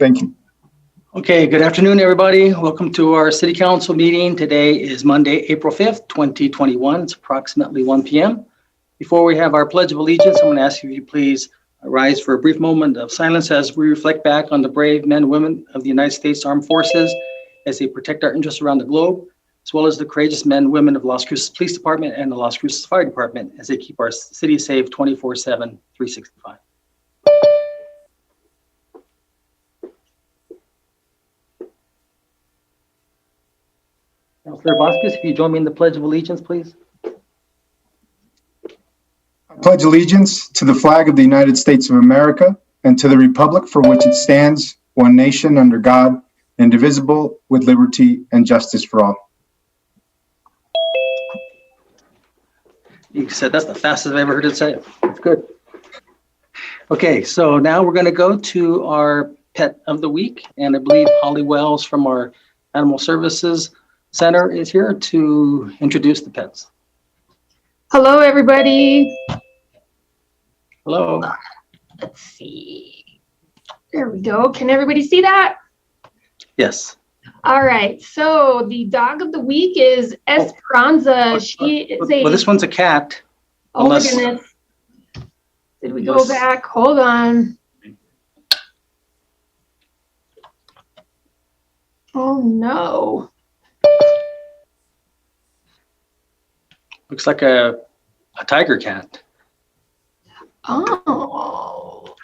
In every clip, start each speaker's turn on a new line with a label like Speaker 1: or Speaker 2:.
Speaker 1: Thank you.
Speaker 2: Okay, good afternoon, everybody. Welcome to our City Council meeting. Today is Monday, April 5th, 2021. It's approximately 1 p.m. Before we have our Pledge of Allegiance, I'm going to ask you if you please rise for a brief moment of silence as we reflect back on the brave men and women of the United States Armed Forces as they protect our interests around the globe, as well as the courageous men and women of Las Cruces Police Department and the Las Cruces Fire Department as they keep our city safe 24/7, 365. Councilor Vasquez, if you join me in the Pledge of Allegiance, please.
Speaker 1: I pledge allegiance to the flag of the United States of America and to the republic for which it stands, one nation under God, indivisible, with liberty and justice for all.
Speaker 2: You said that's the fastest I've ever heard it say it. That's good. Okay, so now we're going to go to our pet of the week, and I believe Holly Wells from our Animal Services Center is here to introduce the pets.
Speaker 3: Hello, everybody.
Speaker 2: Hello.
Speaker 3: Let's see. There we go. Can everybody see that?
Speaker 2: Yes.
Speaker 3: All right. So the dog of the week is Esperanza. She is a.
Speaker 2: Well, this one's a cat.
Speaker 3: Oh my goodness. Did we go back? Hold on. Oh no.
Speaker 2: Looks like a tiger cat.
Speaker 3: Oh.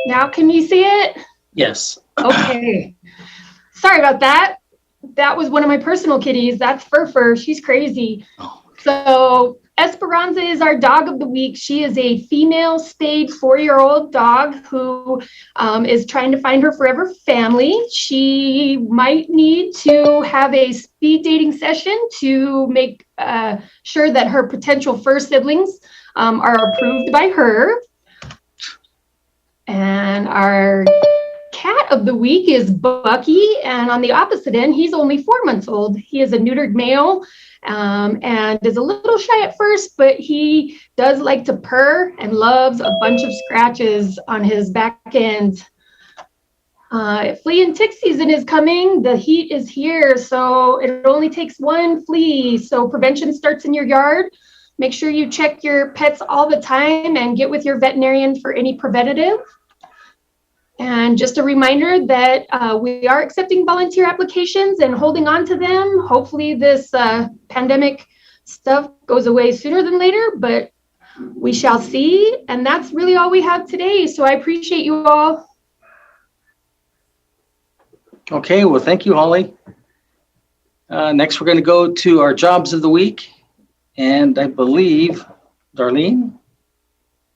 Speaker 3: Now can you see it?
Speaker 2: Yes.
Speaker 3: Okay. Sorry about that. That was one of my personal kitties. That's Fur. She's crazy.
Speaker 2: Oh, okay.
Speaker 3: So Esperanza is our dog of the week. She is a female spayed 4-year-old dog who is trying to find her forever family. She might need to have a speed dating session to make sure that her potential fur siblings are approved by her. And our cat of the week is Bucky, and on the opposite end, he's only 4 months old. He is a neutered male and is a little shy at first, but he does like to purr and loves a bunch of scratches on his back end. Flea and tick season is coming. The heat is here, so it only takes one flea. So prevention starts in your yard. Make sure you check your pets all the time and get with your veterinarian for any preventative. And just a reminder that we are accepting volunteer applications and holding on to them. Hopefully this pandemic stuff goes away sooner than later, but we shall see. And that's really all we have today. So I appreciate you all.
Speaker 2: Okay, well, thank you, Holly. Next, we're going to go to our jobs of the week. And I believe Darlene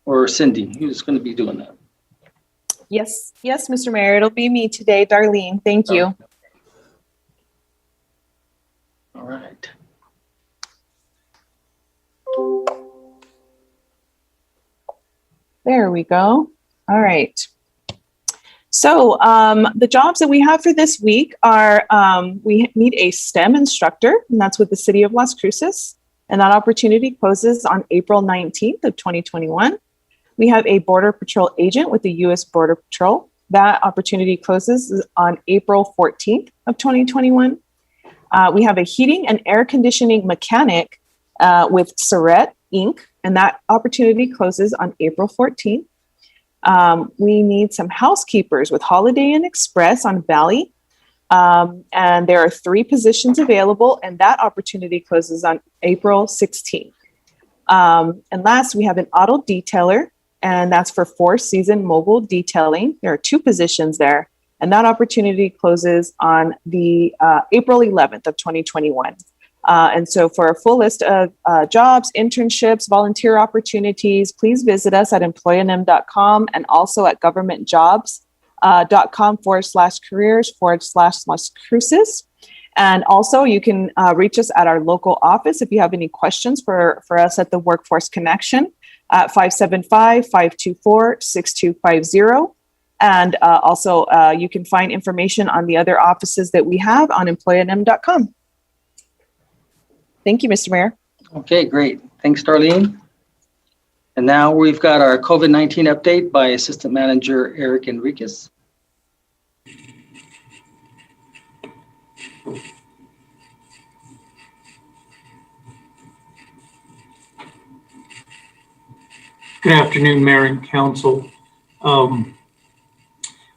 Speaker 2: or Cindy, who's going to be doing that?
Speaker 4: Yes, Mr. Mayor, it'll be me today, Darlene. Thank you.
Speaker 2: All right.
Speaker 4: There we go. All right. So the jobs that we have for this week are, we need a STEM instructor, and that's with the City of Las Cruces. And that opportunity closes on April 19th of 2021. We have a Border Patrol agent with the U.S. Border Patrol. That opportunity closes on April 14th of 2021. We have a heating and air conditioning mechanic with CEREMONIES, Inc., and that opportunity closes on April 14th. We need some housekeepers with Holiday Inn Express on Valley. And there are 3 positions available, and that opportunity closes on April 16th. And last, we have an auto detailer, and that's for 4-season mobile detailing. There are 2 positions there, and that opportunity closes on the April 11th of 2021. And so for a full list of jobs, internships, volunteer opportunities, please visit us at employinm.com and also at governmentjobs.com/careers/Las Cruces. And also you can reach us at our local office if you have any questions for us at the Workforce Connection at 575-524-6250. And also you can find information on the other offices that we have on employinm.com. Thank you, Mr. Mayor.
Speaker 2: Okay, great. Thanks, Darlene. And now we've got our COVID-19 update by Assistant Manager Eric Enriquez.
Speaker 5: Good afternoon, Mayor and Council. Our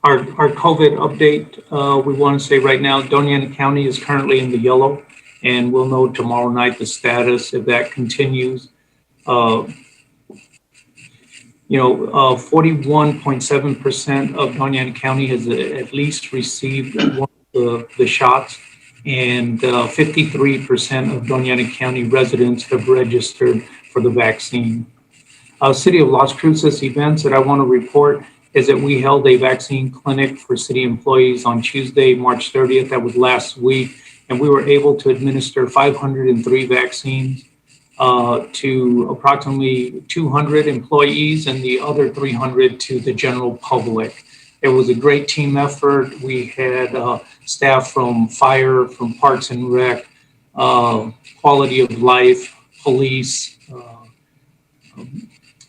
Speaker 5: COVID update, we want to say right now, Doña Ana County is currently in the yellow, and we'll know tomorrow night the status if that continues. 41.7% of Doña Ana County has at least received one of the shots, and 53% of Doña Ana County residents have registered for the vaccine. City of Las Cruces events that I want to report is that we held a vaccine clinic for city employees on Tuesday, March 30th. That was last week. And we were able to administer 503 vaccines to approximately 200 employees and the other 300 to the general public. It was a great team effort. We had staff from fire, from Parks and Rec, quality of life, police,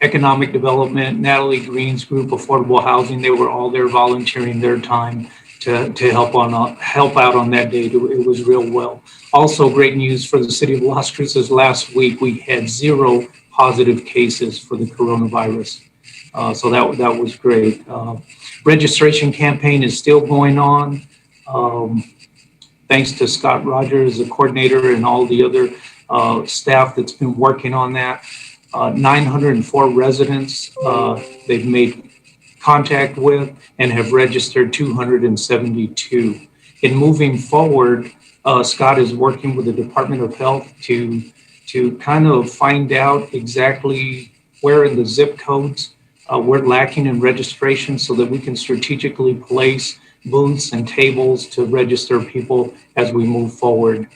Speaker 5: economic development, Natalie Green's group, affordable housing. They were all there volunteering their time to help out on that day. It was real well. Also, great news for the city of Las Cruces. Last week we had 0 positive cases for the coronavirus, so that was great. Registration campaign is still going on. Thanks to Scott Rogers, the coordinator, and all the other staff that's been working on that. 904 residents they've made contact with and have registered 272. In moving forward, Scott is working with the Department of Health to kind of find out exactly where in the zip codes we're lacking in registration so that we can strategically place booths and tables to register people as we move forward.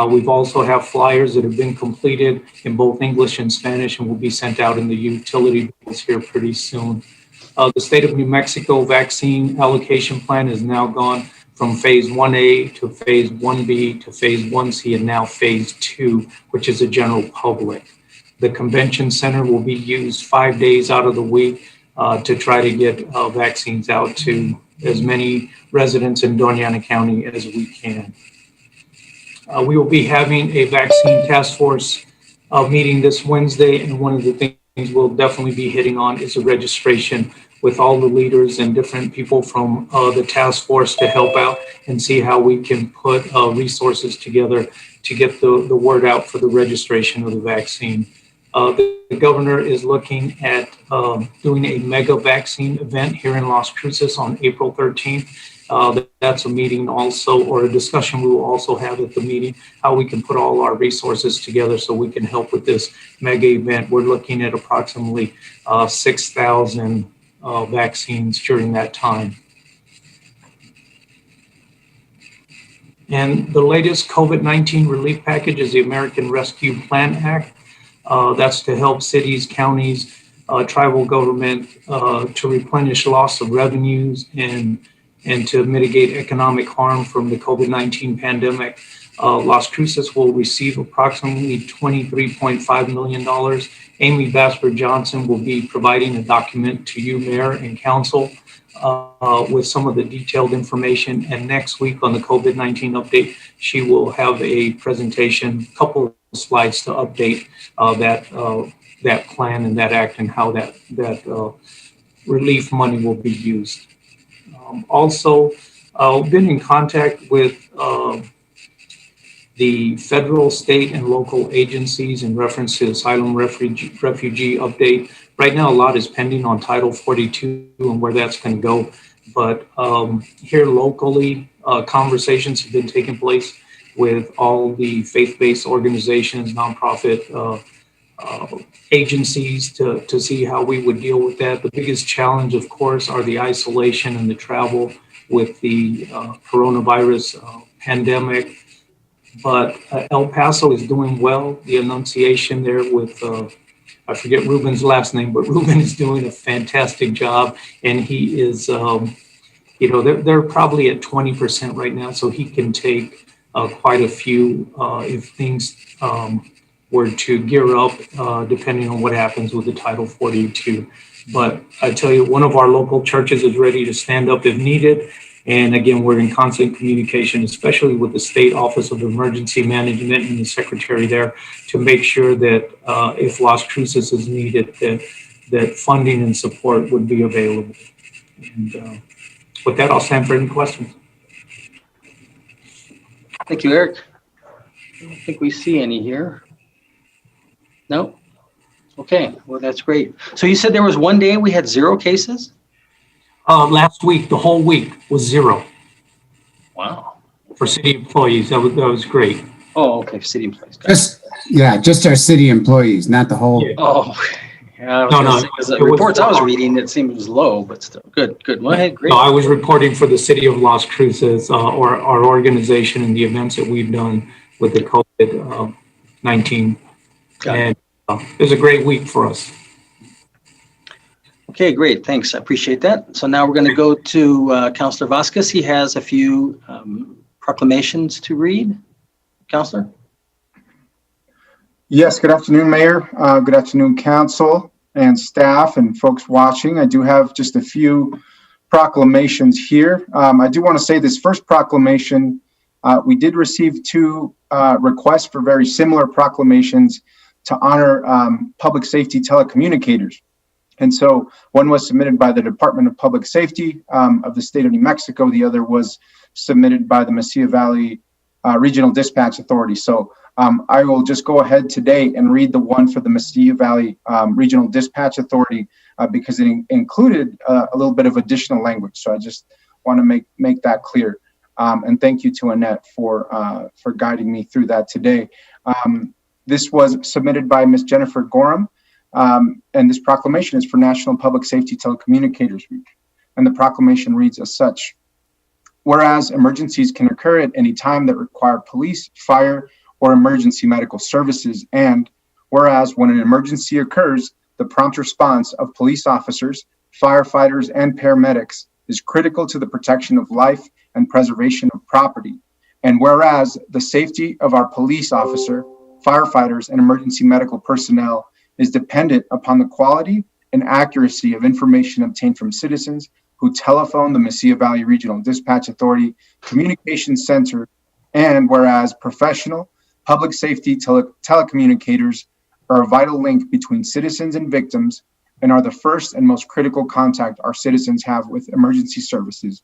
Speaker 5: We've also have flyers that have been completed in both English and Spanish and will be sent out in the utility bills here pretty soon. The state of New Mexico vaccine allocation plan has now gone from phase 1A to phase 1B to phase 1C and now phase 2, which is the general public. The convention center will be used 5 days out of the week to try to get vaccines out to as many residents in Doña Ana County as we can. We will be having a vaccine task force meeting this Wednesday, and one of the things we'll definitely be hitting on is the registration with all the leaders and different people from the task force to help out and see how we can put resources together to get the word out for the registration of the vaccine. The governor is looking at doing a mega vaccine event here in Las Cruces on April 13th. That's a meeting also, or a discussion we will also have at the meeting, how we can put all our resources together so we can help with this mega event. We're looking at approximately 6,000 vaccines during that time. And the latest COVID-19 relief package is the American Rescue Plan Act. That's to help cities, counties, tribal government to replenish loss of revenues and to mitigate economic harm from the COVID-19 pandemic. Las Cruces will receive approximately $23.5 million. Amy Basper Johnson will be providing a document to you, Mayor and Council, with some of the detailed information. And next week on the COVID-19 update, she will have a presentation, couple of slides to update that plan and that act and how that relief money will be used. Also, been in contact with the federal, state, and local agencies in reference to asylum refugee update. Right now, a lot is pending on Title 42 and where that's going to go. But here locally, conversations have been taking place with all the faith-based organizations, nonprofit agencies to see how we would deal with that. The biggest challenge, of course, are the isolation and the travel with the coronavirus pandemic. But El Paso is doing well. The Annunciation there with, I forget Ruben's last name, but Ruben is doing a fantastic job. And he is, they're probably at 20% right now. So he can take quite a few if things were to gear up, depending on what happens with the Title 42. But I tell you, one of our local churches is ready to stand up if needed. And again, we're in constant communication, especially with the State Office of Emergency Management and the secretary there, to make sure that if Las Cruces is needed, that that funding and support would be available. And with that, I'll stand for any questions.
Speaker 2: Thank you, Eric. I don't think we see any here. No? Okay, well, that's great. So you said there was one day we had 0 cases?
Speaker 5: Last week, the whole week was 0
Speaker 2: Wow.
Speaker 5: for city employees. That was great.
Speaker 2: Oh, okay, city employees. Got it.
Speaker 6: Just our city employees, not the whole.
Speaker 5: Yeah.
Speaker 2: Oh, yeah, I was
Speaker 5: No,
Speaker 2: gonna
Speaker 5: no,
Speaker 2: say, 'cause the
Speaker 5: it was-
Speaker 2: reports I was reading, it seemed it was low, but still, good. Well, hey, great.
Speaker 5: No, I was reporting for the city of Las Cruces, or our organization, and the events that we've done with the COVID-19.
Speaker 2: Got it.
Speaker 5: And it was a great week for us.
Speaker 2: Okay, great, thanks, I appreciate that. So now we're gonna go to Councilor Vasquez. He has a few proclamations to read. Councilor?
Speaker 1: Yes, good afternoon, Mayor. Good afternoon, Council and staff and folks watching. I do have just a few proclamations here. I do want to say this first proclamation, we did receive 2 requests for very similar proclamations to honor public safety telecommunicators. And so one was submitted by the Department of Public Safety of the state of New Mexico. The other was submitted by the Mesilla Valley Regional Dispatch Authority. So I will just go ahead today and read the one for the Mesilla Valley Regional Dispatch Authority because it included a little bit of additional language. So I just want to make that clear. And thank you to Annette for guiding me through that today. This was submitted by Ms. Jennifer Gorham, and this proclamation is for National Public Safety Telecommunicators Week. And the proclamation reads as such: whereas emergencies can occur at any time that require police, fire, or emergency medical services, and whereas when an emergency occurs, the prompt response of police officers, firefighters, and paramedics is critical to the protection of life and preservation of property. And whereas the safety of our police officer, firefighters, and emergency medical personnel is dependent upon the quality and accuracy of information obtained from citizens who telephone the Mesilla Valley Regional Dispatch Authority Communications Center, and whereas professional public safety telecommunicators are a vital link between citizens and victims and are the first and most critical contact our citizens have with emergency services.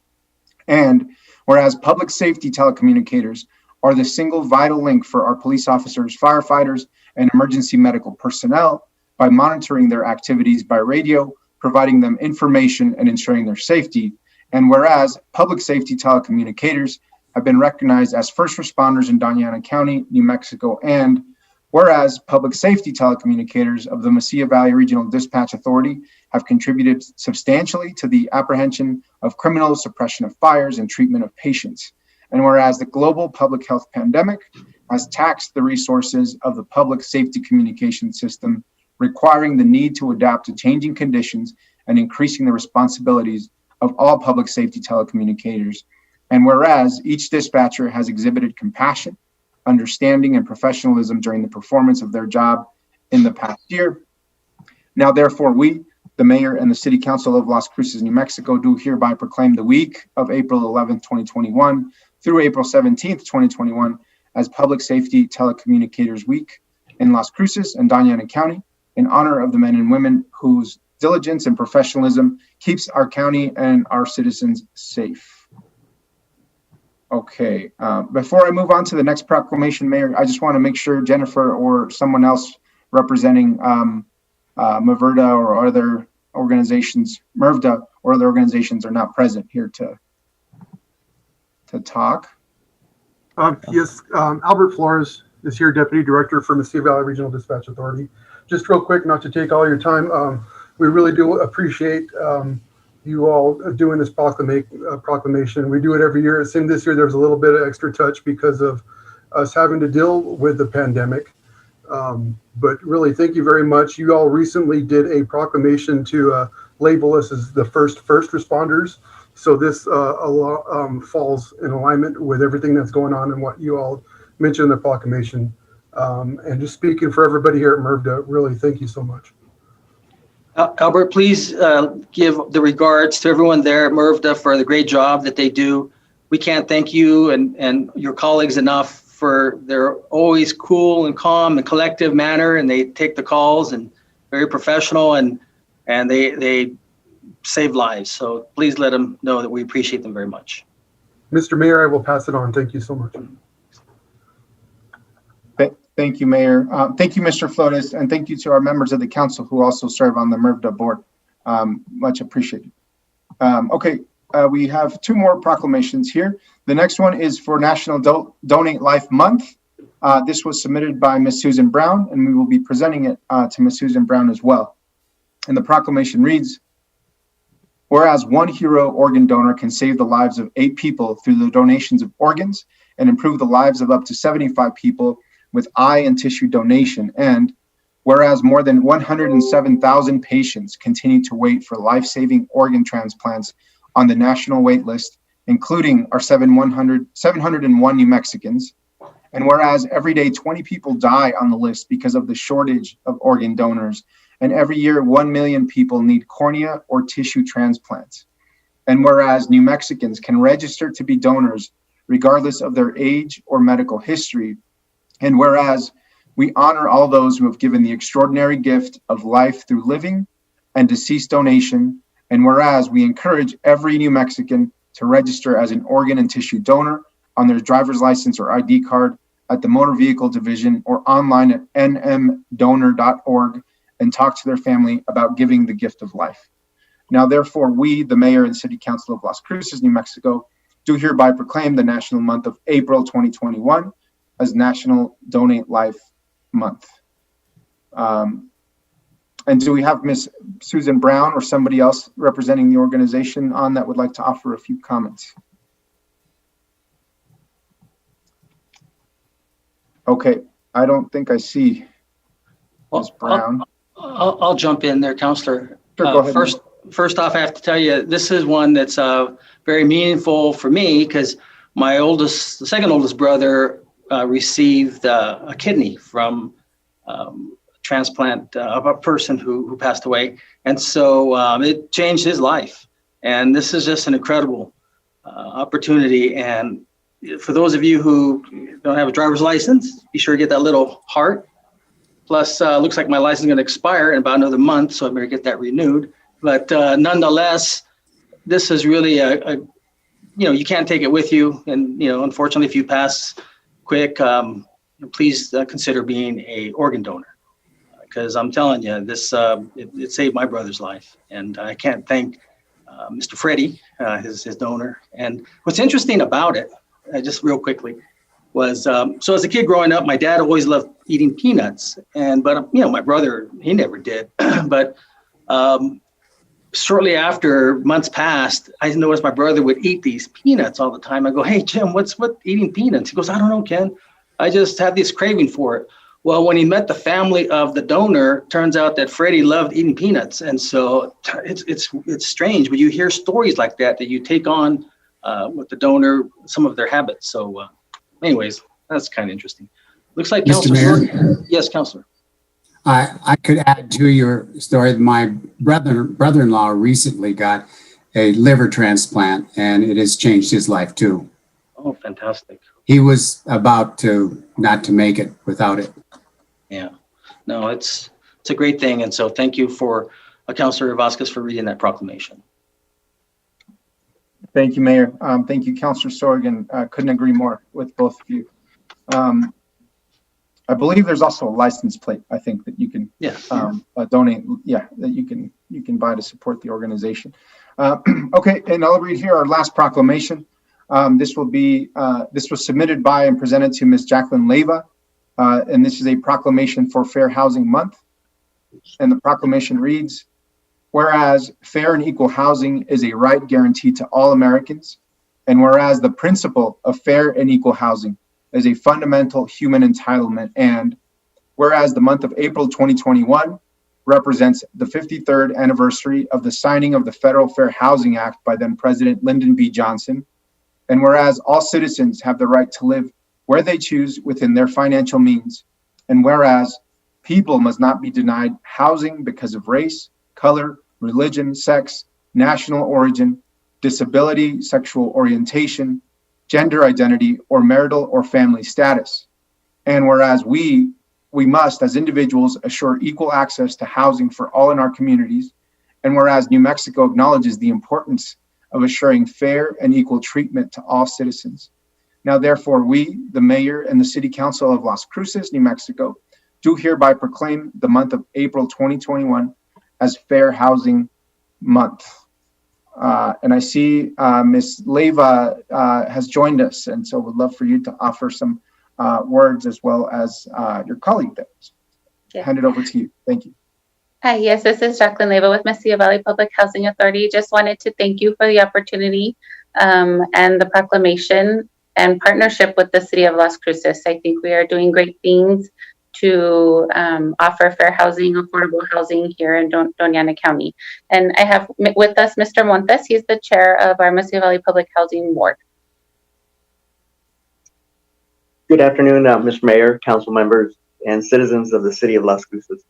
Speaker 1: And whereas public safety telecommunicators are the single vital link for our police officers, firefighters, and emergency medical personnel by monitoring their activities by radio, providing them information, and ensuring their safety. And whereas public safety telecommunicators have been recognized as first responders in Doña Ana County, New Mexico, and whereas public safety telecommunicators of the Mesilla Valley Regional Dispatch Authority have contributed substantially to the apprehension of criminals, suppression of fires, and treatment of patients. And whereas the global public health pandemic has taxed the resources of the public safety communication system, requiring the need to adapt to changing conditions and increasing the responsibilities of all public safety telecommunicators. And whereas each dispatcher has exhibited compassion, understanding, and professionalism during the performance of their job in the past year. Now, therefore, we, the Mayor and the City Council of Las Cruces, New Mexico, do hereby proclaim the week of April 11th, 2021 through April 17th, 2021 as Public Safety Telecommunicators Week in Las Cruces and Doña Ana County in honor of the men and women whose diligence and professionalism keeps our county and our citizens safe. Okay, before I move on to the next proclamation, Mayor, I just want to make sure Jennifer or someone else representing MVRDA or other organizations, MVRDA or other organizations are not present here to talk.
Speaker 7: Yes, Albert Flores is here, Deputy Director for Mesilla Valley Regional Dispatch Authority. Just real quick, not to take all your time, we really do appreciate you all doing this proclamation. We do it every year. It seemed this year there was a little bit of extra touch because of us having to deal with the pandemic. But really, thank you very much. You all recently did a proclamation to label us as the first responders. So this falls in alignment with everything that's going on and what you all mentioned in the proclamation. And just speaking for everybody here at MVRDA, really, thank you so much.
Speaker 2: Albert, please give the regards to everyone there at MVRDA for the great job that they do. We can't thank you and your colleagues enough for their always cool and calm and collective manner, and they take the calls and very professional. And and they save lives. So please let them know that we appreciate them very much.
Speaker 7: Mr. Mayor, I will pass it on. Thank you so much.
Speaker 1: Thank you, Mayor. Thank you, Mr. Flores, and thank you to our members of the council who also serve on the MIRVDA board. Much appreciated. Okay, we have two more proclamations here. The next one is for National Donate Life Month. This was submitted by Ms. Susan Brown, and we will be presenting it to Ms. Susan Brown as well. And the proclamation reads, whereas one hero organ donor can save the lives of 8 people through the donations of organs and improve the lives of up to 75 people with eye and tissue donation, and whereas more than 107,000 patients continue to wait for life-saving organ transplants on the national wait list, including our 701 New Mexicans, and whereas every day 20 people die on the list because of the shortage of organ donors, and every year 1 million people need cornea or tissue transplants, and whereas New Mexicans can register to be donors regardless of their age or medical history, and whereas we honor all those who have given the extraordinary gift of life through living and deceased donation, and whereas we encourage every New Mexican to register as an organ and tissue donor on their driver's license or ID card at the Motor Vehicle Division or online at nmdonor.org and talk to their family about giving the gift of life. Now, therefore, we, the Mayor and City Council of Las Cruces, New Mexico, do hereby proclaim the national month of April 2021 as National Donate Life Month. And do we have Ms. Susan Brown or somebody else representing the organization on that would like to offer a few comments? Okay, I don't think I see Ms. Brown.
Speaker 2: I'll jump in there, Councilor.
Speaker 1: Sure, go ahead.
Speaker 2: First off, I have to tell you, this is one that's very meaningful for me because the second oldest brother received a kidney from transplant of a person who passed away. And so it changed his life. And this is just an incredible opportunity. And for those of you who don't have a driver's license, be sure to get that little heart. Plus, looks like my license is going to expire in about another month, so I better get that renewed. But nonetheless, this is really you can't take it with you. And, unfortunately, if you pass quick, please consider being a organ donor. Because I'm telling you, this it saved my brother's life. And I can't thank Mr. Freddie, his donor. And what's interesting about it, just real quickly, was so as a kid growing up, my dad always loved eating peanuts. But my brother, he never did. But shortly after months passed, I noticed my brother would eat these peanuts all the time. I go, hey, Jim, what eating peanuts? He goes, I don't know, Ken. I just have this craving for it. Well, when he met the family of the donor, turns out that Freddie loved eating peanuts. And so it's strange, but you hear stories like that you take on with the donor, some of their habits. So anyways, that's kind of interesting. Looks like
Speaker 6: Mr. Mayor?
Speaker 2: Yes, Councilor.
Speaker 6: I could add to your story. My brother-in-law recently got a liver transplant, and it has changed his life too.
Speaker 2: Oh, fantastic.
Speaker 6: He was about not to make it without it.
Speaker 2: Yeah, no, it's a great thing. And so thank you for Councilor Vasquez for reading that proclamation.
Speaker 1: Thank you, Mayor. Thank you, Councilor Sorgan. Couldn't agree more with both of you. I believe there's also a license plate, I think, that you can donate. Yeah, that you can buy to support the organization. Okay, and I'll read here our last proclamation. This was submitted by and presented to Ms. Jacqueline Leyva, and this is a proclamation for Fair Housing Month. And the proclamation reads, whereas fair and equal housing is a right guaranteed to all Americans, and whereas the principle of fair and equal housing is a fundamental human entitlement, and whereas the month of April 2021 represents the 53rd anniversary of the signing of the Federal Fair Housing Act by then President Lyndon B. Johnson, and whereas all citizens have the right to live where they choose within their financial means, and whereas people must not be denied housing because of race, color, religion, sex, national origin, disability, sexual orientation, gender identity, or marital or family status. And whereas we must, as individuals, assure equal access to housing for all in our communities, And whereas New Mexico acknowledges the importance of assuring fair and equal treatment to all citizens. Now, therefore, we, the mayor and the city council of Las Cruces, New Mexico, do hereby proclaim the month of April 2021 as Fair Housing Month. And I see Ms. Leyva has joined us, and so would love for you to offer some words as well as your colleague there.
Speaker 8: Yeah.
Speaker 1: Hand it over to you. Thank you.
Speaker 8: Hi, yes, this is Jacqueline Leyva with Mesilla Valley Public Housing Authority. Just wanted to thank you for the opportunity and the proclamation and partnership with the city of Las Cruces. I think we are doing great things to offer fair housing, affordable housing here in Doña Ana County. And I have with us Mr. Montes. He's the chair of our Mesilla Valley Public Housing Board.
Speaker 9: Good afternoon, Mr. Mayor, council members, and citizens of the city of Las Cruces.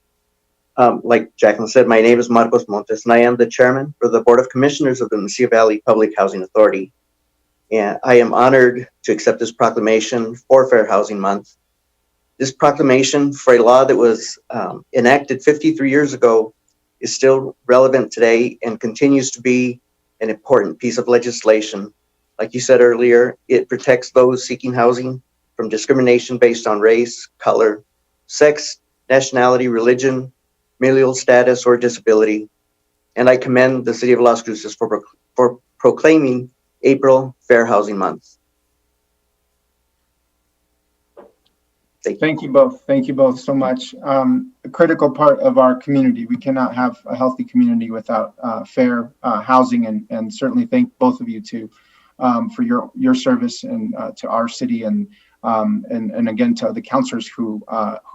Speaker 9: Like Jacqueline said, my name is Marcos Montes, and I am the chairman for the Board of Commissioners of the Mesilla Valley Public Housing Authority. And I am honored to accept this proclamation for Fair Housing Month. This proclamation for a law that was enacted 53 years ago is still relevant today and continues to be an important piece of legislation. Like you said earlier, it protects those seeking housing from discrimination based on race, color, sex, nationality, religion, familial status, or disability. And I commend the city of Las Cruces for proclaiming April Fair Housing Month.
Speaker 1: Thank you both. Thank you both so much. A critical part of our community. We cannot have a healthy community without fair housing, and certainly thank both of you too for your service and to our city, and again to the counselors who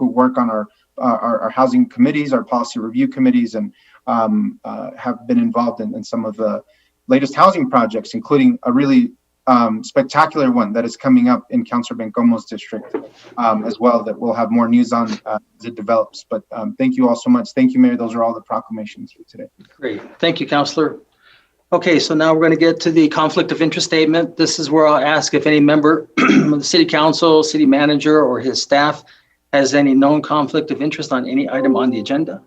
Speaker 1: work on our housing committees, our policy review committees, and have been involved in some of the latest housing projects, including a really spectacular one that is coming up in Councilor Bencomo's district as well, that we'll have more news on as it develops. But thank you all so much. Thank you, Mayor. Those are all the proclamations for today.
Speaker 2: Great. Thank you, Councilor. Okay, so now we're going to get to the conflict of interest statement. This is where I'll ask if any member of the city council, city manager, or his staff has any known conflict of interest on any item on the agenda.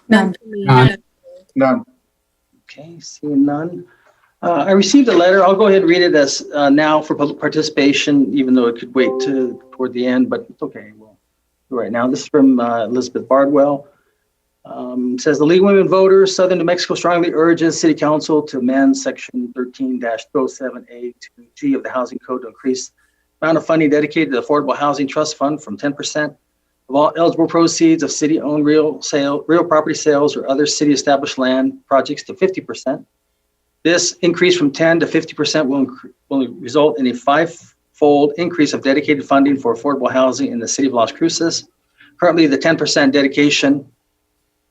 Speaker 10: None.
Speaker 1: None.
Speaker 2: Okay, seeing none. I received a letter. I'll go ahead and read it as now for public participation, even though it could wait toward the end, but it's okay. We'll do it right now. This is from Elizabeth Bardwell. It says the League of Women Voters, Southern New Mexico strongly urges City Council to amend Section 13-207A to G of the Housing Code to increase the amount of funding dedicated to the Affordable Housing Trust Fund from 10% of all eligible proceeds of city-owned real property sales or other city-established land projects to 50%. This increase from 10 to 50% will result in a five-fold increase of dedicated funding for affordable housing in the city of Las Cruces. Currently, the 10% dedication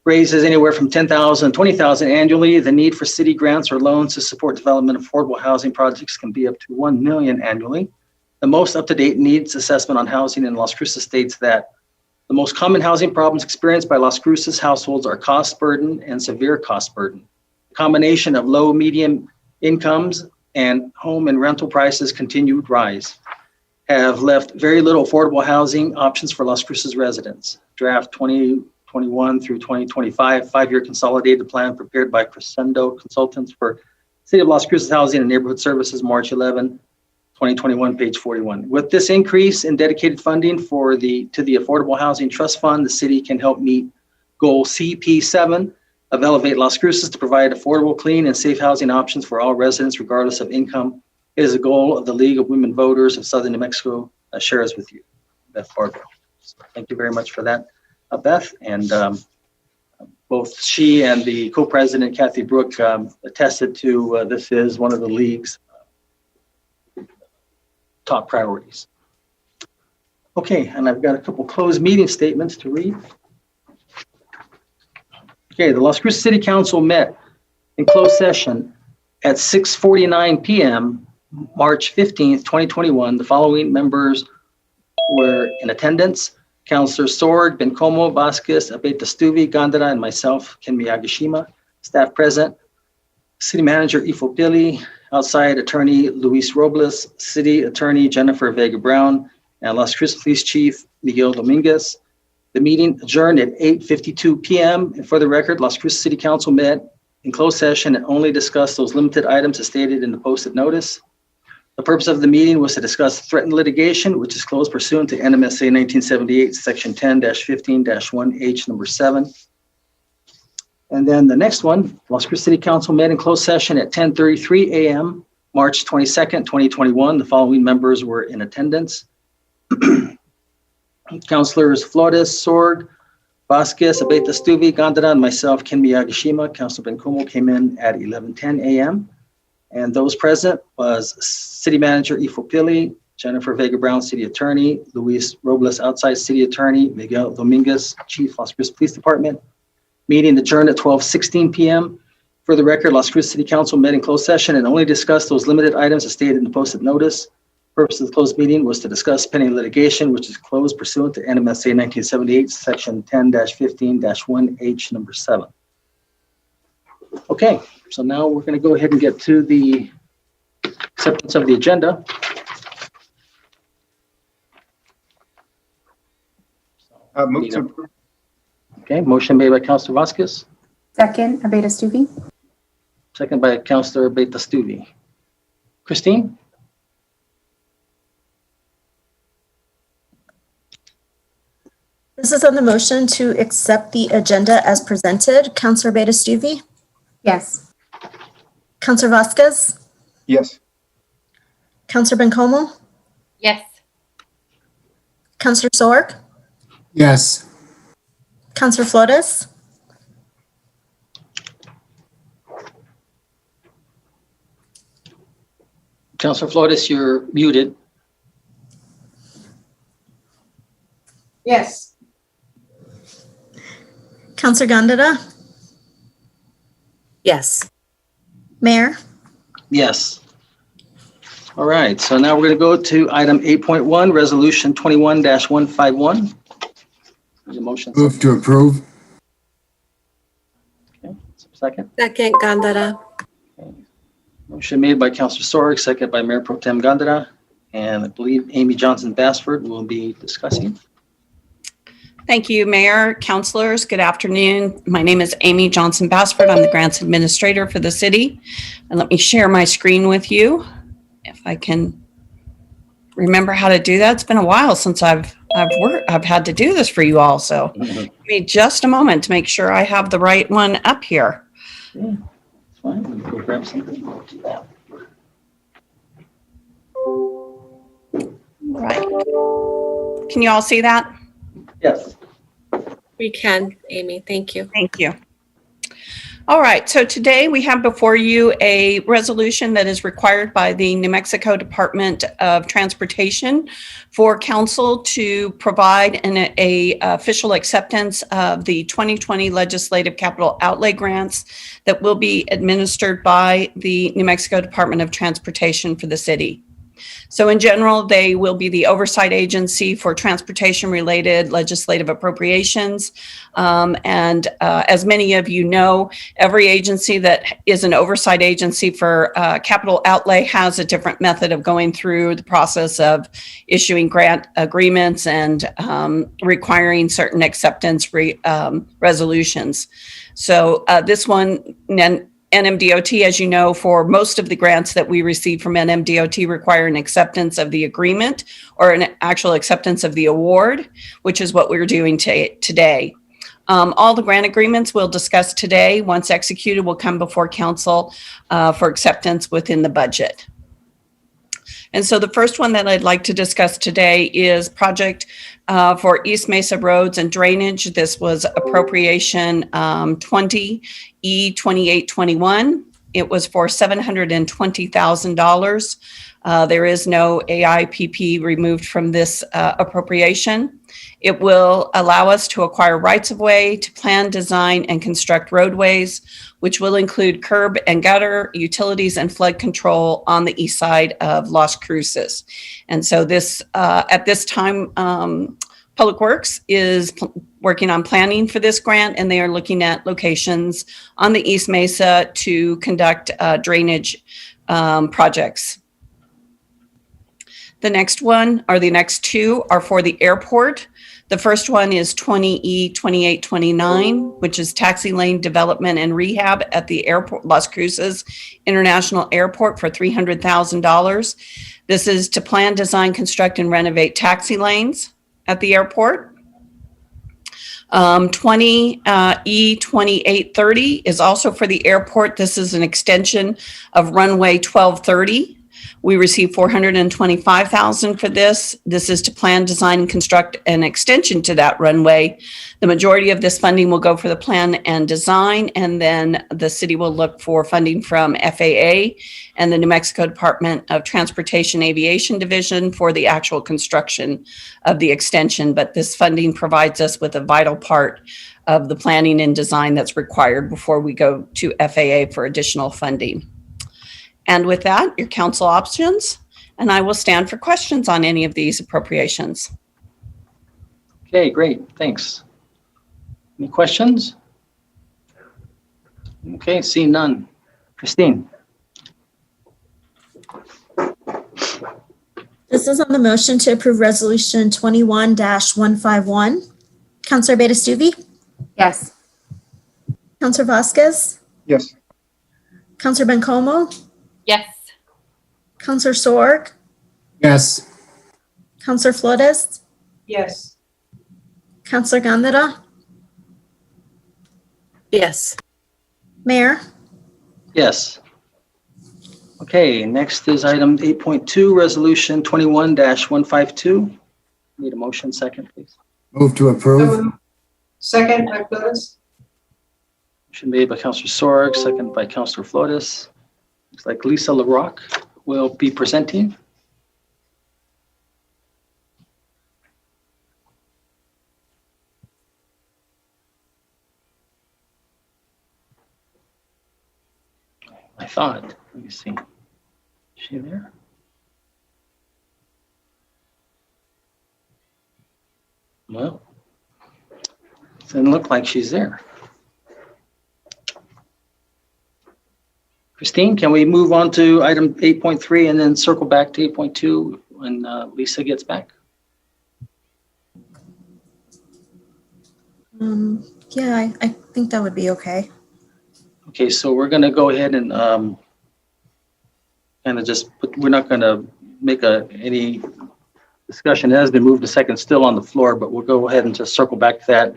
Speaker 2: raises anywhere from $10,000 to $20,000 annually. The need for city grants or loans to support development of affordable housing projects can be up to $1 million annually. The most up-to-date needs assessment on housing in Las Cruces states that the most common housing problems experienced by Las Cruces households are cost burden and severe cost burden. The combination of low, medium incomes and home and rental prices continued rise have left very little affordable housing options for Las Cruces residents. Draft 2021 through 2025 five-year consolidated plan prepared by Crescendo Consultants for City of Las Cruces Housing and Neighborhood Services, March 11, 2021, page 41. With this increase in dedicated funding to the Affordable Housing Trust Fund, the city can help meet goal CP7 of Elevate Las Cruces to provide affordable, clean, and safe housing options for all residents, regardless of income. It is a goal of the League of Women Voters of Southern New Mexico shares with you, Beth Bardwell. So thank you very much for that, Beth. And both she and the co-president, Kathy Brook, attested to this is one of the League's top priorities. Okay, and I've got a couple closed meeting statements to read. Okay, the Las Cruces City Council met in closed session at 6:49 p.m. March 15th, 2021. The following members were in attendance: Councilor Sorg, Bencomo, Vasquez, Abeta Stuvi, Gandara, and myself, Ken Miyagishima. Staff present: City Manager Ifo Pili, Outside Attorney Luis Robles, City Attorney Jennifer Vega Brown, and Las Cruces Police Chief Miguel Dominguez. The meeting adjourned at 8:52 p.m. And for the record, Las Cruces City Council met in closed session and only discussed those limited items as stated in the posted notice. The purpose of the meeting was to discuss threatened litigation, which is closed pursuant to NMSA 1978, Section 10-15-1H, number 7. And then the next one, Las Cruces City Council met in closed session at 10:33 a.m., March 22nd, 2021. The following members were in attendance. Councilors Flores, Sorg, Vasquez, Abeta Stuvi, Gondara, and myself, Ken Miyagishima. Councilor Bencomo came in at 11:10 a.m. And those present was City Manager Ifo Pili, Jennifer Vega Brown, City Attorney, Luis Robles, Outside City Attorney, Miguel Dominguez, Chief, Las Cruces Police Department. Meeting adjourned at 12:16 p.m. For the record, Las Cruces City Council met in closed session and only discussed those limited items as stated in the posted notice. Purpose of the closed meeting was to discuss pending litigation, which is closed pursuant to NMSA 1978, Section 10-15-1H, number 7. Okay, so now we're going to go ahead and get to the acceptance of the agenda.
Speaker 1: Move to approve.
Speaker 2: Okay, motion made by Councilor Vasquez,
Speaker 10: Second, Abeta Stuvi.
Speaker 2: second by Councilor Beta Stuvi. Christine?
Speaker 11: This is on the motion to accept the agenda as presented. Councilor Beta Stuvi,
Speaker 10: Yes.
Speaker 11: Councilor Vasquez,
Speaker 1: Yes.
Speaker 11: Councilor Bencomo,
Speaker 8: Yes.
Speaker 11: Councilor Sorg,
Speaker 6: Yes.
Speaker 11: Councilor Flores,
Speaker 2: Councilor Flores, you're muted.
Speaker 10: Yes.
Speaker 11: Councilor Gondara,
Speaker 10: Yes.
Speaker 11: Mayor.
Speaker 2: Yes. All right, so now we're going to go to item 8.1, Resolution 21-151. There's a motion.
Speaker 6: Move to approve.
Speaker 2: Okay, second.
Speaker 10: Second, Gandara.
Speaker 2: Motion made by Councilor Sorg, second by Mayor Pro Tem Gondara, and I believe Amy Johnson Basford will be discussing.
Speaker 12: Thank you, Mayor, councilors. Good afternoon. My name is Amy Johnson Basford. I'm the grants administrator for the city. And let me share my screen with you if I can remember how to do that. It's been a while since I've had to do this for you all. So give me just a moment to make sure I have the right one up here.
Speaker 2: Yeah, it's fine. Let me go grab something. We'll do that.
Speaker 12: Right. Can you all see that?
Speaker 2: Yes.
Speaker 10: We can, Amy. Thank you.
Speaker 12: Thank you. All right, so today we have before you a resolution that is required by the New Mexico Department of Transportation for council to provide a official acceptance of the 2020 legislative capital outlay grants that will be administered by the New Mexico Department of Transportation for the city. So in general, they will be the oversight agency for transportation-related legislative appropriations. As many of you know, every agency that is an oversight agency for capital outlay has a different method of going through the process of issuing grant agreements and requiring certain acceptance resolutions. So this one, NMDOT, as you know, for most of the grants that we receive from NMDOT require an acceptance of the agreement or an actual acceptance of the award, which is what we're doing today. All the grant agreements we'll discuss today, once executed, will come before council for acceptance within the budget. And so the first one that I'd like to discuss today is project for East Mesa Roads and Drainage. This was appropriation 20E2821. It was for $720,000. There is no AIPP removed from this appropriation. It will allow us to acquire rights-of-way, to plan, design, and construct roadways, which will include curb and gutter, utilities, and flood control on the east side of Las Cruces. And so this, at this time, Public Works is working on planning for this grant, and they are looking at locations on the East Mesa to conduct drainage projects. The next one, or the next two, are for the airport. The first one is 20E 2829, which is taxi lane development and rehab at the airport, Las Cruces International Airport, for $300,000. This is to plan, design, construct, and renovate taxi lanes at the airport. 20E 2830 is also for the airport. This is an extension of runway 1230. We received $425,000 for this. This is to plan, design, and construct an extension to that runway. The majority of this funding will go for the plan and design, and then the city will look for funding from FAA and the New Mexico Department of Transportation Aviation Division for the actual construction of the extension. But this funding provides us with a vital part of the planning and design that's required before we go to FAA for additional funding. And with that, your council options, and I will stand for questions on any of these appropriations.
Speaker 2: Okay, great, thanks. Any questions? Okay, seeing none. Christine?
Speaker 11: This is on the motion to approve Resolution 21-151. Councilor Beta-Stuvey?
Speaker 10: Yes.
Speaker 11: Councilor Vasquez?
Speaker 1: Yes.
Speaker 11: Councilor Bencomo?
Speaker 10: Yes.
Speaker 11: Councilor Sorg?
Speaker 6: Yes.
Speaker 11: Councilor Flores?
Speaker 12: Yes.
Speaker 11: Councilor Gandara?
Speaker 10: Yes.
Speaker 11: Mayor?
Speaker 2: Yes. Okay, next is item 8.2, resolution 21-152. Need a motion second, please.
Speaker 6: Move to approve.
Speaker 12: Second, by Flores.
Speaker 2: Motion made by Councilor Sorg, second by Councilor Flores. Looks like Lisa LaRocque will be presenting. I thought, let me see. Is she there? Well, doesn't look like she's there. Christine, can we move on to item 8.3 and then circle back to 8.2 when Lisa gets back?
Speaker 11: Yeah, I think that would be okay.
Speaker 2: Okay, so we're going to go ahead and kind of just put, we're not going to make any discussion. It has been moved to second, still on the floor, but we'll go ahead and just circle back to that.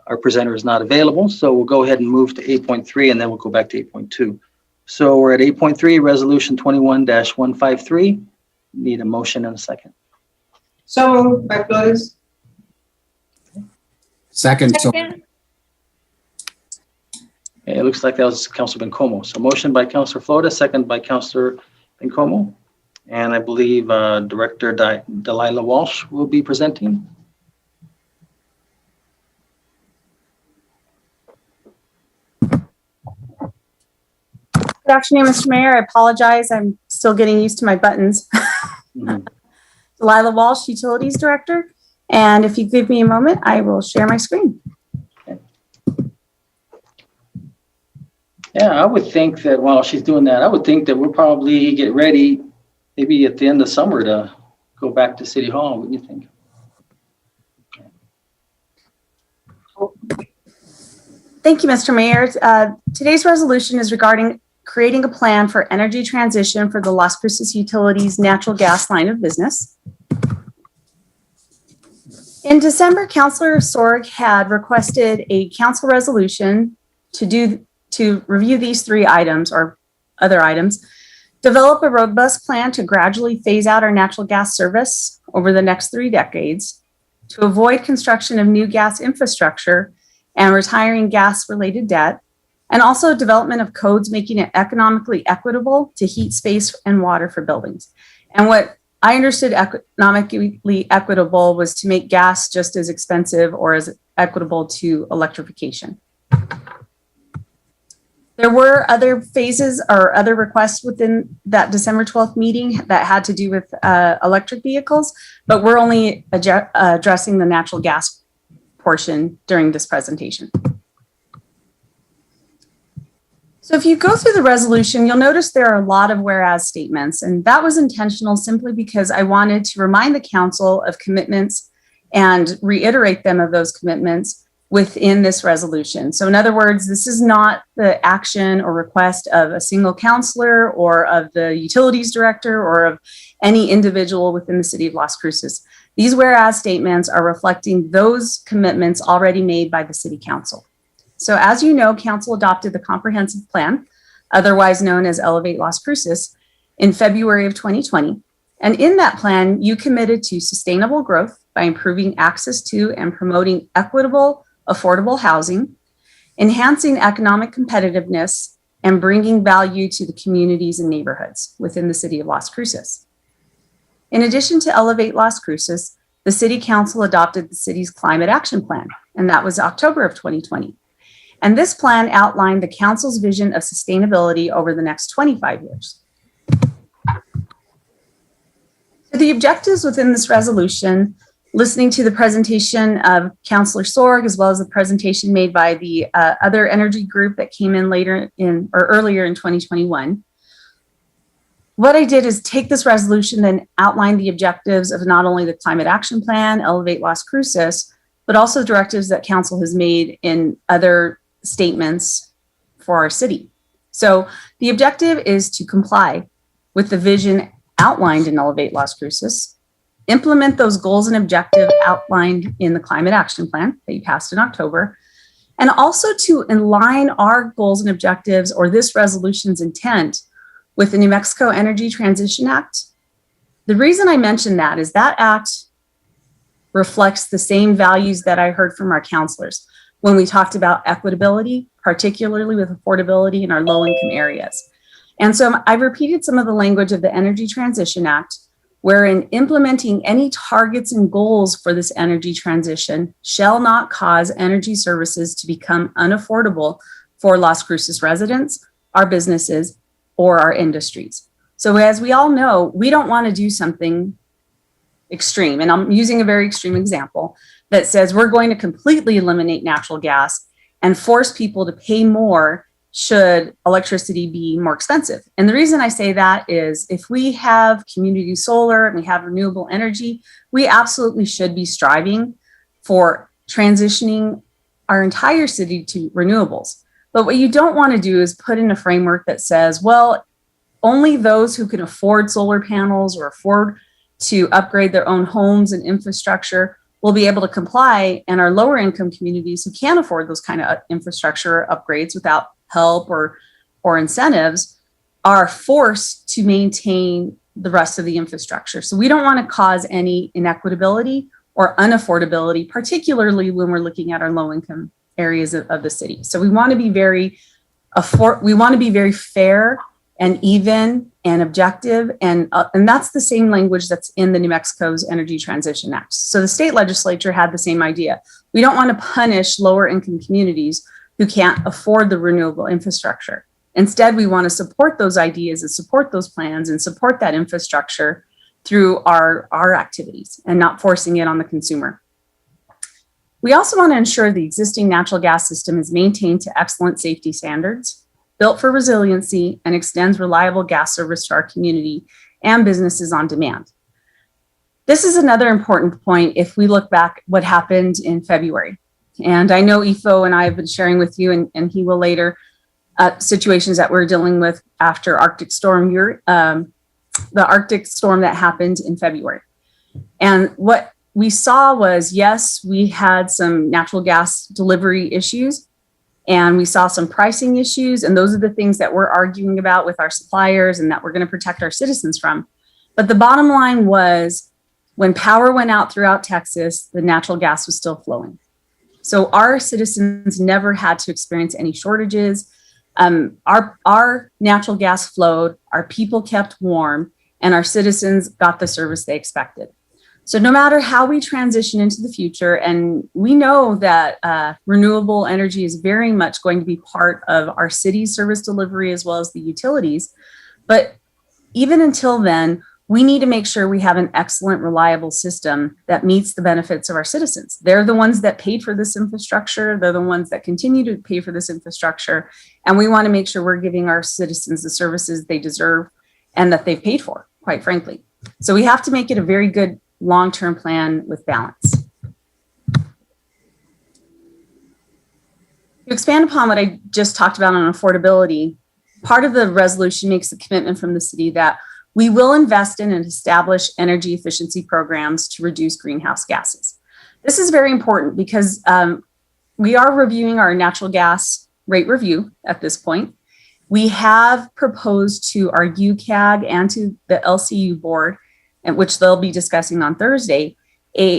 Speaker 2: Our presenter is not available, so we'll go ahead and move to 8.3 and then we'll go back to 8.2. So we're at 8.3, resolution 21-153. Need a motion and a second.
Speaker 12: So moved by Flores.
Speaker 6: Second.
Speaker 2: Okay, it looks like that was Councilor Bencomo. So motion by Councilor Flores, second by Councilor Bencomo. And I believe Director Delilah Walsh will be presenting.
Speaker 13: Good afternoon, Mr. Mayor. I apologize. I'm still getting used to my buttons. Delilah Walsh, Utilities Director. And if you give me a moment, I will share my screen.
Speaker 2: Okay. Yeah, I would think that while she's doing that, I would think that we'll probably get ready maybe at the end of summer to go back to City Hall. What do you think?
Speaker 13: Thank you, Mr. Mayor. Today's resolution is regarding creating a plan for energy transition for the Las Cruces Utilities natural gas line of business. In December, Councilor Sorg had requested a council resolution to review these three items or other items, develop a robust plan to gradually phase out our natural gas service over the next 3 decades, to avoid construction of new gas infrastructure and retiring gas-related debt, and also development of codes making it economically equitable to heat space and water for buildings. And what I understood economically equitable was to make gas just as expensive or as equitable to electrification. There were other phases or other requests within that December 12th meeting that had to do with electric vehicles, but we're only addressing the natural gas portion during this presentation. So if you go through the resolution, you'll notice there are a lot of whereas statements, and that was intentional simply because I wanted to remind the council of commitments and reiterate them of those commitments within this resolution. So in other words, this is not the action or request of a single councilor or of the utilities director or of any individual within the city of Las Cruces. These whereas statements are reflecting those commitments already made by the city council. So as you know, council adopted the comprehensive plan, otherwise known as Elevate Las Cruces, in February of 2020. And in that plan, you committed to sustainable growth by improving access to and promoting equitable, affordable housing, enhancing economic competitiveness, and bringing value to the communities and neighborhoods within the city of Las Cruces. In addition to Elevate Las Cruces, the city council adopted the city's climate action plan, and that was October of 2020. And this plan outlined the council's vision of sustainability over the next 25 years. So the objectives within this resolution, listening to the presentation of Councilor Sorg, as well as the presentation made by the other energy group that came in earlier in 2021. What I did is take this resolution and outline the objectives of not only the climate action plan, Elevate Las Cruces, but also directives that council has made in other statements for our city. So the objective is to comply with the vision outlined in Elevate Las Cruces, implement those goals and objectives outlined in the climate action plan that you passed in October, and also to align our goals and objectives or this resolution's intent with the New Mexico Energy Transition Act. The reason I mention that is that act reflects the same values that I heard from our councilors when we talked about equitability, particularly with affordability in our low-income areas. And so I've repeated some of the language of the Energy Transition Act, wherein implementing any targets and goals for this energy transition shall not cause energy services to become unaffordable for Las Cruces residents, our businesses, or our industries. So as we all know, we don't want to do something extreme, and I'm using a very extreme example, that says we're going to completely eliminate natural gas and force people to pay more should electricity be more expensive. And the reason I say that is if we have community solar and we have renewable energy, we absolutely should be striving for transitioning our entire city to renewables. But what you don't want to do is put in a framework that says, well, only those who can afford solar panels or afford to upgrade their own homes and infrastructure will be able to comply, and our lower income communities who can't afford those kind of infrastructure upgrades without help or incentives are forced to maintain the rest of the infrastructure. So we don't want to cause any inequitability or unaffordability, particularly when we're looking at our low income areas of the city. So we want to be very fair and even and objective. And that's the same language that's in the New Mexico's Energy Transition Act. So the state legislature had the same idea. We don't want to punish lower income communities who can't afford the renewable infrastructure. Instead, we want to support those ideas and support those plans and support that infrastructure through our activities and not forcing it on the consumer. We also want to ensure the existing natural gas system is maintained to excellent safety standards, built for resiliency, and extends reliable gas service to our community and businesses on demand. This is another important point if we look back what happened in February. And I know Ifo and I have been sharing with you, and he will later, situations that we're dealing with after Arctic Storm, the Arctic storm that happened in February. And what we saw was, yes, we had some natural gas delivery issues, and we saw some pricing issues. And those are the things that we're arguing about with our suppliers and that we're going to protect our citizens from. But the bottom line was when power went out throughout Texas, the natural gas was still flowing. So our citizens never had to experience any shortages. Our natural gas flowed, our people kept warm, and our citizens got the service they expected. So no matter how we transition into the future, and we know that renewable energy is very much going to be part of our city's service delivery as well as the utilities, but even until then, we need to make sure we have an excellent, reliable system that meets the benefits of our citizens. They're the ones that paid for this infrastructure. They're the ones that continue to pay for this infrastructure. And we want to make sure we're giving our citizens the services they deserve and that they've paid for, quite frankly. So we have to make it a very good long-term plan with balance. To expand upon what I just talked about on affordability, part of the resolution makes a commitment from the city that we will invest in and establish energy efficiency programs to reduce greenhouse gases. This is very important because we are reviewing our natural gas rate review at this point. We have proposed to our UCAG and to the LCU board, and which they'll be discussing on Thursday,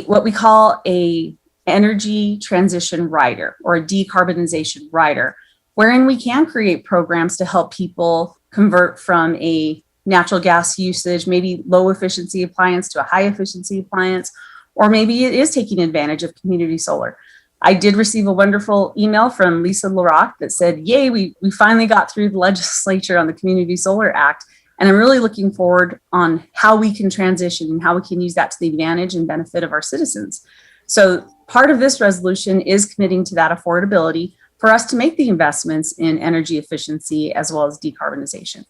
Speaker 13: what we call a energy transition rider or a decarbonization rider, wherein we can create programs to help people convert from a natural gas usage, maybe low efficiency appliance to a high efficiency appliance, or maybe it is taking advantage of community solar. I did receive a wonderful email from Lisa LaRock that said, yay, we finally got through the legislature on the Community Solar Act. And I'm really looking forward on how we can transition and how we can use that to the advantage and benefit of our citizens. So part of this resolution is committing to that affordability for us to make the investments in energy efficiency as well as decarbonization.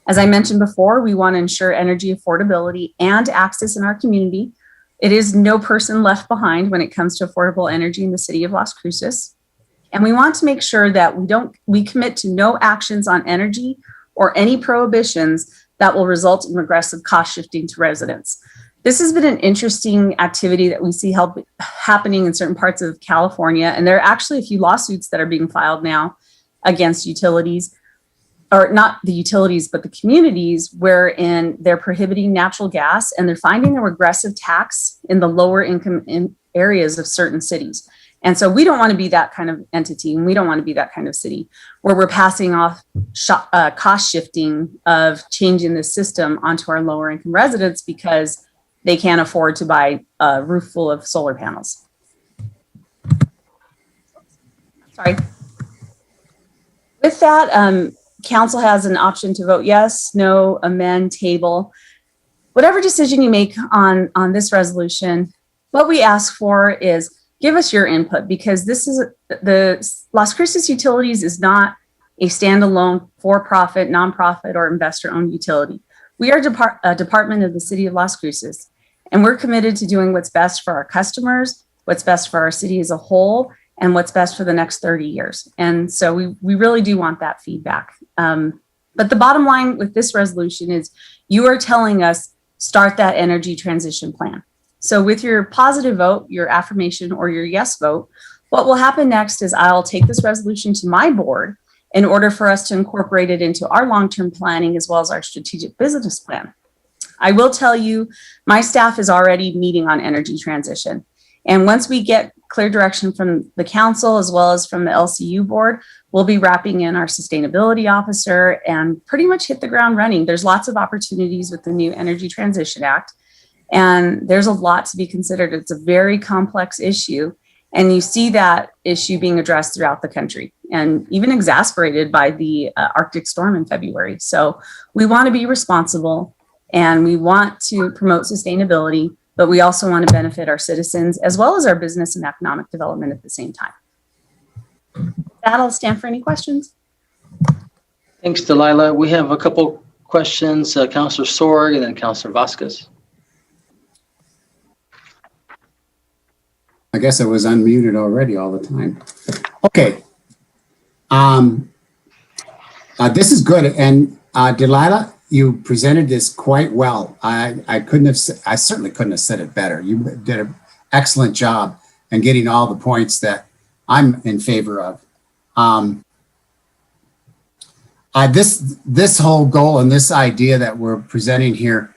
Speaker 13: As I mentioned before, we want to ensure energy affordability and access in our community. It is no person left behind when it comes to affordable energy in the city of Las Cruces. And we want to make sure that we commit to no actions on energy or any prohibitions that will result in regressive cost shifting to residents. This has been an interesting activity that we see happening in certain parts of California. And there are actually a few lawsuits that are being filed now against utilities, or not the utilities, but the communities, wherein they're prohibiting natural gas and they're finding a regressive tax in the lower income areas of certain cities. And so we don't want to be that kind of entity, and we don't want to be that kind of city where we're passing off cost shifting of changing the system onto our lower income residents because they can't afford to buy a roof full of solar panels. Sorry. With that, council has an option to vote yes, no, amend, table. Whatever decision you make on this resolution, what we ask for is give us your input, because this is the Las Cruces Utilities is not a standalone for-profit, nonprofit, or investor-owned utility. We are a department of the city of Las Cruces, and we're committed to doing what's best for our customers, what's best for our city as a whole, and what's best for the next 30 years. And so we really do want that feedback. But the bottom line with this resolution is you are telling us start that energy transition plan. So with your positive vote, your affirmation, or your yes vote, what will happen next is I'll take this resolution to my board in order for us to incorporate it into our long-term planning as well as our strategic business plan. I will tell you, my staff is already meeting on energy transition. And once we get clear direction from the council as well as from the LCU board, we'll be wrapping in our sustainability officer and pretty much hit the ground running. There's lots of opportunities with the new Energy Transition Act, and there's a lot to be considered. It's a very complex issue, and you see that issue being addressed throughout the country and even exasperated by the Arctic storm in February. So we want to be responsible and we want to promote sustainability, but we also want to benefit our citizens as well as our business and economic development at the same time. With that, I'll stand for any questions.
Speaker 2: Thanks, Delilah. We have a couple questions, Councilor Sorg and then Councilor Vasquez.
Speaker 6: I guess I was unmuted already all the time. Okay. This is good. And Delilah, you presented this quite well. I certainly couldn't have said it better. You did an excellent job in getting all the points that I'm in favor of. This whole goal and this idea that we're presenting here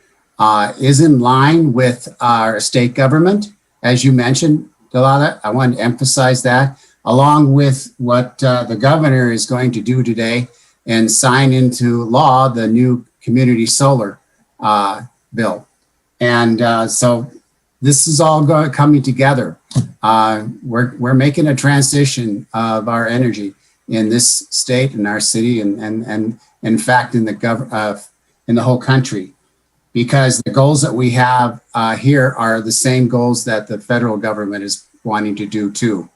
Speaker 6: is in line with our state government, as you mentioned, Delilah. I want to emphasize that, along with what the governor is going to do today and sign into law the new community solar bill. And so this is all coming together. We're making a transition of our energy in this state, in our city, and in fact in the whole country. because the goals that we have here are the same goals that the federal government is wanting to do too.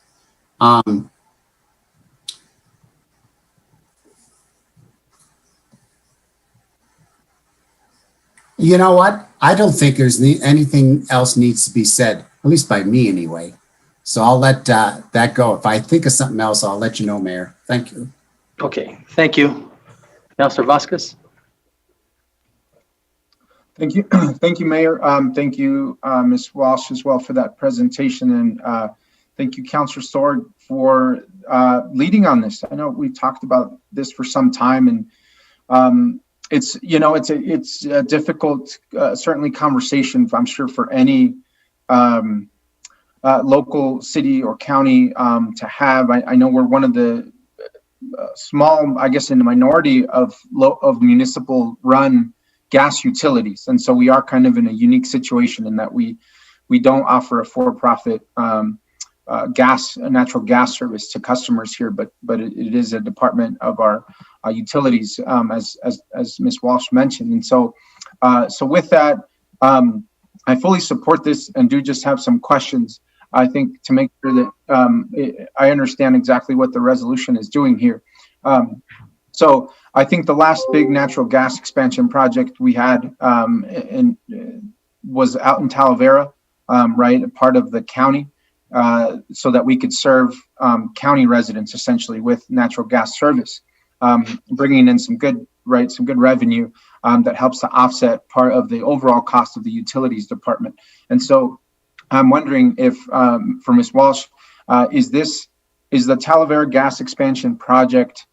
Speaker 6: You know what? I don't think there's anything else needs to be said, at least by me anyway. So I'll let that go. If I think of something else, I'll let you know, Mayor. Thank you.
Speaker 2: Okay, thank you. Councilor Vasquez.
Speaker 1: Thank you. Thank you, Mayor. Thank you, Ms. Walsh, as well for that presentation. And thank you, Councilor Sorg, for leading on this. I know we've talked about this for some time, and it's a difficult, certainly conversation, I'm sure, for any local city or county to have. I know we're one of the small, I guess, in the minority of municipal run gas utilities. And so we are kind of in a unique situation in that we don't offer a for-profit natural gas service to customers here, but it is a department of our utilities, as Ms. Walsh mentioned. And so with that, I fully support this and do just have some questions, I think, to make sure that I understand exactly what the resolution is doing here. So I think the last big natural gas expansion project we had was out in Talavera, right, a part of the county, so that we could serve county residents essentially with natural gas service, bringing in some good revenue that helps to offset part of the overall cost of the utilities department. And so I'm wondering if, for Ms. Walsh, is the Talavera gas expansion project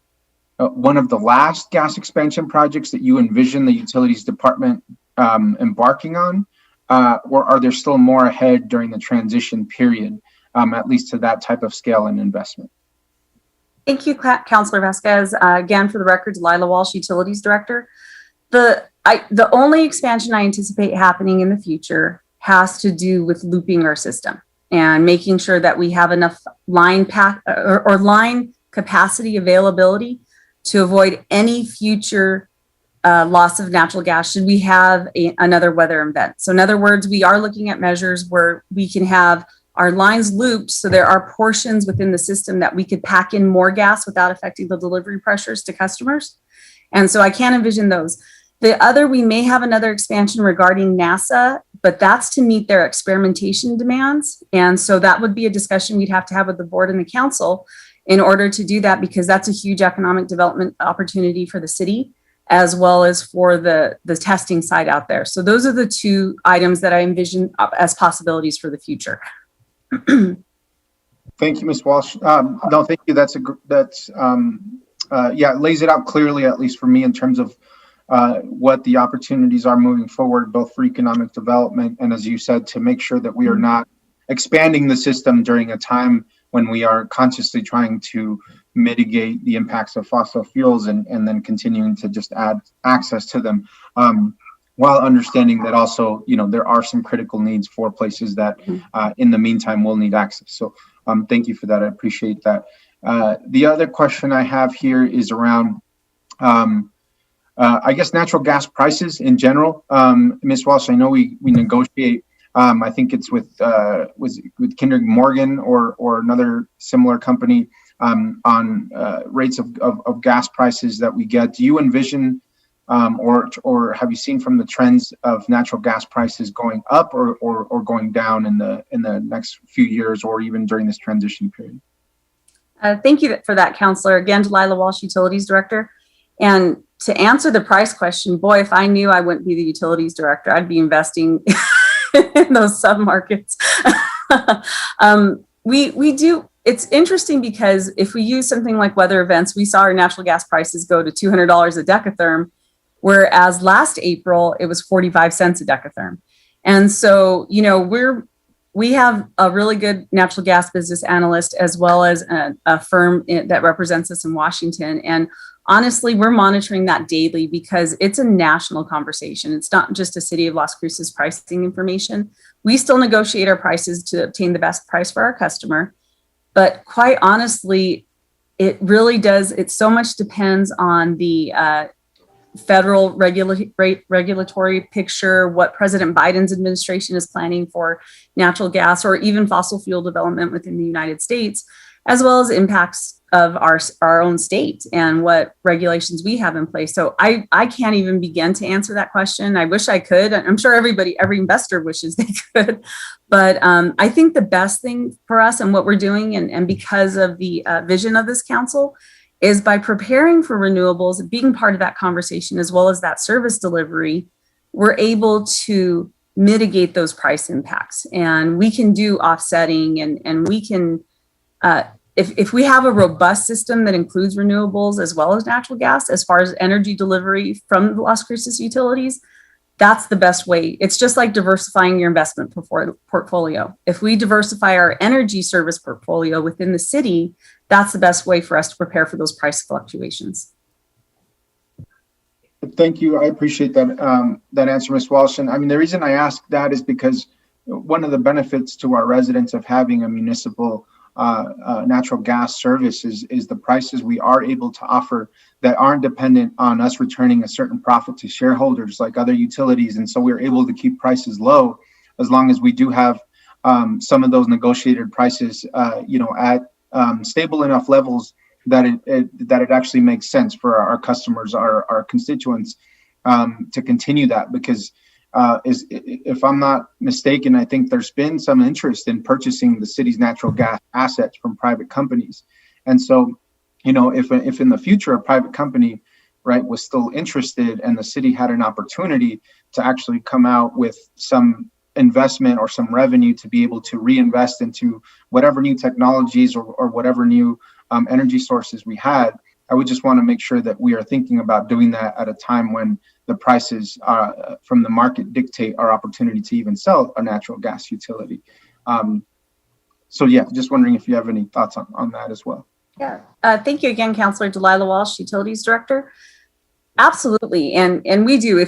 Speaker 1: one of the last gas expansion projects that you envision the utilities department embarking on, or are there still more ahead during the transition period, at least to that type of scale and investment?
Speaker 13: Thank you, Councilor Vasquez. Again, for the record, Delilah Walsh, Utilities Director. The only expansion I anticipate happening in the future has to do with looping our system and making sure that we have enough line line capacity availability to avoid any future loss of natural gas should we have another weather event. So in other words, we are looking at measures where we can have our lines looped so there are portions within the system that we could pack in more gas without affecting the delivery pressures to customers. And so I can envision those. We may have another expansion regarding NASA, but that's to meet their experimentation demands. And so that would be a discussion we'd have to have with the board and the council in order to do that, because that's a huge economic development opportunity for the city, as well as for the testing site out there. So those are the two items that I envision as possibilities for the future.
Speaker 1: Thank you, Ms. Walsh. No, thank you. It lays it out clearly, at least for me, in terms of what the opportunities are moving forward, both for economic development and, as you said, to make sure that we are not expanding the system during a time when we are consciously trying to mitigate the impacts of fossil fuels and then continuing to just add access to them, while understanding that also, there are some critical needs for places that in the meantime will need access. So thank you for that. I appreciate that. The other question I have here is around, I guess, natural gas prices in general. Ms. Walsh, I know we negotiate, I think it's with Kinder Morgan or another similar company on rates of gas prices that we get. Do you envision or have you seen from the trends of natural gas prices going up or going down in the next few years or even during this transition period?
Speaker 13: Thank you for that, Councilor. Again, Delilah Walsh, Utilities Director. And to answer the price question, boy, if I knew I wouldn't be the Utilities Director, I'd be investing in those submarkets. We do. It's interesting because if we use something like weather events, we saw our natural gas prices go to $200 a decatherm, whereas last April it was 45 cents a decatherm. And so, we have a really good natural gas business analyst as well as a firm that represents us in Washington. And honestly, we're monitoring that daily because it's a national conversation. It's not just a City of Las Cruces pricing information. We still negotiate our prices to obtain the best price for our customer. But quite honestly, it really does. It so much depends on the federal regulatory picture, what President Biden's administration is planning for natural gas or even fossil fuel development within the United States, as well as impacts of our own state and what regulations we have in place. So I can't even begin to answer that question. I wish I could. I'm sure every investor wishes they could. But I think the best thing for us and what we're doing, and because of the vision of this council, is by preparing for renewables, being part of that conversation, as well as that service delivery, we're able to mitigate those price impacts. And we can do offsetting, and we can, if we have a robust system that includes renewables as well as natural gas, as far as energy delivery from the Las Cruces utilities, that's the best way. It's just like diversifying your investment portfolio. If we diversify our energy service portfolio within the city, that's the best way for us to prepare for those price fluctuations.
Speaker 1: Thank you. I appreciate that that answer, Ms. Walsh. And I mean, the reason I ask that is because one of the benefits to our residents of having a municipal natural gas service is the prices we are able to offer that aren't dependent on us returning a certain profit to shareholders like other utilities. And so we're able to keep prices low as long as we do have some of those negotiated prices, at stable enough levels that it actually makes sense for our customers, our constituents, to continue that. Because if I'm not mistaken, I think there's been some interest in purchasing the city's natural gas assets from private companies. And so, if in the future a private company, right, was still interested and the city had an opportunity to actually come out with some investment or some revenue to be able to reinvest into whatever new technologies or whatever new energy sources we had, I would just want to make sure that we are thinking about doing that at a time when the prices from the market dictate our opportunity to even sell a natural gas utility. So yeah, just wondering if you have any thoughts on that as well.
Speaker 13: Yeah, thank you again, Councilor Delilah Walsh, Utilities Director. Absolutely, and we do.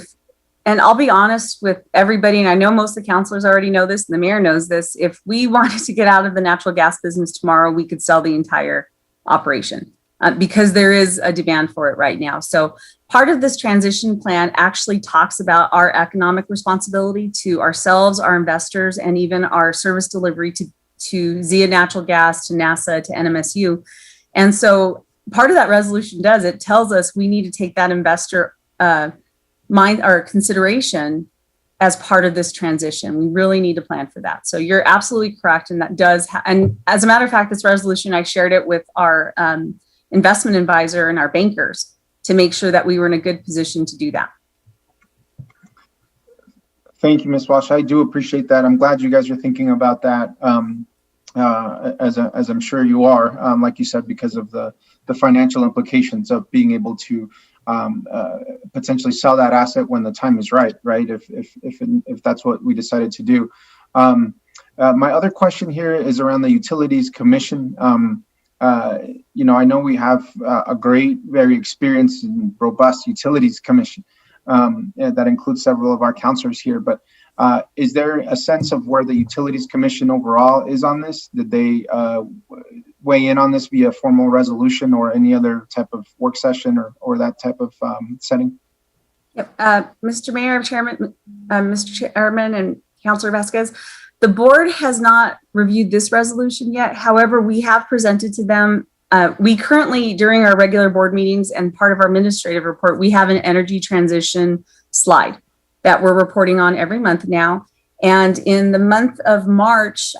Speaker 13: And I'll be honest with everybody, and I know most of the councilors already know this, and the mayor knows this. If we wanted to get out of the natural gas business tomorrow, we could sell the entire operation because there is a demand for it right now. So part of this transition plan actually talks about our economic responsibility to ourselves, our investors, and even our service delivery to Zia Natural Gas, to NASA, to NMSU. And so part of that resolution it tells us we need to take that investor mind or consideration as part of this transition. We really need to plan for that. So you're absolutely correct. And that does, and as a matter of fact, this resolution, I shared it with our investment advisor and our bankers to make sure that we were in a good position to do that.
Speaker 1: Thank you, Ms. Walsh. I do appreciate that. I'm glad you guys are thinking about that, as I'm sure you are, like you said, because of the financial implications of being able to potentially sell that asset when the time is right, if that's what we decided to do. My other question here is around the Utilities Commission. I know we have a great, very experienced and robust Utilities Commission that includes several of our councilors here, but is there a sense of where the Utilities Commission overall is on this? Did they weigh in on this via formal resolution or any other type of work session or that type of setting?
Speaker 13: Yep. Mr. Mayor, Mr. Chairman, and Councilor Vasquez, the board has not reviewed this resolution yet. However, we have presented to them. We currently, during our regular board meetings and part of our administrative report, we have an energy transition slide that we're reporting on every month now. And in the month of March,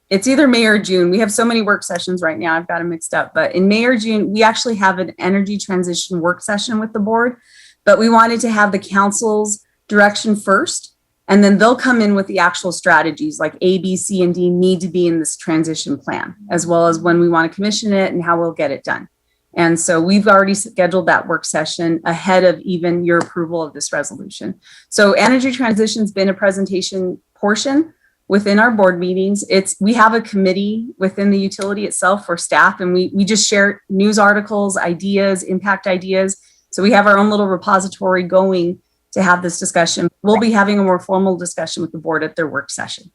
Speaker 13: it's either May or June. We have so many work sessions right now, I've got them mixed up. But in May or June, we actually have an energy transition work session with the board. But we wanted to have the council's direction first, and then they'll come in with the actual strategies like A, B, C, and D need to be in this transition plan, as well as when we want to commission it and how we'll get it done. And so we've already scheduled that work session ahead of even your approval of this resolution. So energy transition's been a presentation portion within our board meetings. We have a committee within the utility itself for staff, and we just share news articles, ideas, impact ideas. So we have our own little repository going to have this discussion. We'll be having a more formal discussion with the board at their work session.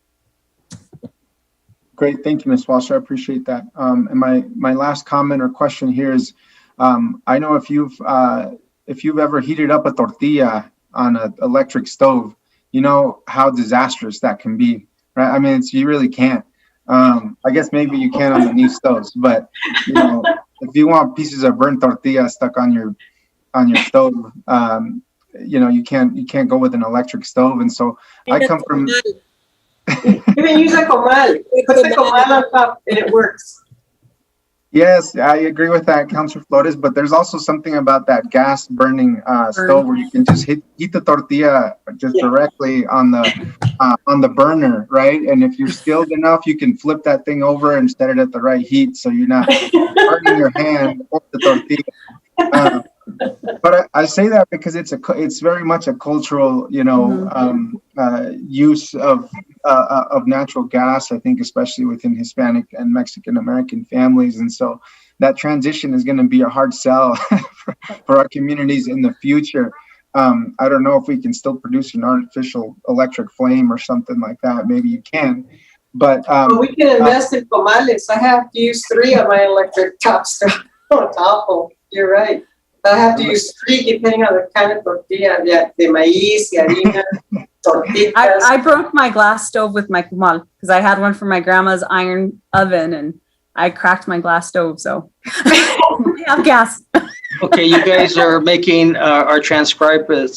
Speaker 1: Great, thank you, Ms. Walsh. I appreciate that. And my last comment or question here is, I know if you've if you've ever heated up a tortilla on an electric stove, you know how disastrous that can be, right? I mean, you really can't. I guess maybe you can on the new stoves, but you know, if you want pieces of burnt tortilla stuck on your stove, you know, you can't go with an electric stove. And so I come from.
Speaker 14: You can use a comal. Put the comal on top, and it works.
Speaker 1: Yes, I agree with that, Councilor Flores. But there's also something about that gas burning stove where you can just heat the tortilla just directly on the burner, right? And if you're skilled enough, you can flip that thing over and set it at the right heat, so you're not burning your hand or the tortilla. But I say that because it's very much a cultural, you know, use of natural gas. I think especially within Hispanic and Mexican American families, and so that transition is going to be a hard sell for our communities in the future. I don't know if we can still produce an artificial electric flame or something like that. Maybe you can, but
Speaker 14: we can invest in comales. I have to use 3 of my electric tops. It's awful. You're right. I have to use 3 depending on the kind of tortilla, de maíz, de harina, tortillas.
Speaker 13: I broke my glass stove with my comal because I had one from my grandma's iron oven and I cracked my glass stove. So I have gas.
Speaker 2: Okay, you guys are making our transcriber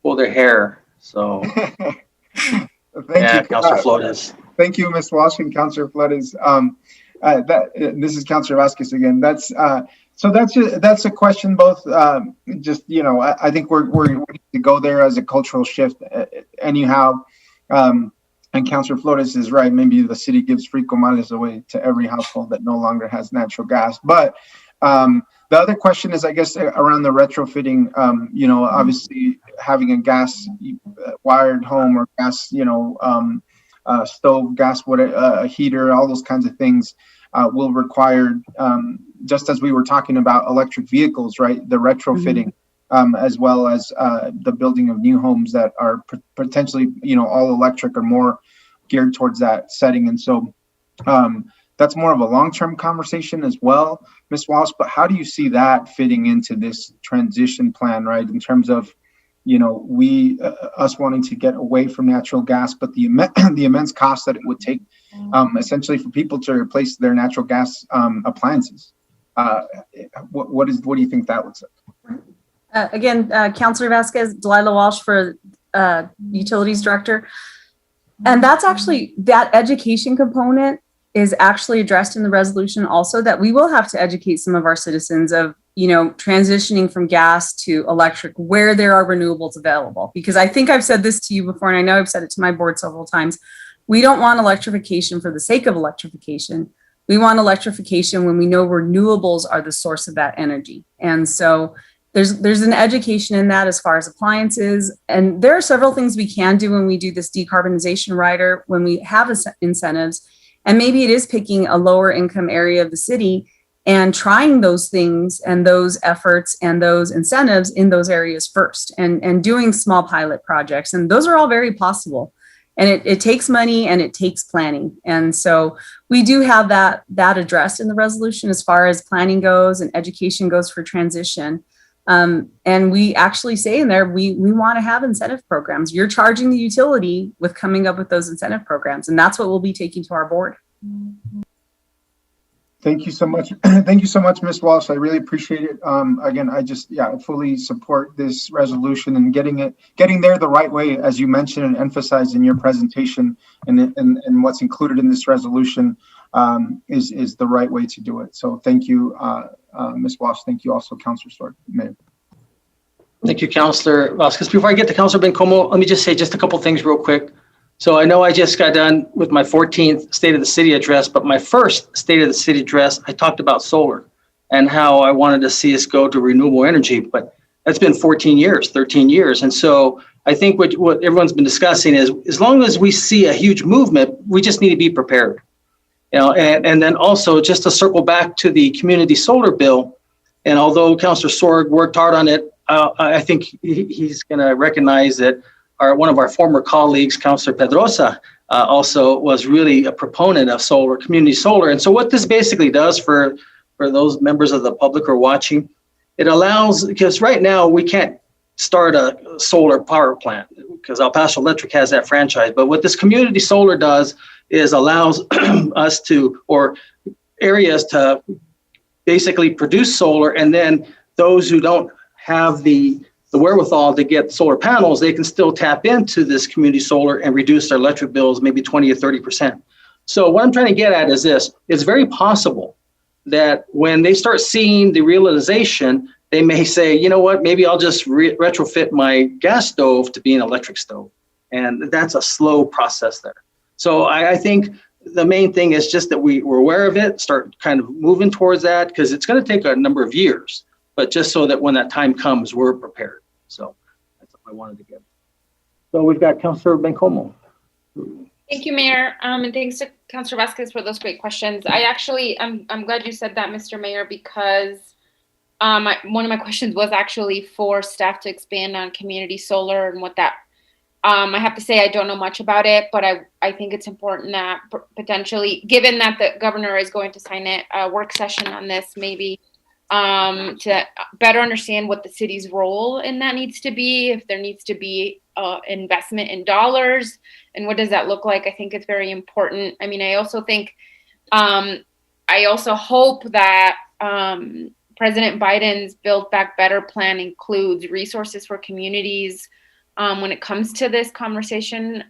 Speaker 2: pull their hair. So,
Speaker 1: thank you,
Speaker 2: Councilor Flores.
Speaker 1: Thank you, Ms. Walsh and Councilor Flores. This is Councilor Vasquez again. That's a question. Both, just you know, I think we're ready to go there as a cultural shift. Anyhow, and Councilor Flores is right. Maybe the city gives free comales away to every household that no longer has natural gas. But the other question is, I guess, around the retrofitting. You know, obviously having a gas wired home or gas, you know, stove, gas, a heater, all those kinds of things will require, just as we were talking about electric vehicles, right? The retrofitting, as well as the building of new homes that are potentially, you know, all electric or more geared towards that setting. And so that's more of a long-term conversation as well, Ms. Walsh. But how do you see that fitting into this transition plan, right? In terms of, you know, us wanting to get away from natural gas, but the immense cost that it would take, essentially, for people to replace their natural gas appliances. What do you think that looks like?
Speaker 13: Again, Councilor Vasquez, Delilah Walsh for Utilities Director. And that's actually, that education component is actually addressed in the resolution also, that we will have to educate some of our citizens of, you know, transitioning from gas to electric where there are renewables available. Because I think I've said this to you before, and I know I've said it to my board several times. We don't want electrification for the sake of electrification. We want electrification when we know renewables are the source of that energy. And so there's an education in that as far as appliances. And there are several things we can do when we do this decarbonization rider, when we have incentives. And maybe it is picking a lower income area of the city and trying those things and those efforts and those incentives in those areas first, and doing small pilot projects. And those are all very possible. And it takes money and it takes planning. And so we do have that addressed in the resolution as far as planning goes and education goes for transition. And we actually say in there, we want to have incentive programs. You're charging the utility with coming up with those incentive programs. And that's what we'll be taking to our board.
Speaker 1: Thank you so much. Thank you so much, Ms. Walsh. I really appreciate it. Again, I fully support this resolution and getting there the right way, as you mentioned and emphasized in your presentation, and what's included in this resolution is the right way to do it. So thank you, Ms. Walsh. Thank you also, Councilor Sword. Mayor.
Speaker 2: Thank you, Councilor Vasquez. Before I get to Councilor Bencomo, let me just say just a couple things real quick. So I know I just got done with my 14th State of the City address, but my first State of the City address, I talked about solar and how I wanted to see us go to renewable energy, but that's been 13 years. And so I think what everyone's been discussing is, as long as we see a huge movement, we just need to be prepared. You know, and then also just to circle back to the community solar bill, and although Councilor Sorg worked hard on it, I think he's going to recognize that one of our former colleagues, Councilor Pedrosa, also was really a proponent of solar, community solar. And so what this basically does for those members of the public who are watching, it allows, because right now we can't start a solar power plant because El Paso Electric has that franchise. But what this community solar does is allows us to, or areas to basically produce solar, and then those who don't have the wherewithal to get solar panels, they can still tap into this community solar and reduce their electric bills maybe 20 or 30%. So what I'm trying to get at is this: it's very possible that when they start seeing the realization, they may say, you know what, maybe I'll just retrofit my gas stove to be an electric stove. And that's a slow process there. So I think the main thing is just that we're aware of it, start kind of moving towards that, because it's going to take a number of years, but just so that when that time comes, we're prepared. So that's what I wanted to get. So we've got Councilor Bencomo.
Speaker 15: Thank you, Mayor. And thanks to Councilor Vasquez for those great questions. I'm glad you said that, Mr. Mayor, because one of my questions was actually for staff to expand on community solar and what that, I have to say I don't know much about it, but I think it's important that potentially, given that the governor is going to sign a work session on this, maybe to better understand what the city's role in that needs to be, if there needs to be investment in dollars, and what does that look like. I think it's very important. I mean, I also think, I also hope that President Biden's Build Back Better plan includes resources for communities when it comes to this conversation.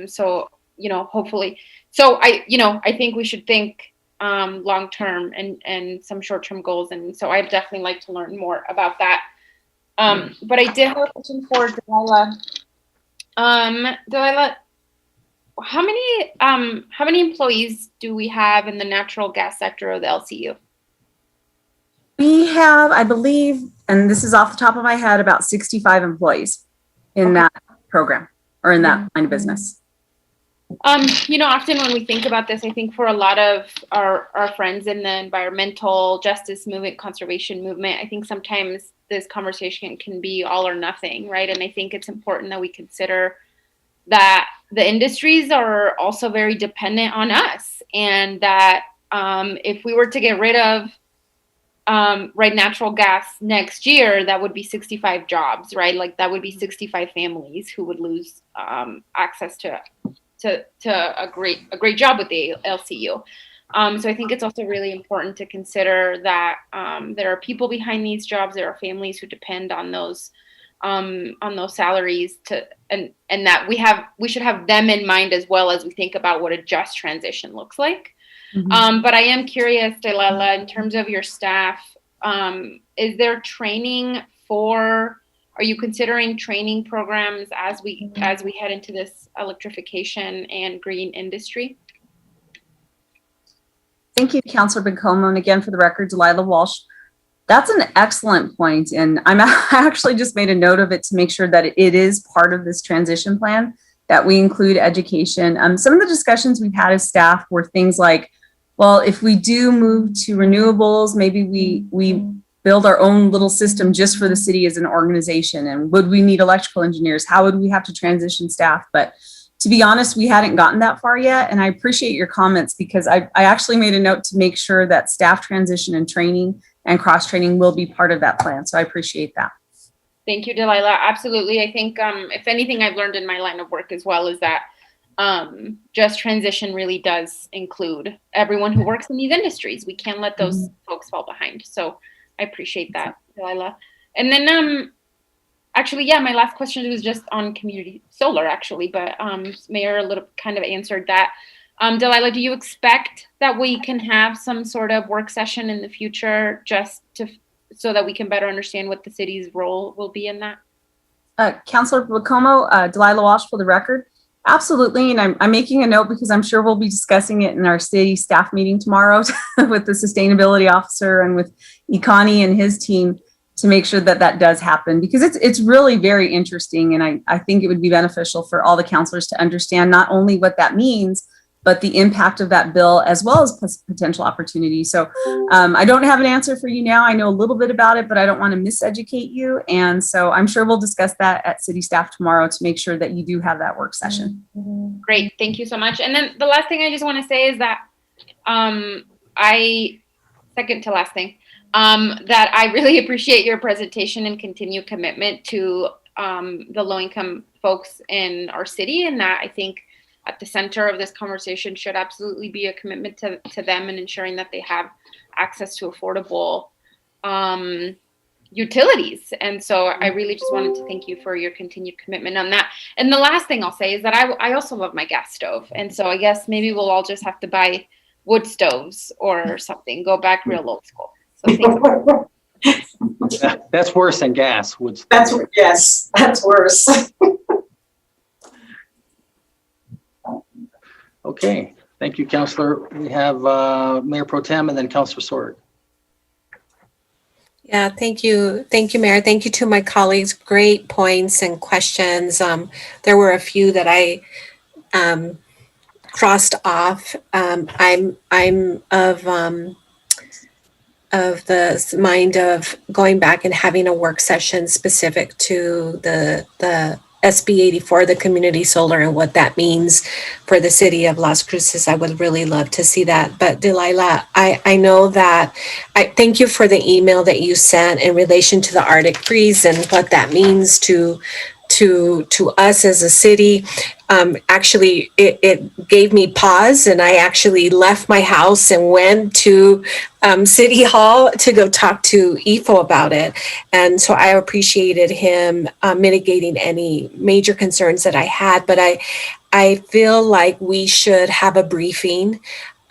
Speaker 15: So, hopefully, I think we should think long-term and some short-term goals. And so I'd definitely like to learn more about that. But I did have a question for Delilah. Delilah, how many employees do we have in the natural gas sector of the LCU?
Speaker 13: We have, I believe, and this is off the top of my head, about 65 employees in that program or in that line of business.
Speaker 15: Often when we think about this, I think for a lot of our friends in the environmental justice movement, conservation movement, I think sometimes this conversation can be all or nothing, right? And I think it's important that we consider that the industries are also very dependent on us, and that if we were to get rid of natural gas next year, that would be 65 jobs, right? Like that would be 65 families who would lose access to a great job with the LCU. So I think it's also really important to consider that there are people behind these jobs. There are families who depend on those salaries and that we should have them in mind as well as we think about what a just transition looks like. Mm-hmm. But I am curious, Delilah, in terms of your staff, is there training are you considering training programs as we head into this electrification and green industry?
Speaker 13: Thank you, Councilor Bencomo. And again, for the record, Delilah Walsh. That's an excellent point. And I actually just made a note of it to make sure that it is part of this transition plan, that we include education. Some of the discussions we've had as staff were things like, well, if we do move to renewables, maybe we build our own little system just for the city as an organization. And would we need electrical engineers? How would we have to transition staff? But to be honest, we hadn't gotten that far yet. And I appreciate your comments, because I actually made a note to make sure that staff transition and training and cross-training will be part of that plan. So I appreciate that.
Speaker 15: Thank you, Delilah. Absolutely. I think if anything I've learned in my line of work as well is that just transition really does include everyone who works in these industries. We can't let those folks fall behind. So I appreciate that, Delilah. And then actually, yeah, my last question was just on community solar, actually, but Mayor a little kind of answered that. Delilah, do you expect that we can have some sort of work session in the future so that we can better understand what the city's role will be in that?
Speaker 13: Councilor Bencomo, Delilah Walsh for the record. Absolutely, and I'm making a note because I'm sure we'll be discussing it in our city staff meeting tomorrow with the sustainability officer and with Ikani and his team to make sure that that does happen, because it's really very interesting, and I think it would be beneficial for all the councilors to understand not only what that means, but the impact of that bill as well as potential opportunities. So I don't have an answer for you now. I know a little bit about it, but I don't want to miseducate you. And so I'm sure we'll discuss that at city staff tomorrow to make sure that you do have that work session.
Speaker 15: Great. Thank you so much. And then the last thing I just want to say is that second to last thing, that I really appreciate your presentation and continued commitment to the low-income folks in our city, and that I think at the center of this conversation should absolutely be a commitment to them and ensuring that they have access to affordable utilities. And so I really just wanted to thank you for your continued commitment on that. And the last thing I'll say is that I also love my gas stove. And so I guess maybe we'll all just have to buy wood stoves or something, go back real old school. So
Speaker 2: That's worse than gas.
Speaker 14: Yes, that's worse.
Speaker 2: Okay, thank you, Councilor. We have Mayor Pro Tem and then Councilor Sorg.
Speaker 16: Yeah, thank you. Thank you, Mayor. Thank you to my colleagues. Great points and questions. There were a few that I crossed off. I'm of the mind of going back and having a work session specific to the SB 84, the community solar, and what that means for the city of Las Cruces. I would really love to see that. But Delilah, I know that, I thank you for the email that you sent in relation to the Arctic freeze and what that means to us as a city. Actually, it gave me pause, and I actually left my house and went to City Hall to go talk to EFO about it. And so I appreciated him mitigating any major concerns that I had. But I feel like we should have a briefing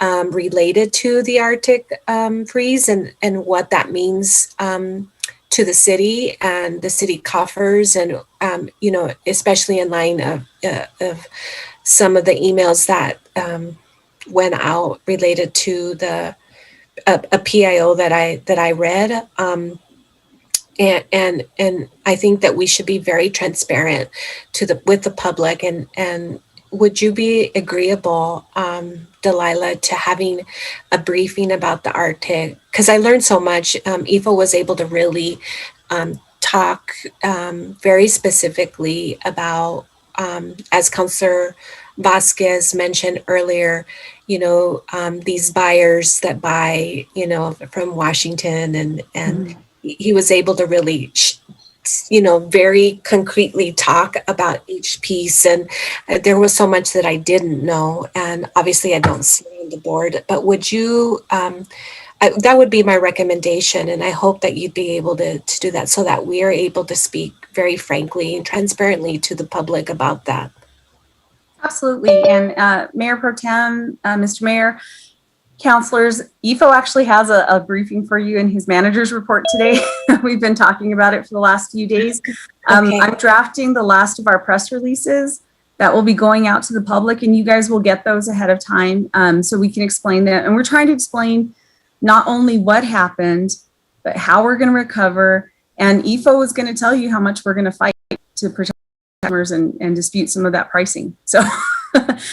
Speaker 16: related to the Arctic freeze and what that means to the city and the city coffers, and especially in line of some of the emails that went out related to a PIO that I read, and I think that we should be very transparent with the public. And would you be agreeable, Delilah, to having a briefing about the Arctic? Because I learned so much. EFO was able to really talk very specifically about, as Councilor Vasquez mentioned earlier, these buyers that buy, from Washington, and he was able to really very concretely talk about each piece. And there was so much that I didn't know. And obviously I don't sit on the board, but would you, that would be my recommendation. And I hope that you'd be able to do that so that we are able to speak very frankly and transparently to the public about that.
Speaker 13: Absolutely. And Mayor Pro Tem, Mr. Mayor, councilors, EFO actually has a briefing for you in his manager's report today. We've been talking about it for the last few days.
Speaker 16: Okay.
Speaker 13: I'm drafting the last of our press releases that will be going out to the public, and you guys will get those ahead of time, so we can explain that. And we're trying to explain not only what happened, but how we're going to recover. And EFO is going to tell you how much we're going to fight to protect customers and dispute some of that pricing. So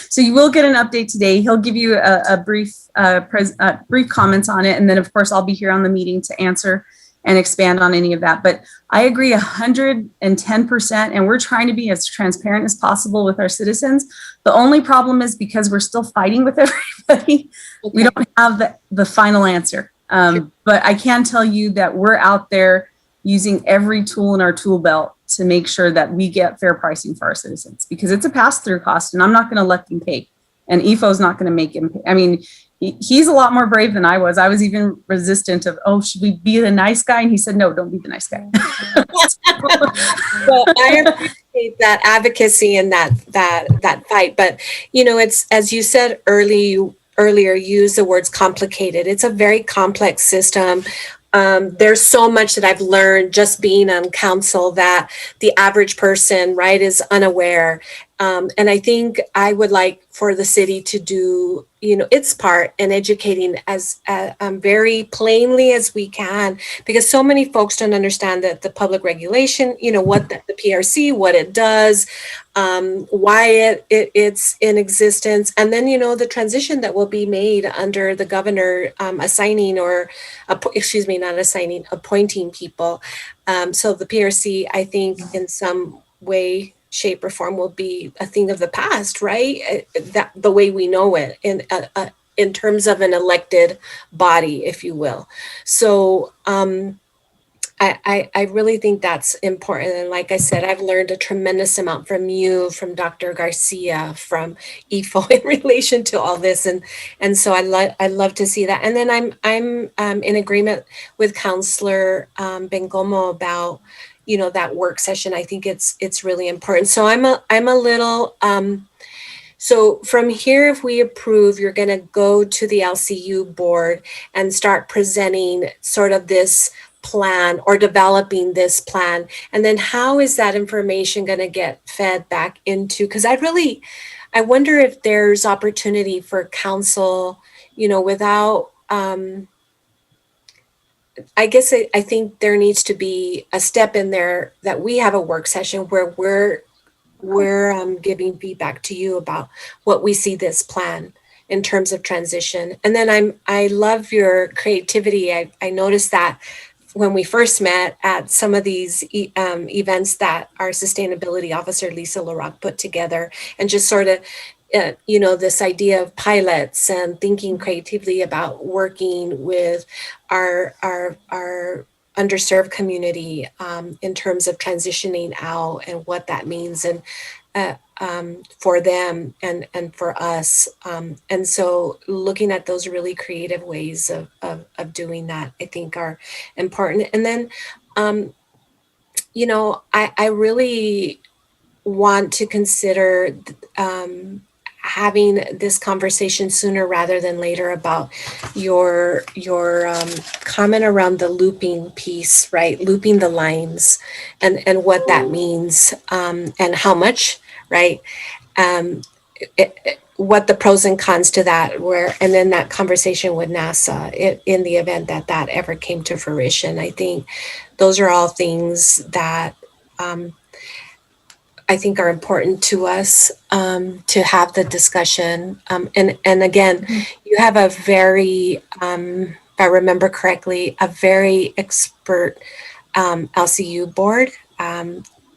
Speaker 13: so you will get an update today. He'll give you a brief comments on it. And then of course I'll be here on the meeting to answer and expand on any of that. But I agree 110%. And we're trying to be as transparent as possible with our citizens. The only problem is because we're still fighting with everybody, okay, we don't have the final answer. Sure. But I can tell you that we're out there using every tool in our tool belt to make sure that we get fair pricing for our citizens, because it's a pass-through cost and I'm not going to let them pay. And EFO's not going to make him pay. I mean, he's a lot more brave than I was. I was even resistant of, should we be the nice guy? And he said, no, don't be the nice guy.
Speaker 16: Well, I appreciate that advocacy and that fight. But, it's, as you said earlier, use the words complicated. It's a very complex system. There's so much that I've learned just being on council that the average person, right, is unaware. And I think I would like for the city to do, its part in educating as very plainly as we can, because so many folks don't understand that the public regulation, what the PRC, what it does, why it's in existence, and then, the transition that will be made under the governor assigning appointing people. So the PRC, I think, in some way, shape, or form will be a thing of the past, right? That the way we know it in terms of an elected body, if you will. So I really think that's important. And like I said, I've learned a tremendous amount from you, from Dr. Garcia, from EFO in relation to all this. And so I love to see that. And then I'm in agreement with Councilor Bengomo about, that work session. I think it's really important. So I'm a little, so from here, if we approve, you're going to go to the LCU board and start presenting sort of this plan or developing this plan. And then how is that information going to get fed back into, because I wonder if there's opportunity for council, without, I guess I think there needs to be a step in there that we have a work session where we're giving feedback to you about what we see this plan in terms of transition. And then I love your creativity. I noticed that when we first met at some of these events that our sustainability officer, Lisa LaRock, put together, and just sort of, this idea of pilots and thinking creatively about working with our underserved community in terms of transitioning out and what that means and for them and for us. And so looking at those really creative ways of doing that, I think are important. And then, I really want to consider having this conversation sooner rather than later about your comment around the looping piece, right? Looping the lines and what that means and how much, right? What the pros and cons to that were, and then that conversation with NASA in the event that ever came to fruition. I think those are all things that I think are important to us to have the discussion. And again, you have a very, if I remember correctly, a very expert LCU board.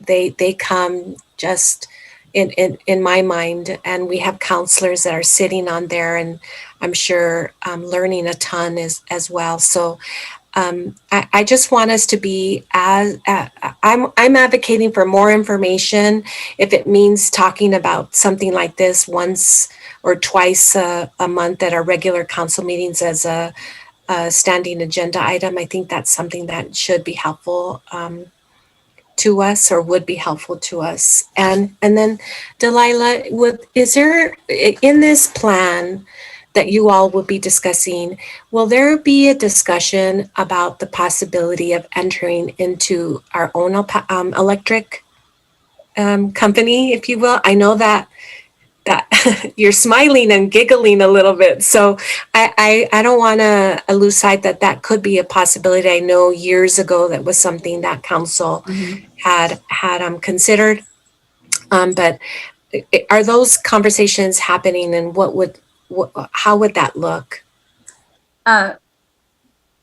Speaker 16: They come just in my mind, and we have counselors that are sitting on there, and I'm sure learning a ton as well. So I just want us to be I'm advocating for more information. If it means talking about something like this once or twice a month at our regular council meetings as a standing agenda item, I think that's something that should be helpful to us, or would be helpful to us. And then Delilah, is there in this plan that you all will be discussing, will there be a discussion about the possibility of entering into our own electric company, if you will? I know that you're smiling and giggling a little bit, so I don't want to lose sight that could be a possibility. I know years ago that was something that council had considered, but are those conversations happening, and how would that look?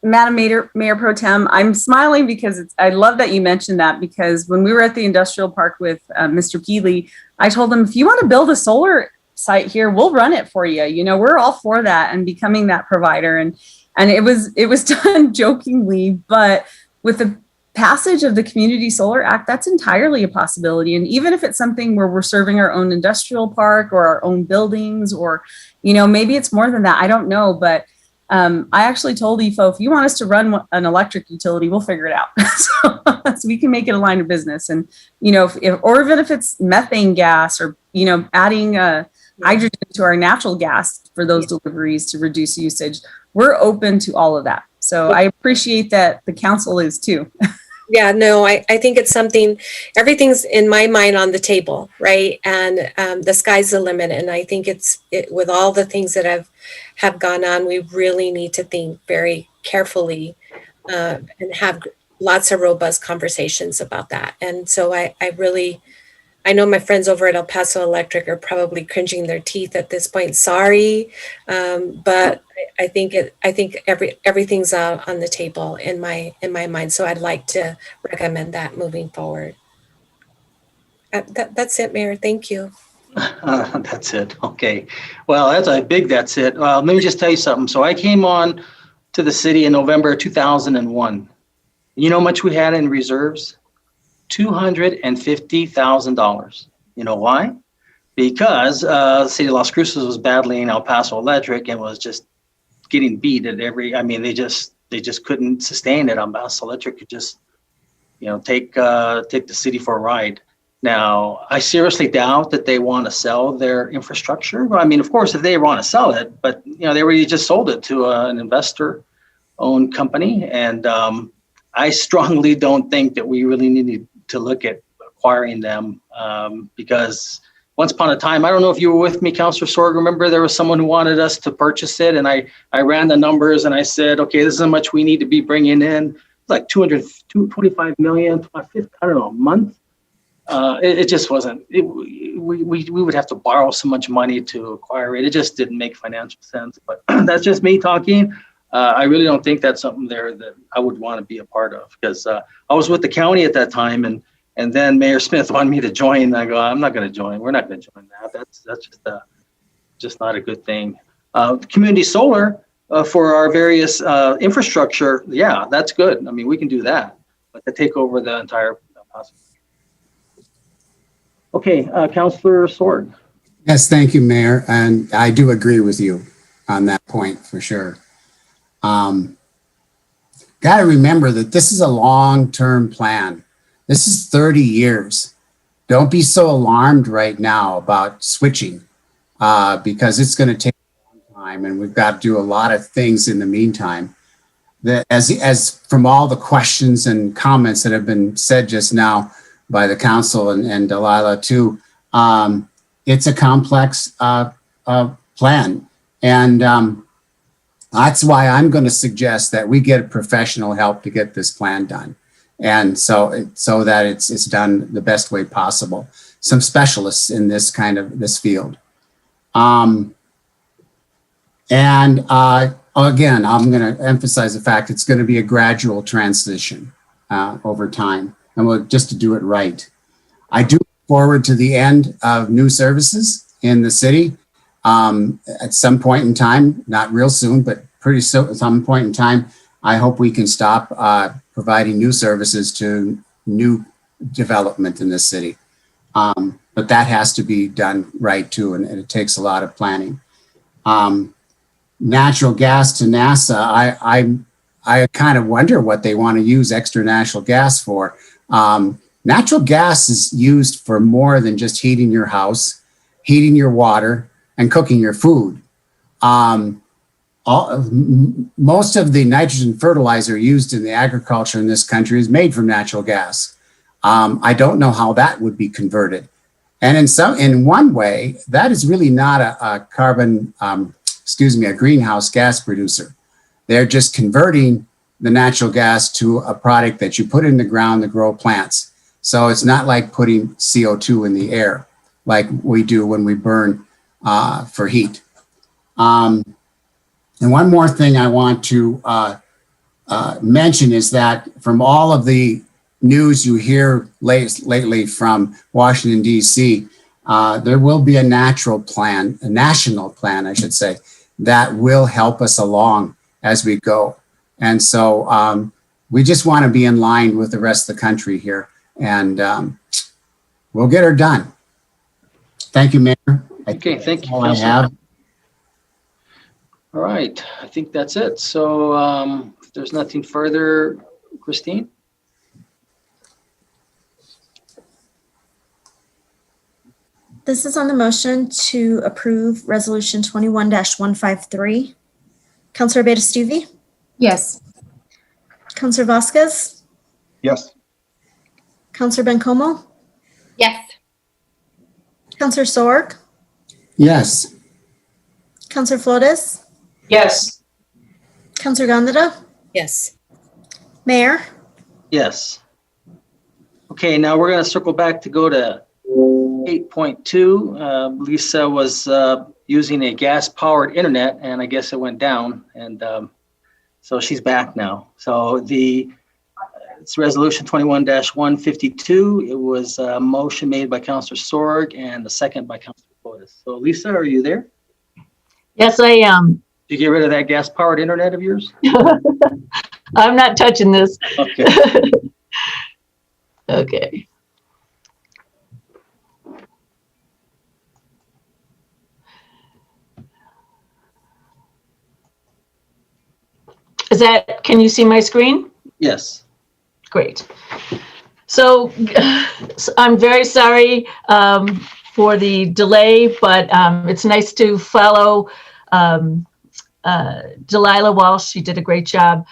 Speaker 13: Madam Mayor Pro Tem, I'm smiling because I love that you mentioned that, because when we were at the industrial park with Mr. Keeley, I told him, if you want to build a solar site here, we'll run it for you. We're all for that and becoming that provider. And it was done jokingly, but with the passage of the Community Solar Act, that's entirely a possibility. And even if it's something where we're serving our own industrial park or our own buildings, or, maybe it's more than that, I don't know. But I actually told EFO, if you want us to run an electric utility, we'll figure it out. so we can make it a line of business. And, or even if it's methane gas, or, adding hydrogen to our natural gas for those deliveries to reduce usage, we're open to all of that. So I appreciate that the council is too.
Speaker 16: Yeah, no, I think it's something, everything's in my mind on the table, right? And the sky's the limit. And I think with all the things that have gone on, we really need to think very carefully and have lots of robust conversations about that. And so I know my friends over at El Paso Electric are probably cringing their teeth at this point. Sorry, but I think everything's on the table in my mind. So I'd like to recommend that moving forward. That's it, Mayor. Thank you.
Speaker 2: That's it. Okay. Well, that's a big that's it. Let me just tell you something. So I came on to the city in November 2001. You know how much we had in reserves? $250,000. You know why? Because the city of Las Cruces was battling El Paso Electric and was just getting beat at every, I mean, they just couldn't sustain it. El Paso Electric could just, take the city for a ride. Now, I seriously doubt that they want to sell their infrastructure. I mean, of course, if they want to sell it, but they already just sold it to an investor-owned company, and I strongly don't think that we really need to look at acquiring them because once upon a time, I don't know if you were with me, Councilor Sorg. Remember, there was someone who wanted us to purchase it, and I ran the numbers and I said, okay, this is how much we need to be bringing in, like 225 million, I don't know, a month. It just wasn't, we would have to borrow so much money to acquire it. It just didn't make financial sense, but that's just me talking. I really don't think that's something there that I would want to be a part of because I was with the county at that time and then Mayor Smith wanted me to join. And I go, I'm not going to join. We're not going to join that. That's just not a good thing. Community solar for our various infrastructure. Yeah, that's good. I mean, we can do that, but to take over the entire hospital. Okay, Councilor Sorg.
Speaker 6: Yes, thank you, Mayor. And I do agree with you on that point for sure. Got to remember that this is a long-term plan. This is 30 years. Don't be so alarmed right now about switching because it's going to take a long time and we've got to do a lot of things in the meantime. That as from all the questions and comments that have been said just now by the council and Delilah too, it's a complex plan. And that's why I'm going to suggest that we get professional help to get this plan done. And so that it's done the best way possible. Some specialists in this field. Again, I'm going to emphasize the fact it's going to be a gradual transition over time, and we'll just to do it right. I do look forward to the end of new services in the city at some point in time, not real soon, but pretty soon, at some point in time. I hope we can stop providing new services to new development in this city. But that has to be done right too, and it takes a lot of planning. Natural gas to NASA, I kind of wonder what they want to use extra natural gas for. Natural gas is used for more than just heating your house, heating your water, and cooking your food. Most of the nitrogen fertilizer used in the agriculture in this country is made from natural gas. I don't know how that would be converted. And in one way, that is really not a greenhouse gas producer. They're just converting the natural gas to a product that you put in the ground to grow plants. So it's not like putting CO2 in the air like we do when we burn for heat. And one more thing I want to mention is that from all of the news you hear lately from Washington, D.C., there will be a national plan, I should say, that will help us along as we go. And so we just want to be in line with the rest of the country here, and we'll get her done. Thank you, Mayor.
Speaker 2: Okay, thank you.
Speaker 6: All I have.
Speaker 2: All right, I think that's it. So if there's nothing further, Christine?
Speaker 11: This is on the motion to approve Resolution 21-153. Councilor Beta-Stuvey?
Speaker 10: Yes.
Speaker 11: Councilor Vasquez?
Speaker 1: Yes.
Speaker 11: Councilor Bencomo?
Speaker 15: Yes.
Speaker 11: Councilor Sorg?
Speaker 6: Yes.
Speaker 11: Councilor Flores?
Speaker 14: Yes.
Speaker 11: Councilor Gondeta?
Speaker 16: Yes.
Speaker 11: Mayor?
Speaker 2: Yes. Okay, now we're going to circle back to go to 8.2. Lisa was using a gas-powered internet, and I guess it went down, and so she's back now. So it's Resolution 21-152. It was a motion made by Councilor Sorg and a second by Councilor Vasquez. So Lisa, are you there?
Speaker 17: Yes, I am.
Speaker 2: Did you get rid of that gas-powered internet of yours?
Speaker 17: I'm not touching this.
Speaker 2: Okay.
Speaker 17: Okay. Can you see my screen?
Speaker 2: Yes.
Speaker 17: Great. So I'm very sorry for the delay, but it's nice to follow Delilah Walsh. She did a great job.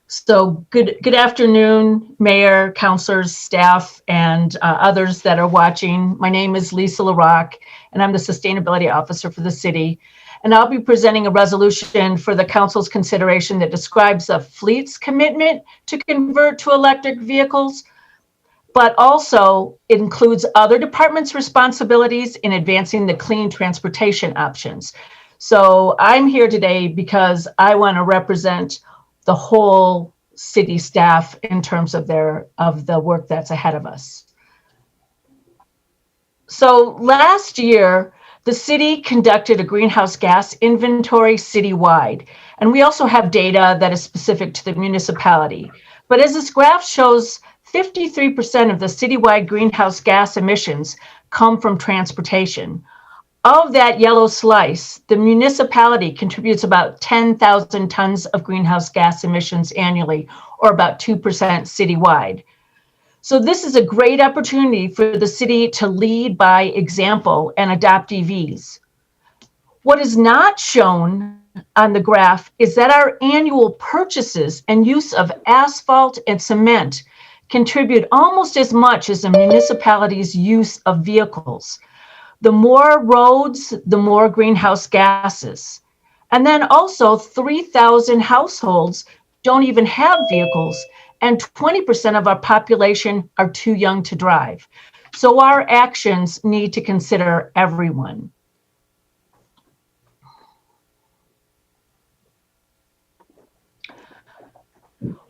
Speaker 17: So good afternoon, Mayor, councilors, staff, and others that are watching. My name is Lisa LaRock, and I'm the Sustainability Officer for the city. And I'll be presenting a resolution for the council's consideration that describes the fleet's commitment to convert to electric vehicles, but also includes other departments' responsibilities in advancing the clean transportation options. So I'm here today because I want to represent the whole city staff in terms of the work that's ahead of us. So last year, the city conducted a greenhouse gas inventory citywide, and we also have data that is specific to the municipality. But as this graph shows, 53% of the citywide greenhouse gas emissions come from transportation. Of that yellow slice, the municipality contributes about 10,000 tons of greenhouse gas emissions annually, or about 2% citywide. So this is a great opportunity for the city to lead by example and adopt EVs. What is not shown on the graph is that our annual purchases and use of asphalt and cement contribute almost as much as the municipality's use of vehicles. The more roads, the more greenhouse gases. And then also 3,000 households don't even have vehicles, and 20% of our population are too young to drive. So our actions need to consider everyone.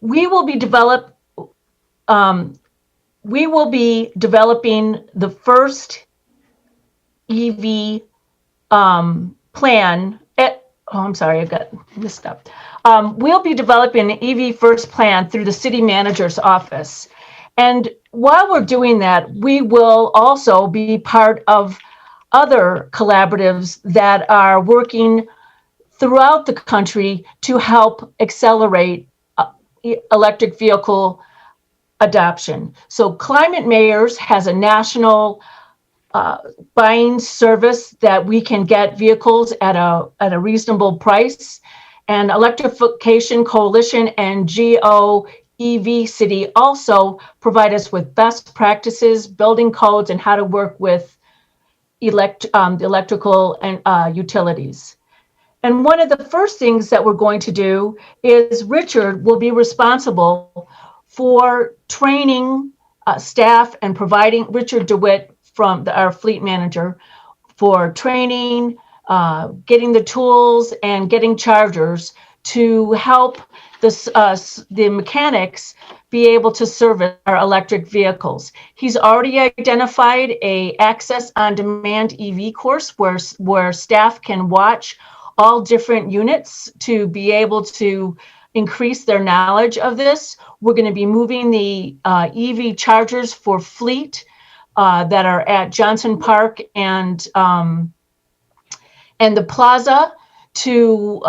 Speaker 17: We will be developing the first EV plan. I'm sorry, I got messed up. We'll be developing an EV first plan through the city manager's office. And while we're doing that, we will also be part of other collaboratives that are working throughout the country to help accelerate electric vehicle adoption. So Climate Mayors has a national buying service that we can get vehicles at a reasonable price. And Electrification Coalition and GO EV City also provide us with best practices, building codes, and how to work with electrical and utilities. And one of the first things that we're going to do is Richard will be responsible for training staff and providing, Richard DeWitt from our fleet manager, for training, getting the tools and getting chargers to help the mechanics be able to service our electric vehicles. He's already identified a access on demand EV course where staff can watch all different units to be able to increase their knowledge of this. We're going to be moving the EV chargers for fleet that are at Johnson Park and the plaza to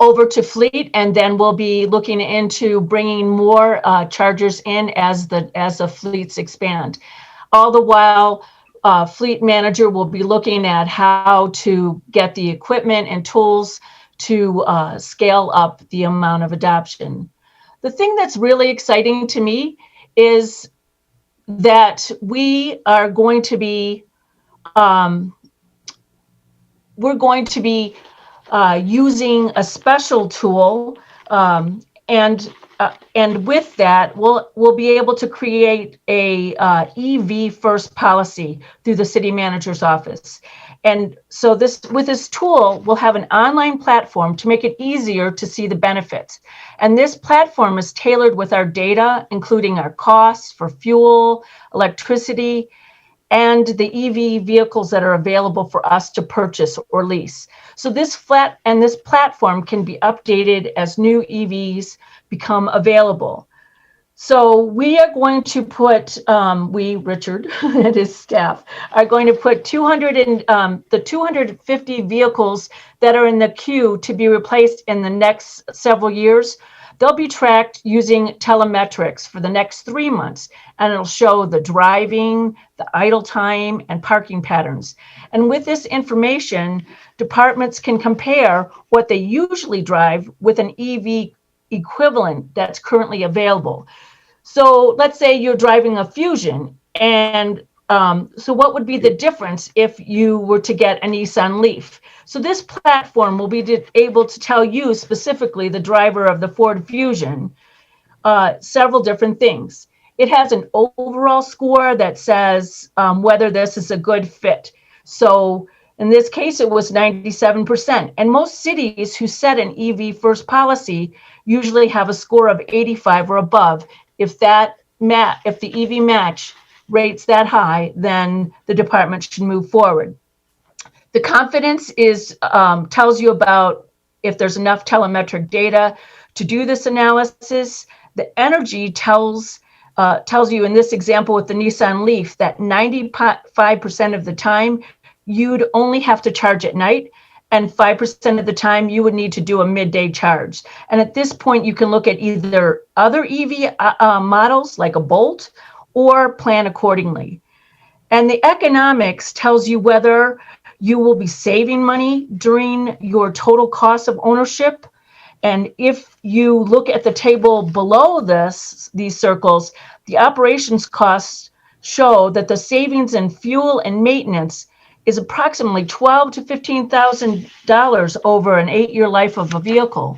Speaker 17: over to fleet, and then we'll be looking into bringing more chargers in as the fleets expand. All the while, fleet manager will be looking at how to get the equipment and tools to scale up the amount of adoption. The thing that's really exciting to me is that we are going to be using a special tool, and with that, we'll be able to create a EV first policy through the city manager's office. And so with this tool, we'll have an online platform to make it easier to see the benefits. And this platform is tailored with our data, including our costs for fuel, electricity, and the EV vehicles that are available for us to purchase or lease. So this platform can be updated as new EVs become available. So we are going to put, Richard and his staff are going to put 250 vehicles that are in the queue to be replaced in the next several years. They'll be tracked using telemetrics for the next 3 months, and it'll show the driving, the idle time, and parking patterns. And with this information, departments can compare what they usually drive with an EV equivalent that's currently available. So let's say you're driving a Fusion, and so what would be the difference if you were to get a Nissan Leaf? So this platform will be able to tell you specifically, the driver of the Ford Fusion, several different things. It has an overall score that says whether this is a good fit. So in this case, it was 97%. And most cities who set an EV first policy usually have a score of 85 or above. If the EV match rates that high, then the department should move forward. The confidence is tells you about if there's enough telemetric data to do this analysis. The energy tells you in this example with the Nissan Leaf that 95% of the time you'd only have to charge at night, and 5% of the time you would need to do a midday charge. And at this point, you can look at either other EV models like a Bolt or plan accordingly. And the economics tells you whether you will be saving money during your total cost of ownership. And if you look at the table below these circles, the operations costs show that the savings in fuel and maintenance is approximately $12,000 to $15,000 over an 8-year life of a vehicle.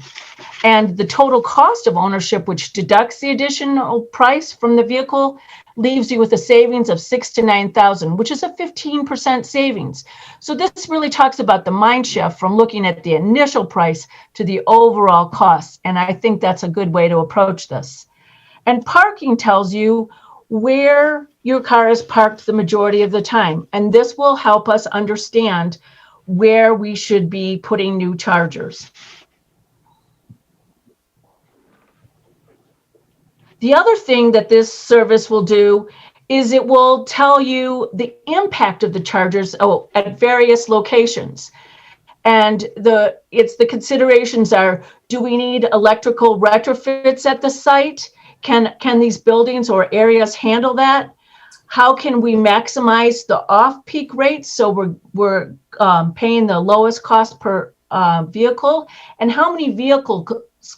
Speaker 17: And the total cost of ownership, which deducts the additional price from the vehicle, leaves you with a savings of $6,000 to $9,000, which is a 15% savings. So this really talks about the mind shift from looking at the initial price to the overall cost. And I think that's a good way to approach this. And parking tells you where your car is parked the majority of the time. And this will help us understand where we should be putting new chargers. The other thing that this service will do is it will tell you the impact of the chargers at various locations. And the considerations are, do we need electrical retrofits at the site? Can these buildings or areas handle that? How can we maximize the off-peak rates so we're paying the lowest cost per vehicle? And how many vehicles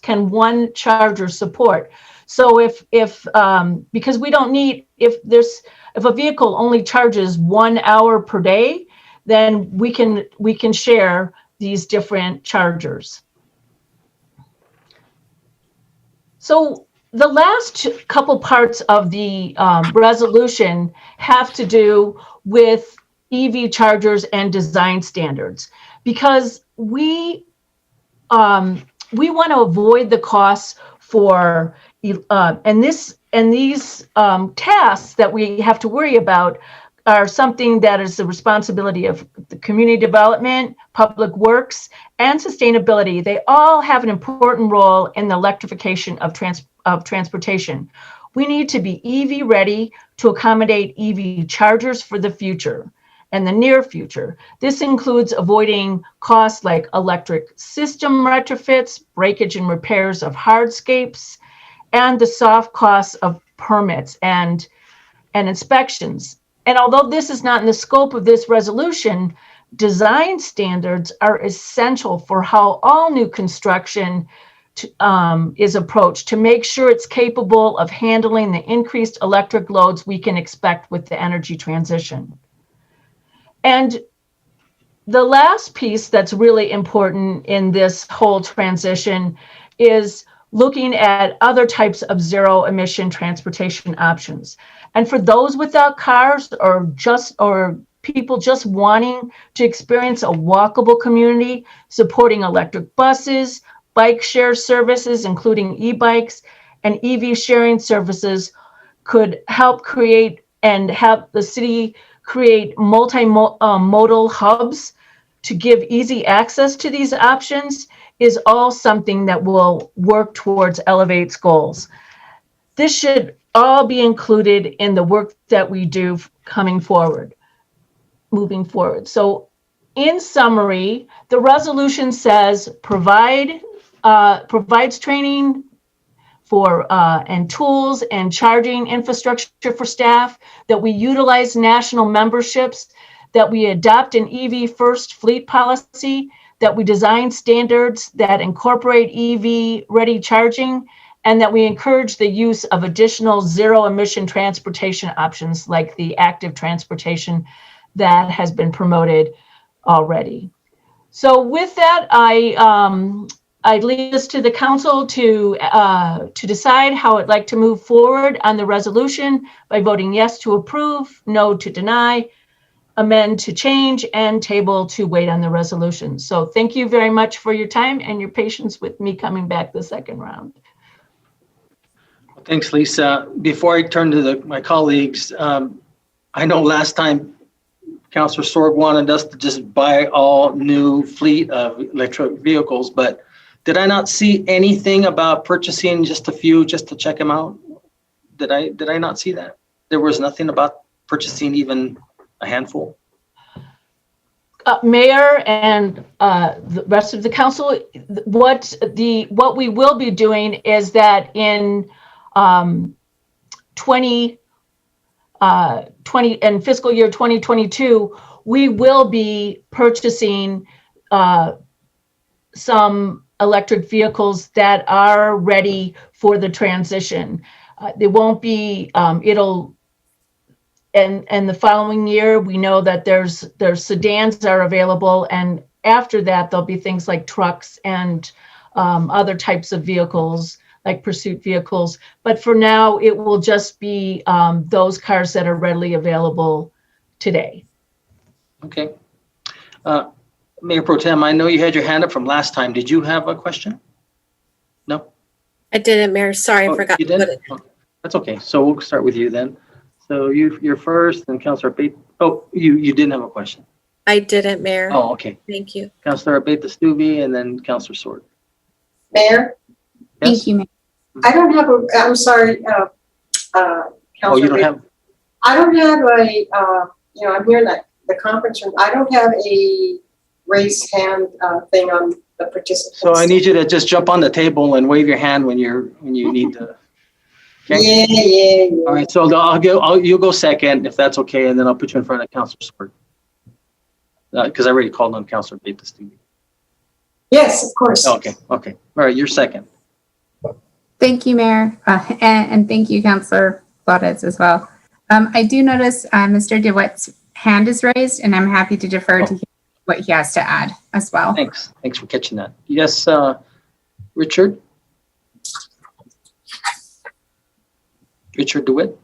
Speaker 17: can one charger support? So because we don't need, if a vehicle only charges 1 hour per day, then we can share these different chargers. So the last couple parts of the resolution have to do with EV chargers and design standards, because we want to avoid the costs for and these tasks that we have to worry about are something that is the responsibility of the community development, public works, and sustainability. They all have an important role in the electrification of transportation. We need to be EV ready to accommodate EV chargers for the future and the near future. This includes avoiding costs like electric system retrofits, breakage and repairs of hardscapes, and the soft costs of permits and inspections. And although this is not in the scope of this resolution, design standards are essential for how all new construction is approached to make sure it's capable of handling the increased electric loads we can expect with the energy transition. And the last piece that's really important in this whole transition is looking at other types of zero emission transportation options. And for those without cars or people just wanting to experience a walkable community, supporting electric buses, bike share services, including e-bikes, and EV sharing services could help create and have the city create multimodal hubs to give easy access to these options is all something that will work towards Elevate's goals. This should all be included in the work that we do moving forward. So in summary, the resolution says provides training for and tools and charging infrastructure for staff, that we utilize national memberships, that we adopt an EV first fleet policy, that we design standards that incorporate EV ready charging, and that we encourage the use of additional zero emission transportation options like the active transportation that has been promoted already. So with that, I leave this to the council to decide how it'd like to move forward on the resolution by voting yes to approve, no to deny, amend to change, and table to wait on the resolution. So thank you very much for your time and your patience with me coming back the second round.
Speaker 2: Thanks, Lisa. Before I turn to my colleagues, I know last time Councilor Sorg wanted us to just buy all new fleet of electric vehicles, but did I not see anything about purchasing just a few just to check them out? Did I not see that? There was nothing about purchasing even a handful?
Speaker 17: Mayor and the rest of the council, what we will be doing is that in 2020 and fiscal year 2022, we will be purchasing some electric vehicles that are ready for the transition. They won't be, and the following year, we know that there's sedans are available, and after that, there'll be things like trucks and other types of vehicles, like pursuit vehicles. But for now, it will just be those cars that are readily available today.
Speaker 2: Okay. Mayor Pro Tem, I know you had your hand up from last time. Did you have a question? No?
Speaker 16: I didn't, Mayor. Sorry, I forgot to put it.
Speaker 2: Oh, that's okay. So we'll start with you then. So you're first, and Councilor Abate. Oh, you didn't have a question.
Speaker 16: I didn't, Mayor.
Speaker 2: Oh, okay.
Speaker 16: Thank you.
Speaker 2: Councilor Abate the Stuvie, and then Councilor Sorg.
Speaker 14: Mayor,
Speaker 2: Yes?
Speaker 11: Thank you, Mayor.
Speaker 14: I don't have a, I'm sorry,
Speaker 2: Oh,
Speaker 14: Councilor.
Speaker 2: you don't have,
Speaker 14: I don't have a, I'm here in the conference room. I don't have a raised hand thing on the participants.
Speaker 2: so I need you to just jump on the table and wave your hand when you need to. Okay?
Speaker 14: Yeah.
Speaker 2: All right, so you'll go second if that's okay, and then I'll put you in front of Councilor Sorg. Because I already called on Councilor Abate the Stuvie.
Speaker 14: Yes, of course.
Speaker 2: Okay. All right, you're second.
Speaker 11: Thank you, Mayor, and thank you, Councilor Flores as well. I do notice Mr. DeWitt's hand is raised, and I'm happy to defer to what he has to add as well.
Speaker 2: Thanks for catching that. Yes, Richard? Richard DeWitt?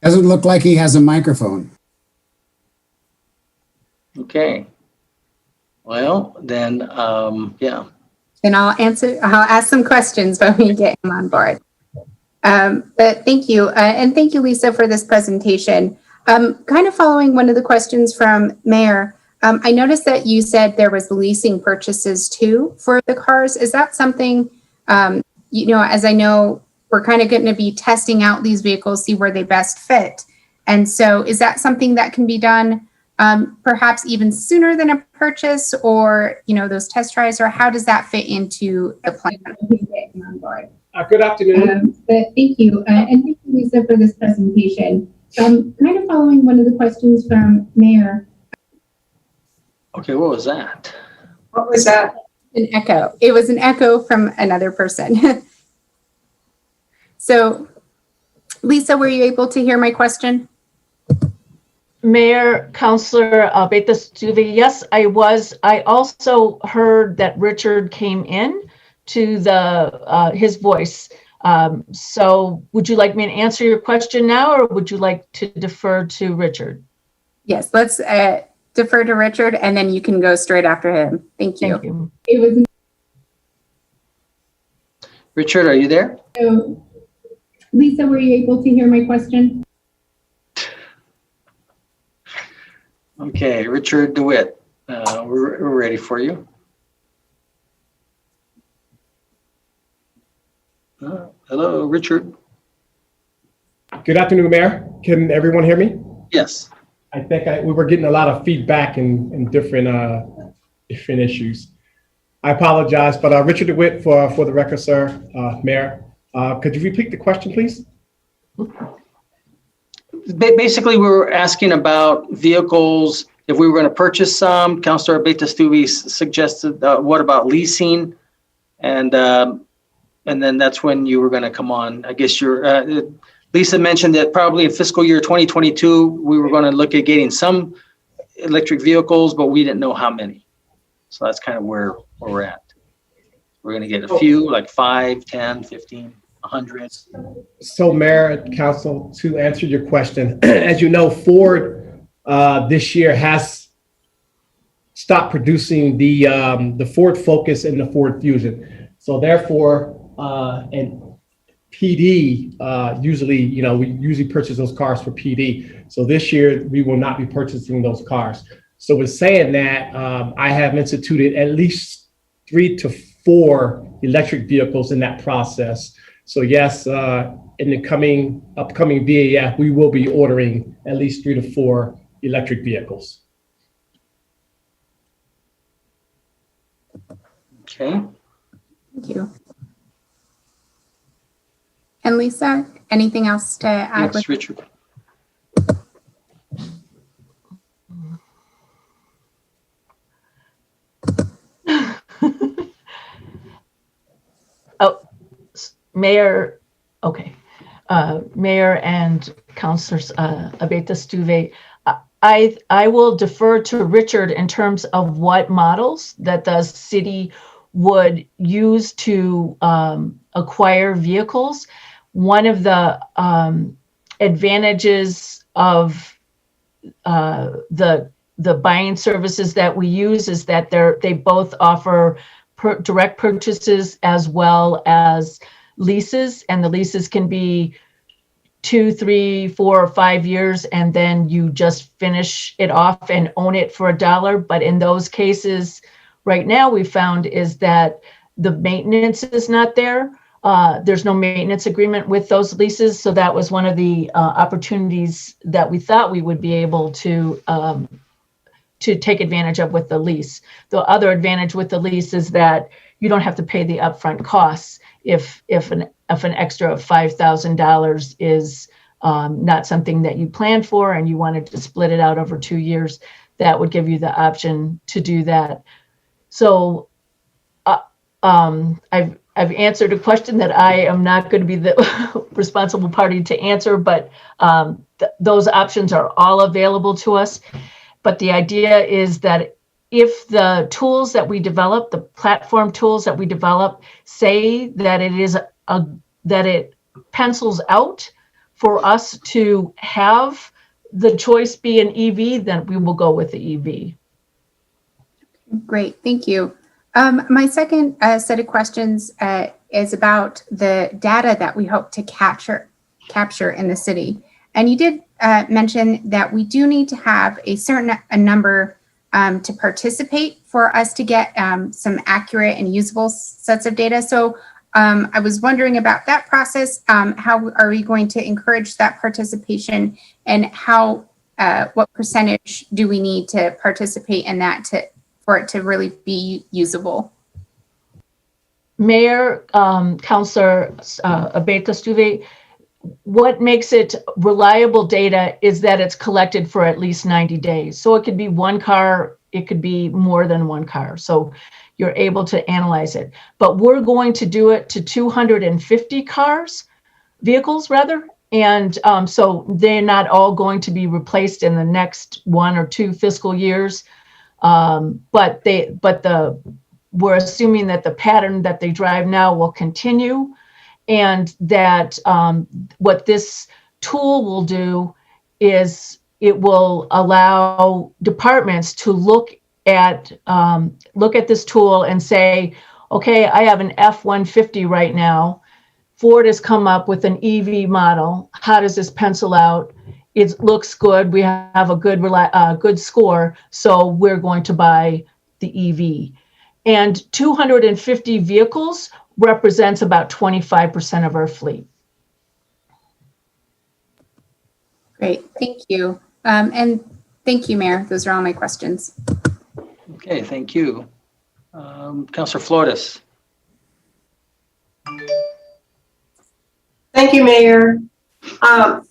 Speaker 6: Doesn't look like he has a microphone.
Speaker 2: Okay. Well, then, yeah.
Speaker 11: And I'll ask some questions when we get him on board. But thank you. And thank you, Lisa, for this presentation. Kind of following one of the questions from Mayor, I noticed that you said there was leasing purchases too for the cars. Is that something, as I know, we're kind of going to be testing out these vehicles, see where they best fit. And so is that something that can be done perhaps even sooner than a purchase, or, those test tries, or how does that fit into the plan?
Speaker 18: Good afternoon.
Speaker 11: But thank you. And thank you, Lisa, for this presentation. Kind of following one of the questions from Mayor.
Speaker 2: Okay, what was that?
Speaker 14: What was that?
Speaker 11: An echo. It was an echo from another person. So, Lisa, were you able to hear my question?
Speaker 17: Mayor, Councilor Abate the Stuvie, yes, I was. I also heard that Richard came in to his voice. So would you like me to answer your question now, or would you like to defer to Richard?
Speaker 11: Yes, let's defer to Richard, and then you can go straight after him. Thank you.
Speaker 17: Thank you.
Speaker 11: It was.
Speaker 2: Richard, are you there?
Speaker 11: So, Lisa, were you able to hear my question?
Speaker 2: Okay, Richard DeWitt, we're ready for you. Hello, Richard.
Speaker 18: Good afternoon, Mayor. Can everyone hear me?
Speaker 2: Yes.
Speaker 18: I think we were getting a lot of feedback in different issues. I apologize, but Richard DeWitt for the record, sir, Mayor. Could you repeat the question, please?
Speaker 2: Basically, we were asking about vehicles. If we were going to purchase some, Councilor Abeyta-Stube suggested, what about leasing? And then that's when you were going to come on. I guess Lisa mentioned that probably in fiscal year 2022, we were going to look at getting some electric vehicles, but we didn't know how many. So that's kind of where we're at. We're going to get a few, like 5, 10, 15, 100.
Speaker 18: So, Mayor, Council, to answer your question, as you know, Ford this year has stopped producing the Ford Focus and the Ford Fusion. So therefore, and PD, usually, we usually purchase those cars for PD. So this year, we will not be purchasing those cars. So with saying that, I have instituted at least 3 to 4 electric vehicles in that process. So yes, in the upcoming VAF, we will be ordering at least 3 to 4 electric vehicles.
Speaker 2: Okay.
Speaker 11: Thank you. And Lisa, anything else to add?
Speaker 2: Yes, Richard.
Speaker 17: Oh, Mayor, okay. Mayor and Councilors Abeyta-Stube, I will defer to Richard in terms of what models that the city would use to acquire vehicles. One of the advantages of the buying services that we use is that they both offer direct purchases as well as leases, and the leases can be 2, 3, 4, or 5 years, and then you just finish it off and own it for $1. But in those cases, right now we found is that the maintenance is not there. There's no maintenance agreement with those leases. So that was one of the opportunities that we thought we would be able to take advantage of with the lease. The other advantage with the lease is that you don't have to pay the upfront costs if an extra of $5,000 is not something that you planned for and you wanted to split it out over 2 years. That would give you the option to do that. So I've answered a question that I am not going to be the responsible party to answer, but those options are all available to us. But the idea is that if the tools that we develop, the platform tools that we develop, say that that it pencils out for us to have the choice be an EV, then we will go with the EV.
Speaker 11: Great, thank you. My second set of questions is about the data that we hope to capture in the city. And you did mention that we do need to have a certain number to participate for us to get some accurate and usable sets of data. So I was wondering about that process. How are we going to encourage that participation, and what percentage do we need to participate in that for it to really be usable?
Speaker 17: Mayor, Councilor Abeyta-Stube, what makes it reliable data is that it's collected for at least 90 days. So it could be one car, it could be more than one car. So you're able to analyze it. But we're going to do it to 250 vehicles rather. And so they're not all going to be replaced in the next 1 or 2 fiscal years. But we're assuming that the pattern that they drive now will continue, and that what this tool will do is it will allow departments to look at this tool and say, okay, I have an F-150 right now. Ford has come up with an EV model. How does this pencil out? it looks good, we have a good score, so we're going to buy the EV. And 250 vehicles represents about 25% of our fleet.
Speaker 11: Great, thank you. And thank you, Mayor. Those are all my questions.
Speaker 2: Okay, thank you. Councilor Flores.
Speaker 14: Thank you, Mayor.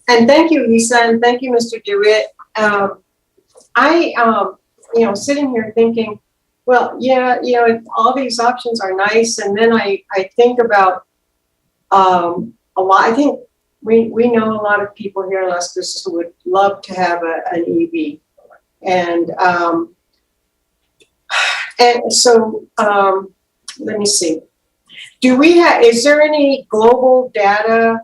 Speaker 14: And thank you, Lisa, and thank you, Mr. DeWitt. Sitting here thinking, well, yeah, all these options are nice. And then I think about a lot. I think we know a lot of people here in Las Cruces who would love to have an EV. And so let me see. Is there any global data,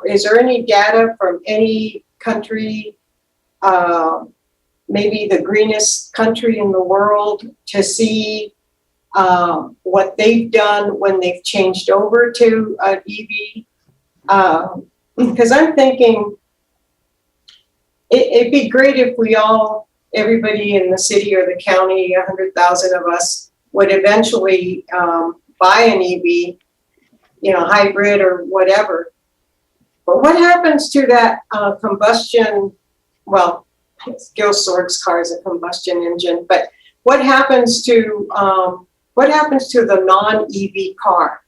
Speaker 14: is there any data from any country, maybe the greenest country in the world, to see what they've done when they've changed over to an EV? Because I'm thinking it'd be great if everybody in the city or the county, 100,000 of us, would eventually buy an EV, hybrid or whatever. But what happens to that combustion? Well, Gil Sorg's car is a combustion engine, but what happens to the non-EV car?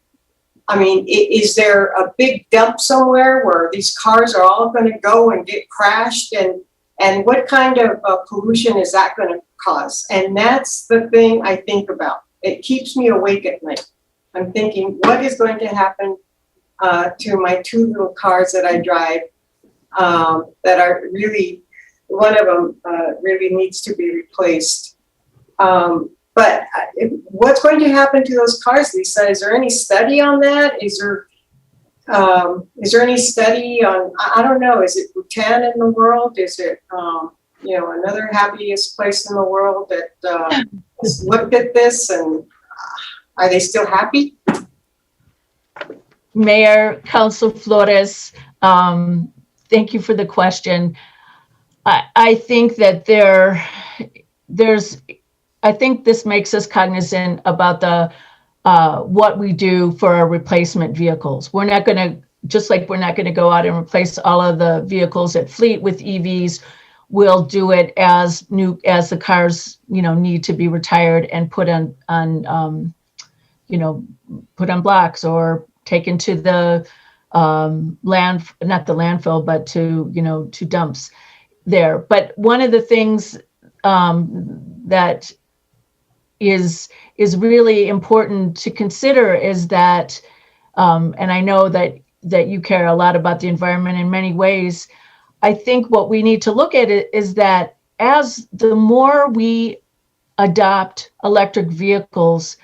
Speaker 14: I mean, is there a big dump somewhere where these cars are all going to go and get crashed? And what kind of pollution is that going to cause? And that's the thing I think about. It keeps me awake at night. I'm thinking, what is going to happen to my two little cars that I drive that are really, one of them really needs to be replaced. But what's going to happen to those cars, Lisa? Is there any study on that? Is there any study on, I don't know, is it Bhutan in the world? Is it, another happiest place in the world that has looked at this, and are they still happy?
Speaker 17: Mayor, Councilor Flores, thank you for the question. I think that I think this makes us cognizant about the what we do for our replacement vehicles. We're not going to, just like we're not going to go out and replace all of the vehicles at fleet with EVs. We'll do it as the cars, need to be retired and put on blocks or taken to the not the landfill, but to dumps there. But one of the things that is really important to consider is that, and I know that you care a lot about the environment in many ways. I think what we need to look at is that as the more we adopt electric vehicles,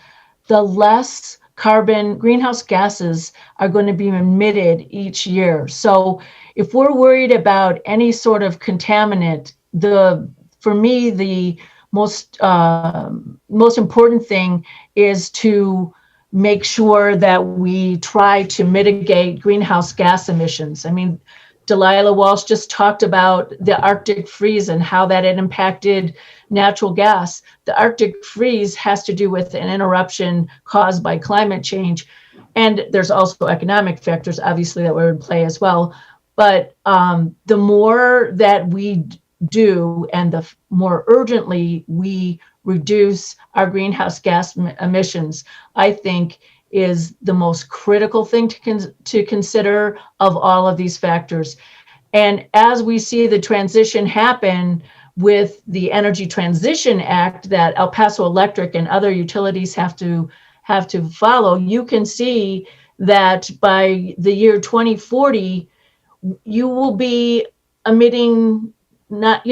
Speaker 17: the less carbon greenhouse gases are going to be emitted each year. So if we're worried about any sort of contaminant, for me, the most important thing is to make sure that we try to mitigate greenhouse gas emissions. I mean, Delilah Walsh just talked about the Arctic freeze and how that had impacted natural gas. The Arctic freeze has to do with an interruption caused by climate change. And there's also economic factors, obviously, that were in play as well. But the more that we do and the more urgently we reduce our greenhouse gas emissions, I think is the most critical thing to consider of all of these factors. And as we see the transition happen with the Energy Transition Act that El Paso Electric and other utilities have to follow, you can see that by the year 2040, you will be emitting not,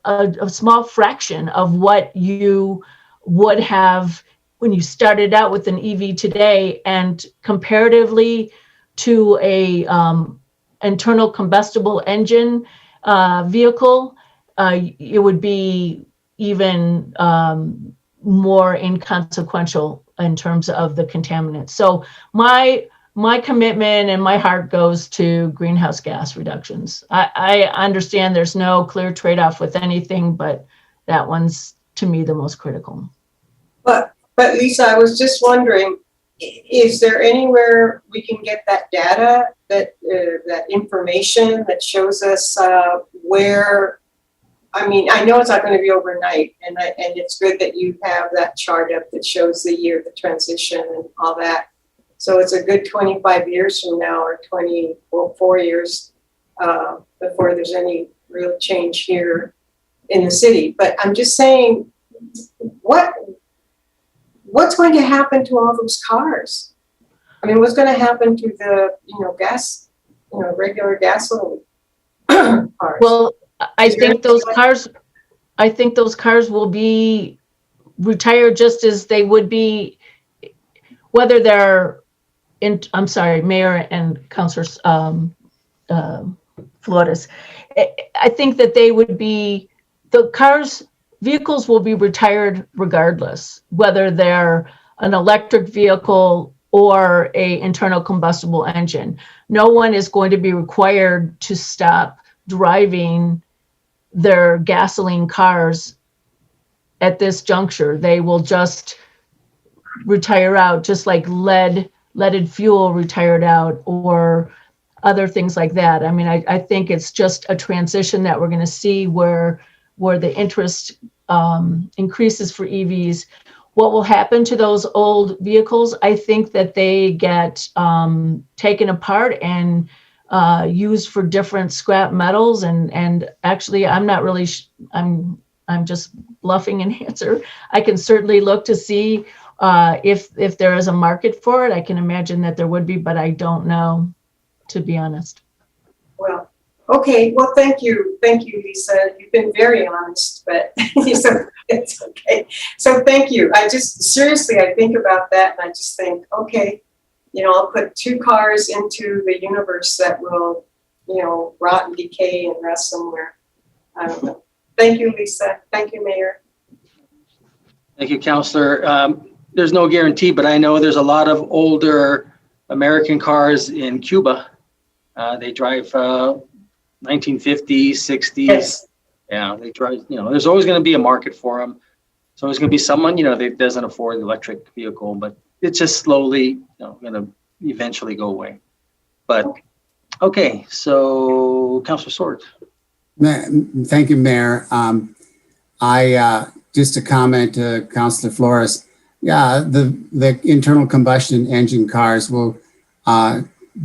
Speaker 17: a small fraction of what you would have when you started out with an EV today, and comparatively to a internal combustible engine vehicle, it would be even more inconsequential in terms of the contaminants. So my my commitment and my heart goes to greenhouse gas reductions. I understand there's no clear trade-off with anything, but that one's to me the most critical.
Speaker 14: But Lisa, I was just wondering, is there anywhere we can get that data, that information that shows us where? I mean, I know it's not going to be overnight, and it's good that you have that chart up that shows the year, the transition, and all that. So it's a good 25 years from now, or 4 years before there's any real change here in the city. But I'm just saying, what's going to happen to all those cars? I mean, what's going to happen to the, gas, regular gasoline cars?
Speaker 17: Well, I think those cars will be retired just as they would be, whether they're in, I'm sorry, Mayor and Councilor Flores. I think that they would be, vehicles will be retired regardless, whether they're an electric vehicle or a internal combustible engine. No one is going to be required to stop driving their gasoline cars at this juncture. They will just retire out, just like leaded fuel retired out, or other things like that. I mean, I think it's just a transition that we're going to see where the interest increases for EVs. What will happen to those old vehicles? I think that they get taken apart and used for different scrap metals. And actually, I'm not really, I'm just bluffing an answer. I can certainly look to see if there is a market for it. I can imagine that there would be, but I don't know, to be honest.
Speaker 14: Well, okay. Well, thank you, Lisa. You've been very honest, but it's okay. So thank you. I think about that, and I just think, okay, I'll put 2 cars into the universe that will, rot and decay and rest somewhere. I don't know. Thank you, Lisa. Thank you, Mayor.
Speaker 2: Thank you, Councilor. There's no guarantee, but I know there's a lot of older American cars in Cuba. They drive 1950s, 60s. Yes. Yeah, they drive, there's always going to be a market for them. There's always going to be someone, that doesn't afford the electric vehicle, but it's just slowly, going to eventually go away. But, okay, so Councilor Sword.
Speaker 6: Thank you, Mayor. Just to comment to Councilor Flores, yeah, the internal combustion engine cars will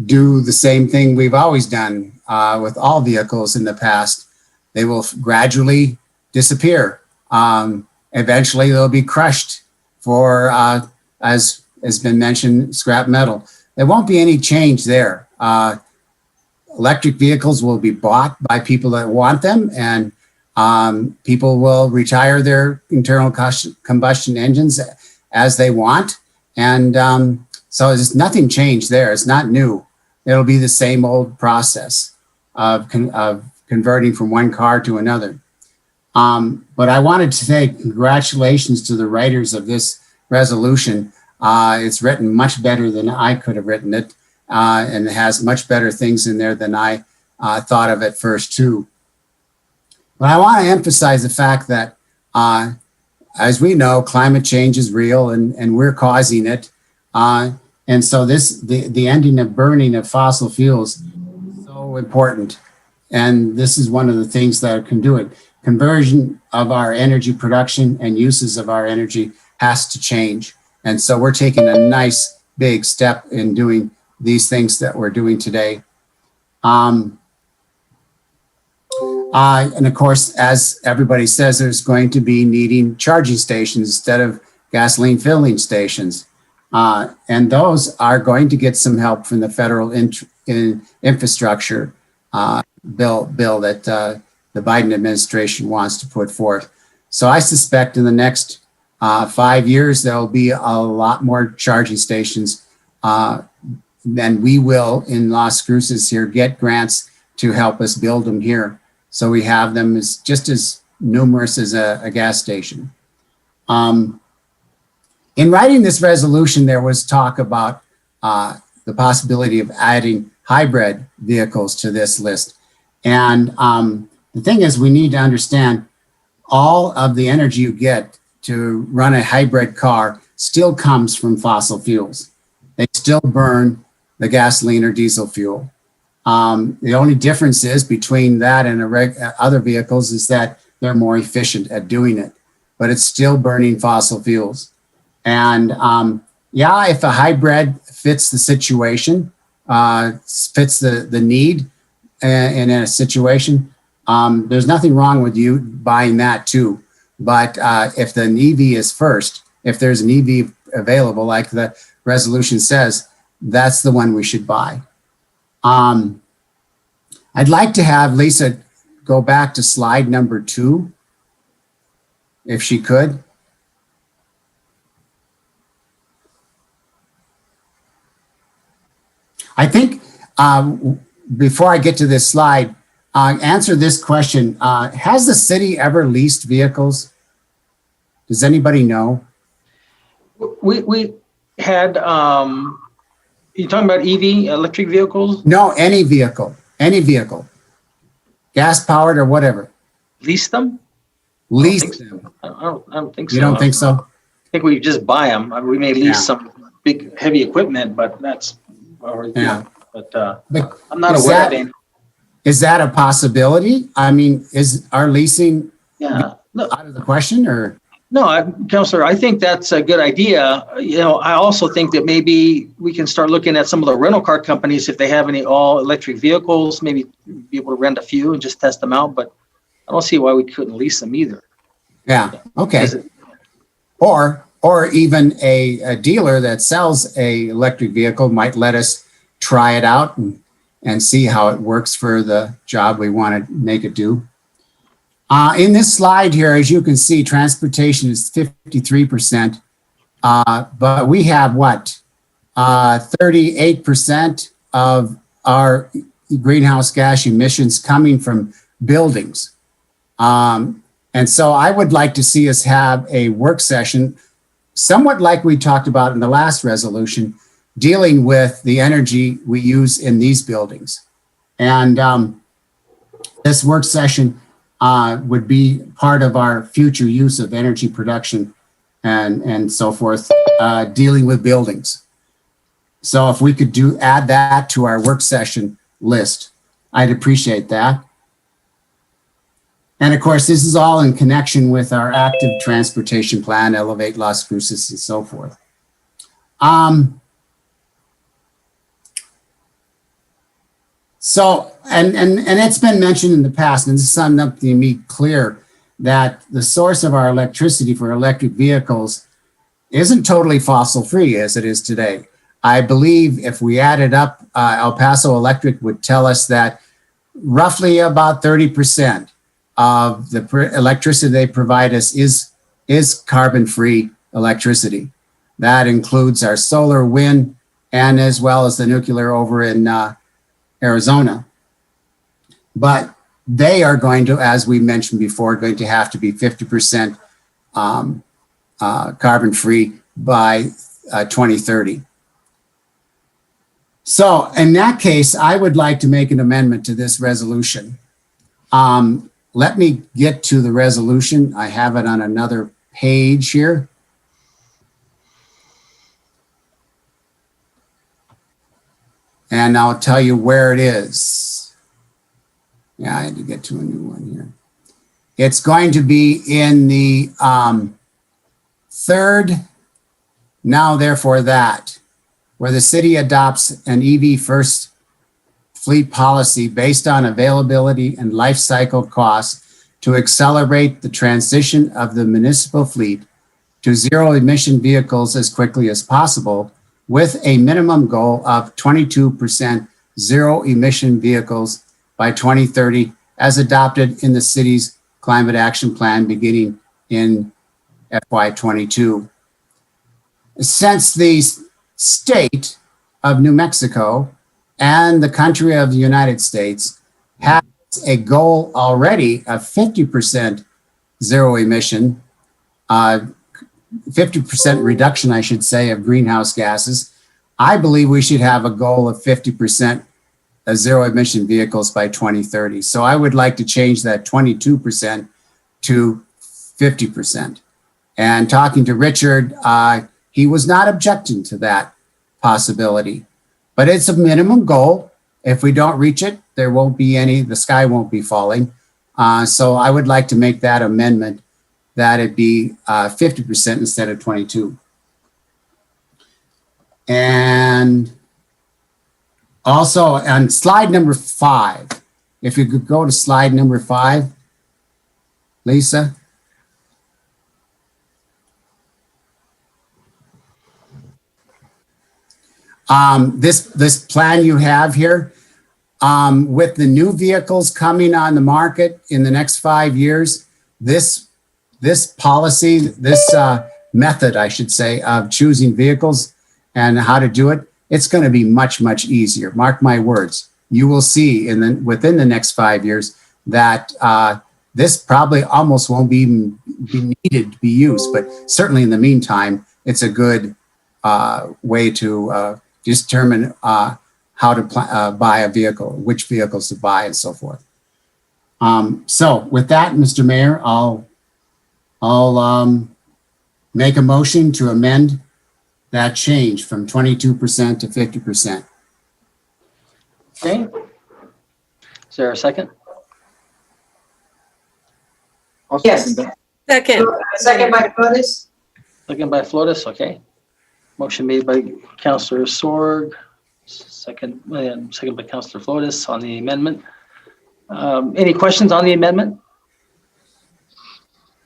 Speaker 6: do the same thing we've always done with all vehicles in the past. They will gradually disappear. Eventually, they'll be crushed for, as has been mentioned, scrap metal. There won't be any change there. Electric vehicles will be bought by people that want them, and people will retire their internal combustion engines as they want. And so there's nothing changed there. It's not new. It'll be the same old process of converting from one car to another. But I wanted to say congratulations to the writers of this resolution. It's written much better than I could have written it, and it has much better things in there than I thought of at first too. But I want to emphasize the fact that, as we know, climate change is real, and we're causing it. And so the ending of burning of fossil fuels is so important. And this is one of the things that can do it. Conversion of our energy production and uses of our energy has to change. And so we're taking a nice big step in doing these things that we're doing today. And of course, as everybody says, there's going to be needing charging stations instead of gasoline filling stations. And those are going to get some help from the federal infrastructure bill that the Biden administration wants to put forth. So I suspect in the next 5 years, there'll be a lot more charging stations than we will in Las Cruces here, get grants to help us build them here. So we have them as just as numerous as a gas station. In writing this resolution, there was talk about the possibility of adding hybrid vehicles to this list. And the thing is, we need to understand all of the energy you get to run a hybrid car still comes from fossil fuels. They still burn the gasoline or diesel fuel. The only difference is between that and other vehicles is that they're more efficient at doing it, but it's still burning fossil fuels. And yeah, if a hybrid fits the situation, fits the need in a situation, there's nothing wrong with you buying that too. But if an EV is first, if there's an EV available, like the resolution says, that's the one we should buy. I'd like to have Lisa go back to slide number 2, if she could. I think before I get to this slide, answer this question. Has the city ever leased vehicles? Does anybody know?
Speaker 2: We had, you talking about EV, electric vehicles?
Speaker 6: No, any vehicle, gas powered or whatever.
Speaker 2: Lease them?
Speaker 6: Lease them.
Speaker 2: I don't think so.
Speaker 6: You don't think so?
Speaker 2: I think we just buy them. We may lease some big heavy equipment, but that's,
Speaker 6: yeah.
Speaker 2: But I'm not aware of any.
Speaker 6: Is that a possibility? I mean, is our leasing out of the question, or?
Speaker 2: No, Councilor, I think that's a good idea. You know, I also think that maybe we can start looking at some of the rental car companies, if they have any all electric vehicles, maybe be able to rent a few and just test them out, but I don't see why we couldn't lease them either.
Speaker 6: Yeah, okay. Or even a dealer that sells a electric vehicle might let us try it out and see how it works for the job we want to make it do. In this slide here, as you can see, transportation is 53%, but we have what? 38% of our greenhouse gas emissions coming from buildings. And so I would like to see us have a work session, somewhat like we talked about in the last resolution, dealing with the energy we use in these buildings. And this work session would be part of our future use of energy production and so forth, dealing with buildings. So if we could add that to our work session list, I'd appreciate that. And of course, this is all in connection with our active transportation plan, Elevate Las Cruces, and so forth. So, and it's been mentioned in the past, and this is something to me clear, that the source of our electricity for electric vehicles isn't totally fossil free as it is today. I believe if we added up, El Paso Electric would tell us that roughly about 30% of the electricity they provide us is carbon-free electricity. That includes our solar, wind, and as well as the nuclear over in Arizona. But they are going to, as we mentioned before, going to have to be 50% carbon-free by 2030. So in that case, I would like to make an amendment to this resolution. Let me get to the resolution. I have it on another page here. And I'll tell you where it is. Yeah, I had to get to a new one here. It's going to be in the third, now therefore that, where the city adopts an EV first fleet policy based on availability and life cycle costs to accelerate the transition of the municipal fleet to zero emission vehicles as quickly as possible, with a minimum goal of 22% zero emission vehicles by 2030, as adopted in the city's climate action plan beginning in FY22. Since the state of New Mexico and the country of the United States has a goal already of 50% zero emission, 50% reduction, I should say, of greenhouse gases, I believe we should have a goal of 50% of zero emission vehicles by 2030. So I would like to change that 22% to 50%. And talking to Richard, he was not objecting to that possibility, but it's a minimum goal. If we don't reach it, there won't be any, the sky won't be falling. So I would like to make that amendment that it be 50% instead of 22. And also on slide number 5, if you could go to slide number 5, Lisa. This plan you have here, with the new vehicles coming on the market in the next 5 years, this policy, this method, I should say, of choosing vehicles and how to do it, it's going to be much, much easier. Mark my words. You will see within the next 5 years that this probably almost won't be needed to be used, but certainly in the meantime, it's a good way to determine how to buy a vehicle, which vehicles to buy, and so forth. So with that, Mr. Mayor, I'll make a motion to amend that change from 22% to 50%.
Speaker 2: Okay. Is there a second?
Speaker 14: Yes.
Speaker 16: Second.
Speaker 14: Second by Flores.
Speaker 2: Second by Flores, okay. Motion made by Councilor Sorg, second by Councilor Flores on the amendment. Any questions on the amendment?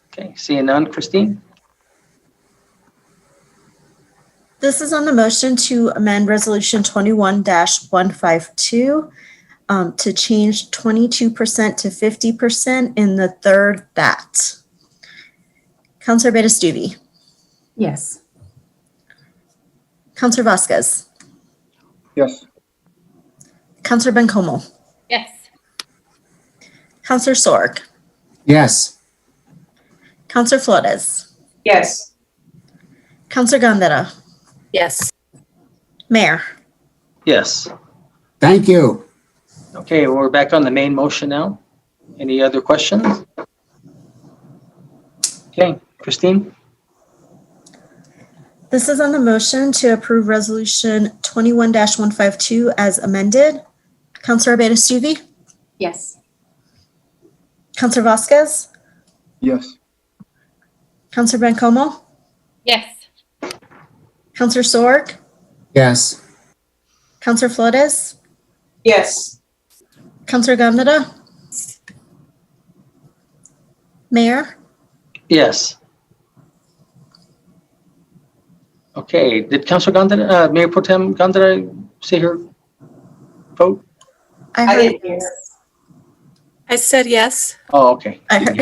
Speaker 2: Okay, seeing none, Christine?
Speaker 19: This is on the motion to amend Resolution 21-152 to change 22% to 50% in the third that. Councilor Betastuvi.
Speaker 11: Yes.
Speaker 19: Councilor Vasquez.
Speaker 1: Yes.
Speaker 19: Councilor Bencomo.
Speaker 15: Yes.
Speaker 19: Councilor Sorg.
Speaker 6: Yes.
Speaker 19: Councilor Flores.
Speaker 14: Yes.
Speaker 19: Councilor Gandera.
Speaker 16: Yes.
Speaker 19: Mayor.
Speaker 2: Yes.
Speaker 6: Thank you.
Speaker 2: Okay, well, we're back on the main motion now. Any other questions? Okay, Christine?
Speaker 19: This is on the motion to approve Resolution 21-152 as amended. Councilor Betastuvi.
Speaker 11: Yes.
Speaker 19: Councilor Vasquez.
Speaker 1: Yes.
Speaker 19: Councilor Bencomo.
Speaker 15: Yes.
Speaker 19: Councilor Sorg.
Speaker 6: Yes.
Speaker 19: Councilor Flores.
Speaker 14: Yes.
Speaker 19: Councilor Gandera. Mayor.
Speaker 2: Yes. Okay, did Councilor Gandera, Mayor Pro Tem Gandera say her vote?
Speaker 19: I heard
Speaker 14: didn't hear.
Speaker 16: I said yes.
Speaker 2: Oh, okay.
Speaker 19: I heard.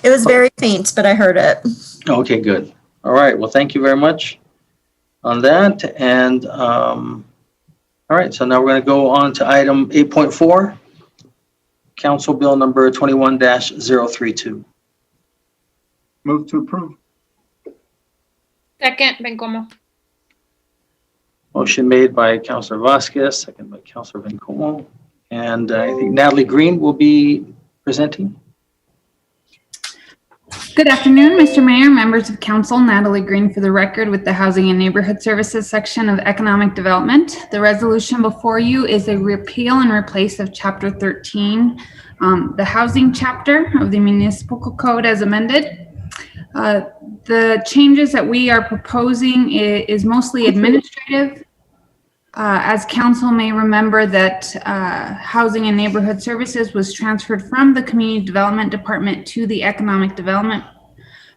Speaker 19: It was very faint, but I heard it.
Speaker 2: Okay, good. All right, well, thank you very much on that. And all right, so now we're going to go on to item 8.4, Council Bill number 21-032.
Speaker 1: Move to approve.
Speaker 15: Second, Bencomo.
Speaker 2: Motion made by Councilor Vasquez, second by Councilor Bencomo. And I think Natalie Green will be presenting.
Speaker 20: Good afternoon, Mr. Mayor, members of council. Natalie Green for the record with the Housing and Neighborhood Services section of Economic Development. The resolution before you is a repeal and replace of Chapter 13, the housing chapter of the Municipal Code as amended. The changes that we are proposing is mostly administrative. As council may remember that Housing and Neighborhood Services was transferred from the Community Development Department to the Economic Development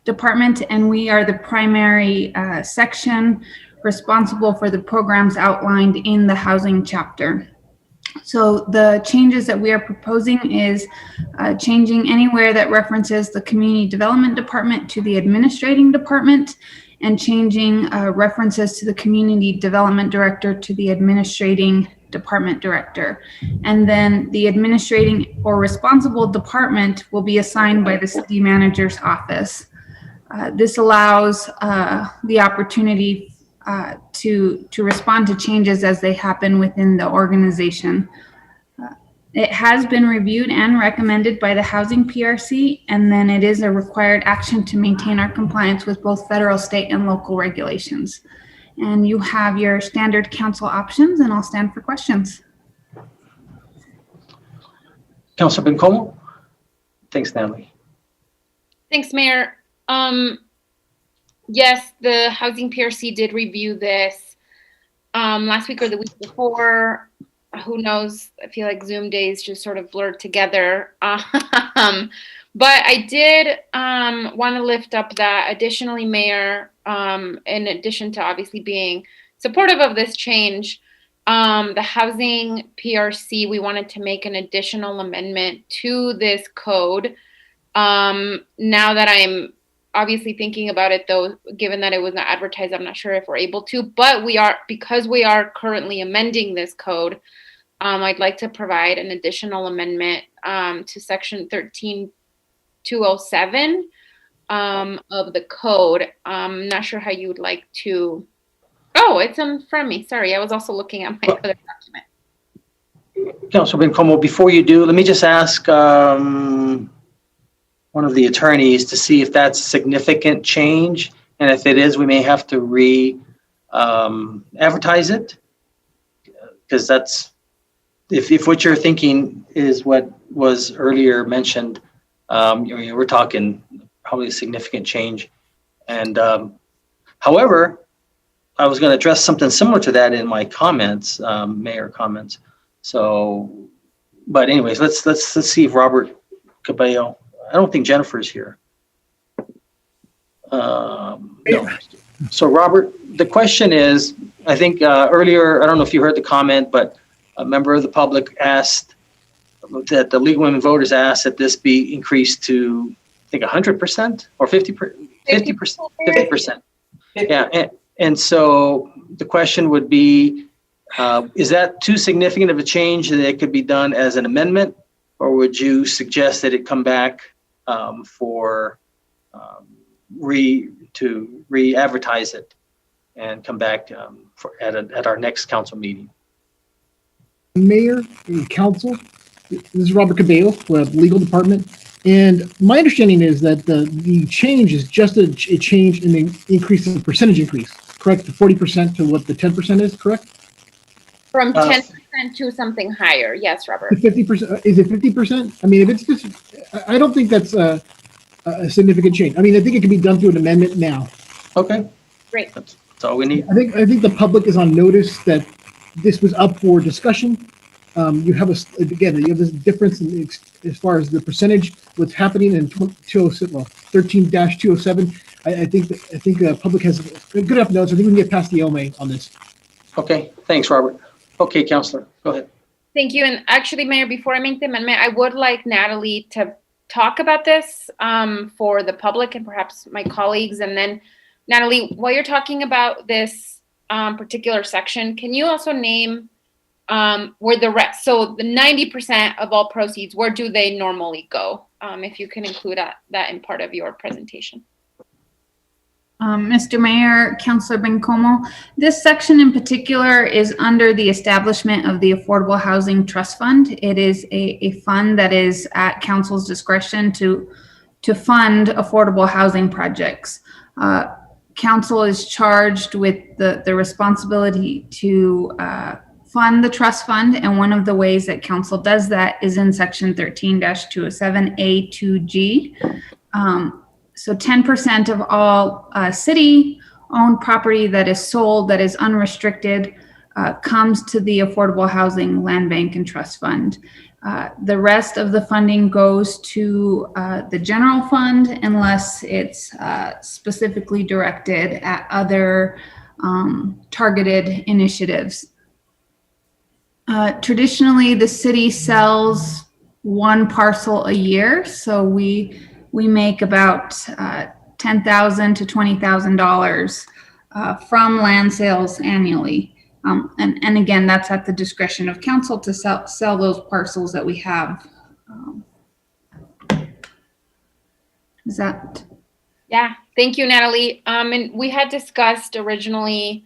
Speaker 20: Department, and we are the primary section responsible for the programs outlined in the housing chapter. So the changes that we are proposing is changing anywhere that references the Community Development Department to the Administrating Department, and changing references to the Community Development Director to the Administrating Department Director. And then the administrating or responsible department will be assigned by the City Manager's Office. This allows the opportunity to respond to changes as they happen within the organization. It has been reviewed and recommended by the Housing PRC, and then it is a required action to maintain our compliance with both federal, state, and local regulations. And you have your standard council options, and I'll stand for questions.
Speaker 2: Councilor Bencomo? Thanks, Natalie.
Speaker 15: Thanks, Mayor. Yes, the Housing PRC did review this last week or the week before. Who knows? I feel like Zoom days just sort of blurred together. But I did want to lift up that additionally, Mayor, in addition to obviously being supportive of this change, the Housing PRC, we wanted to make an additional amendment to this code. Now that I'm obviously thinking about it, though, given that it was not advertised, I'm not sure if we're able to, but because we are currently amending this code, I'd like to provide an additional amendment to section 13207 of the code. I'm not sure how you would like to. Oh, it's in front of me. Sorry, I was also looking at my other document.
Speaker 2: Councilor Bencomo, before you do, let me just ask one of the attorneys to see if that's significant change, and if it is, we may have to advertise it, because that's, if what you're thinking is what was earlier mentioned, we're talking probably a significant change. And however, I was going to address something similar to that in my comments, Mayor comments. So, but anyways, let's see if Robert Cabello. I don't think Jennifer's here. No. So Robert, the question is, I think earlier, I don't know if you heard the comment, but a member of the public asked that the League of Women Voters asked that this be increased to, I think, 100% or 50%. Yeah, and so the question would be, is that too significant of a change that it could be done as an amendment, or would you suggest that it come back for re-advertise it and come back at our next council meeting?
Speaker 21: Mayor and council, this is Robert Cabello with Legal Department, and my understanding is that the change is just a change in the increase in the percentage increase, correct? The 40% to what the 10% is, correct?
Speaker 15: From 10% to something higher, yes, Robert.
Speaker 21: 50%, is it 50%? I mean, if it's just, I don't think that's a significant change. I mean, I think it can be done through an amendment now.
Speaker 2: Okay.
Speaker 15: Great.
Speaker 2: That's all we need.
Speaker 21: I think the public is on notice that this was up for discussion. You have this difference in as far as the percentage, what's happening in 13-207. I think the public has good enough notes. I think we can get past the OMA on this.
Speaker 2: Okay, thanks, Robert. Okay, Councilor, go ahead.
Speaker 15: Thank you. And actually, Mayor, before I make the amendment, I would like Natalie to talk about this for the public and perhaps my colleagues. And then, Natalie, while you're talking about this particular section, can you also name where the rest, so the 90% of all proceeds, where do they normally go? If you can include that in part of your presentation.
Speaker 20: Mr. Mayor, Councilor Bencomo, this section in particular is under the establishment of the Affordable Housing Trust Fund. It is a fund that is at council's discretion to fund affordable housing projects. Council is charged with the responsibility to fund the trust fund, and one of the ways that council does that is in section 13-207A2G. So 10% of all city-owned property that is sold, that is unrestricted, comes to the Affordable Housing Land Bank and Trust Fund. The rest of the funding goes to the general fund unless it's specifically directed at other targeted initiatives. Traditionally, the city sells one parcel a year, so we make about $10,000 to $20,000 from land sales annually. And again, that's at the discretion of council to sell those parcels that we have.
Speaker 15: Is that? Yeah, thank you, Natalie. And we had discussed originally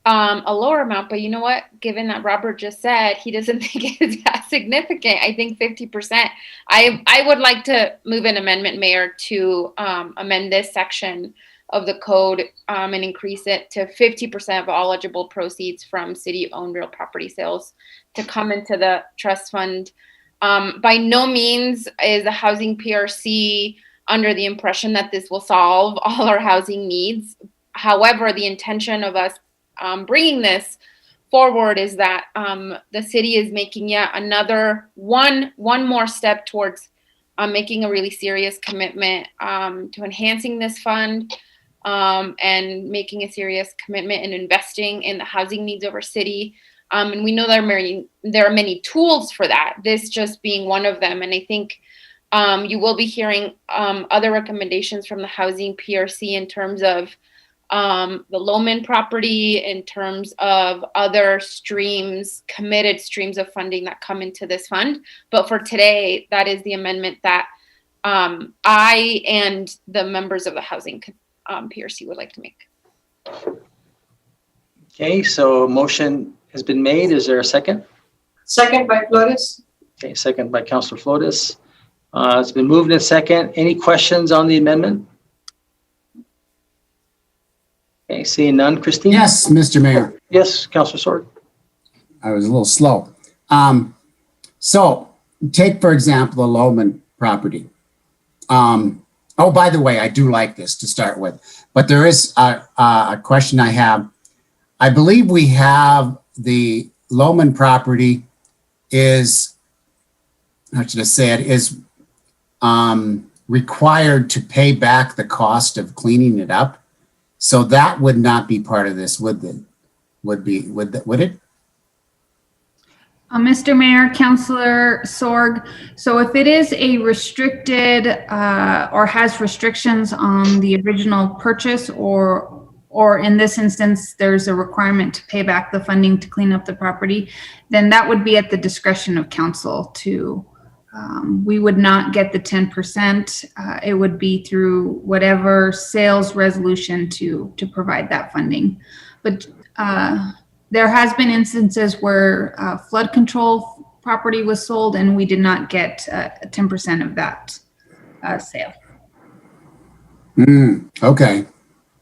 Speaker 15: a lower amount, but you know what? Given that Robert just said he doesn't think it's that significant, I think 50%. I would like to move an amendment, Mayor, to amend this section of the code and increase it to 50% of all eligible proceeds from city-owned real property sales to come into the trust fund. By no means is the housing PRC under the impression that this will solve all our housing needs. However, the intention of us bringing this forward is that the city is making yet another one more step towards making a really serious commitment to enhancing this fund and making a serious commitment in investing in the housing needs of our city. And we know there are many tools for that, this just being one of them. And I think you will be hearing other recommendations from the housing PRC in terms of the Loman property, in terms of other streams, committed streams of funding that come into this fund. But for today, that is the amendment that I and the members of the housing PRC would like to make.
Speaker 2: Okay, so motion has been made. Is there a second?
Speaker 14: Second by Flores.
Speaker 2: Okay, second by Councilor Flores. It's been moved in second. Any questions on the amendment? Okay, seeing none. Christine?
Speaker 6: Yes, Mr. Mayor.
Speaker 2: Yes, Councilor Sword.
Speaker 6: I was a little slow. So take, for example, the Loman property. Oh, by the way, I do like this to start with, but there is a question I have. I believe we have the Loman property is, how should I say it, is required to pay back the cost of cleaning it up. So that would not be part of this, would it? Would it?
Speaker 20: Mr. Mayor, Councilor Sorg, so if it is a restricted or has restrictions on the original purchase, or in this instance, there's a requirement to pay back the funding to clean up the property, then that would be at the discretion of council to, we would not get the 10%. It would be through whatever sales resolution to provide that funding. But there has been instances where flood control property was sold and we did not get 10% of that sale.
Speaker 6: Okay.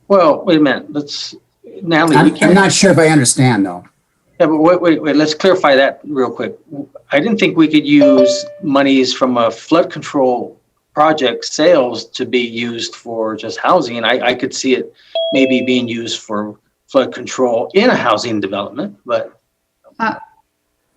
Speaker 2: Well, wait a minute. Natalie,
Speaker 6: I'm not sure if I understand though.
Speaker 2: Yeah, but wait. Let's clarify that real quick. I didn't think we could use monies from a flood control project sales to be used for just housing. I could see it maybe being used for flood control in a housing development, but.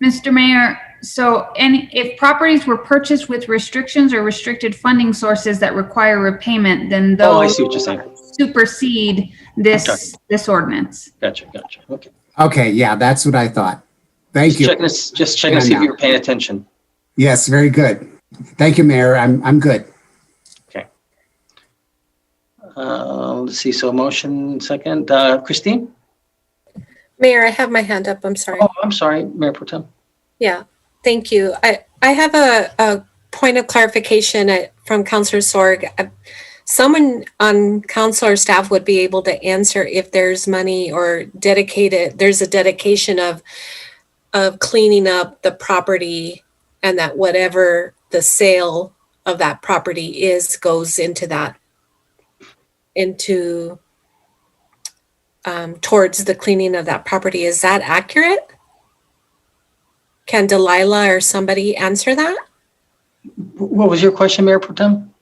Speaker 20: Mr. Mayor, so if properties were purchased with restrictions or restricted funding sources that require repayment, then those
Speaker 2: I see what you're saying.
Speaker 20: Supersede this ordinance.
Speaker 2: Gotcha. Okay.
Speaker 6: Okay, yeah, that's what I thought. Thank you.
Speaker 2: Just checking to see if you're paying attention.
Speaker 6: Yes, very good. Thank you, Mayor. I'm good.
Speaker 2: Okay. Let's see. So motion second. Christine?
Speaker 16: Mayor, I have my hand up. I'm sorry.
Speaker 2: Oh, I'm sorry, Mayor Pro Tem.
Speaker 16: Yeah, thank you. I have a point of clarification from Councilor Sorg. Someone on council or staff would be able to answer if there's money or there's a dedication of cleaning up the property, and that whatever the sale of that property is goes into towards the cleaning of that property. Is that accurate? Can Delilah or somebody answer that?
Speaker 2: What was your question, Mayor Pro Tem?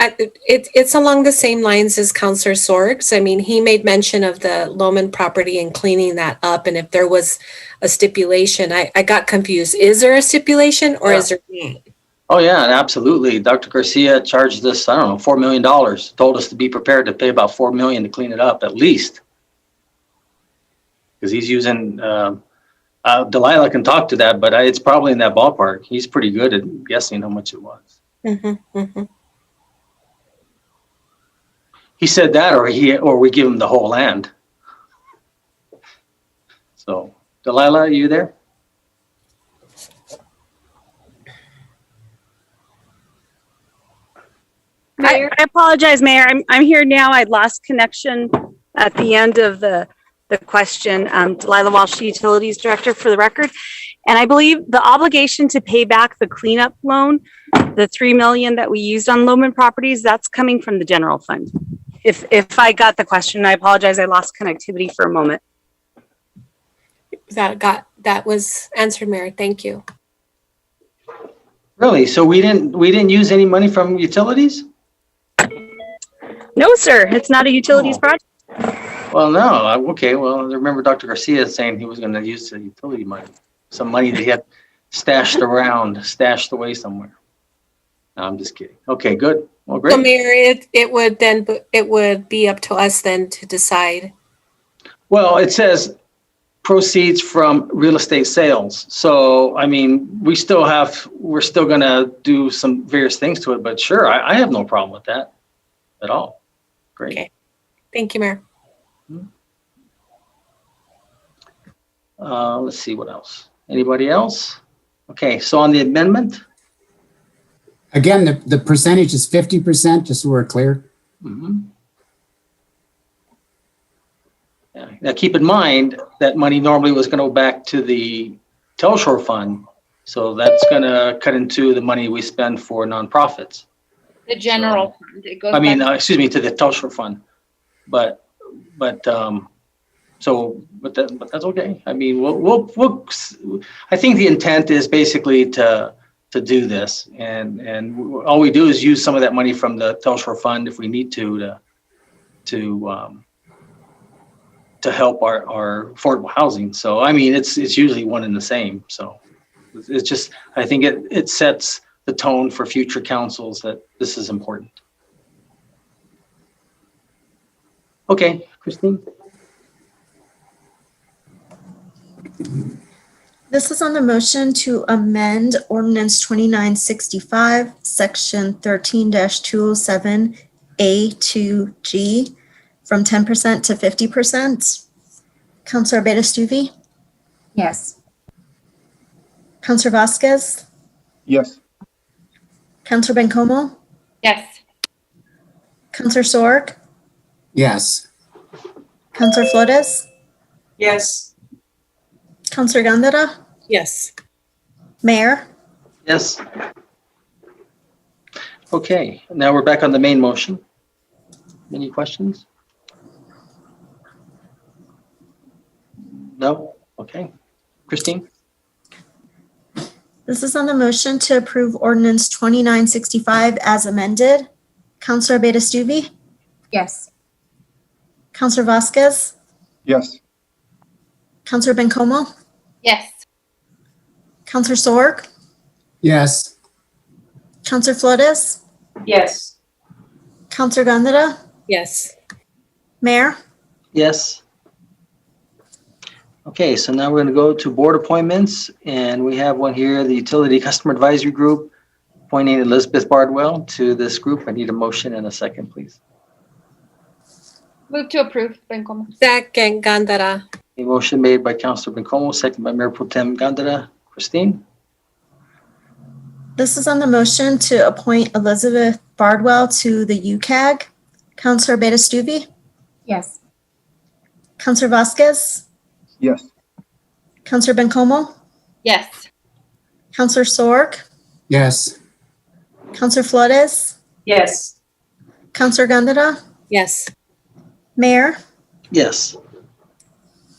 Speaker 16: It's along the same lines as Councilor Sorg's. I mean, he made mention of the Loman property and cleaning that up. And if there was a stipulation, I got confused. Is there a stipulation or is there not?
Speaker 2: Oh, yeah, absolutely. Dr. Garcia charged us, I don't know, $4 million, told us to be prepared to pay about $4 million to clean it up, at least. Because he's using, Delilah can talk to that, but it's probably in that ballpark. He's pretty good at guessing how much it was. He said that, or we give him the whole land. So, Delilah, are you there?
Speaker 3: I apologize, Mayor. I'm here now. I lost connection at the end of the the question. Delilah Walsh, Utilities Director for the record. And I believe the obligation to pay back the cleanup loan, the $3 million that we used on Loman Properties, that's coming from the general fund. If I got the question, I apologize, I lost connectivity for a moment.
Speaker 16: That was answered, Mayor. Thank you.
Speaker 2: Really? So we didn't use any money from utilities?
Speaker 3: No, sir, it's not a utilities project.
Speaker 2: Well, no. Okay. Well, I remember Dr. Garcia saying he was going to use the utility money, some money that he had stashed away somewhere. No, I'm just kidding. Okay, good. Well, great.
Speaker 16: So, Mayor, it would be up to us then to decide.
Speaker 2: Well, it says proceeds from real estate sales. So, I mean, we're still going to do some various things to it, but sure, I have no problem with that at all. Great.
Speaker 16: Okay. Thank you, Mayor.
Speaker 2: Let's see what else. Anybody else? Okay, so on the amendment.
Speaker 6: Again, the percentage is 50%, just so we're clear.
Speaker 2: Mm-hmm. Yeah. Now, keep in mind that money normally was going to go back to the Telshore Fund. So that's going to cut into the money we spend for nonprofits.
Speaker 15: The general fund. It goes
Speaker 2: I mean,
Speaker 15: back-
Speaker 2: excuse me, to the Telshore Fund. But that's okay. I mean, we'll I think the intent is basically to do this, and all we do is use some of that money from the Telshore Fund if we need to help our affordable housing. So I mean, it's usually one and the same. So it's just, I think it sets the tone for future councils that this is important. Okay, Christine.
Speaker 19: This is on the motion to amend Ordinance 2965, Section 13-207 A to G from 10% to 50%. Councilor Abeyta-Stuvey?
Speaker 11: Yes.
Speaker 19: Councilor Vasquez?
Speaker 1: Yes.
Speaker 19: Councilor Bencomo?
Speaker 15: Yes.
Speaker 19: Councilor Sorg?
Speaker 6: Yes.
Speaker 19: Councilor Flores?
Speaker 14: Yes.
Speaker 19: Councilor Gandara?
Speaker 16: Yes.
Speaker 19: Mayor?
Speaker 2: Yes. Okay, now we're back on the main motion. Any questions? No? Okay. Christine?
Speaker 19: This is on the motion to approve Ordinance 2965 as amended. Councilor Abeyta-Stuvey?
Speaker 11: Yes.
Speaker 19: Councilor Vasquez?
Speaker 1: Yes.
Speaker 19: Councilor Bencomo?
Speaker 15: Yes.
Speaker 19: Councilor Sorg?
Speaker 6: Yes.
Speaker 19: Councilor Flores?
Speaker 14: Yes.
Speaker 19: Councilor Gandara?
Speaker 16: Yes.
Speaker 19: Mayor?
Speaker 2: Yes. Okay, so now we're going to go to board appointments, and we have one here, the Utility Customer Advisory Group, appointing Elizabeth Bardwell to this group. I need a motion and a second, please.
Speaker 15: Move to approve, Bencomo.
Speaker 16: Second, Gandara.
Speaker 2: A motion made by Councilor Bencomo, second by Mayor Pro Tem Gandara. Christine?
Speaker 19: This is on the motion to appoint Elizabeth Bardwell to the UCAG. Councilor Abeyta-Stuvey?
Speaker 11: Yes.
Speaker 19: Councilor Vasquez?
Speaker 1: Yes.
Speaker 19: Councilor Bencomo?
Speaker 15: Yes.
Speaker 19: Councilor Sorg?
Speaker 6: Yes.
Speaker 19: Councilor Flores?
Speaker 14: Yes.
Speaker 19: Councilor Gandara?
Speaker 16: Yes.
Speaker 19: Mayor?
Speaker 2: Yes.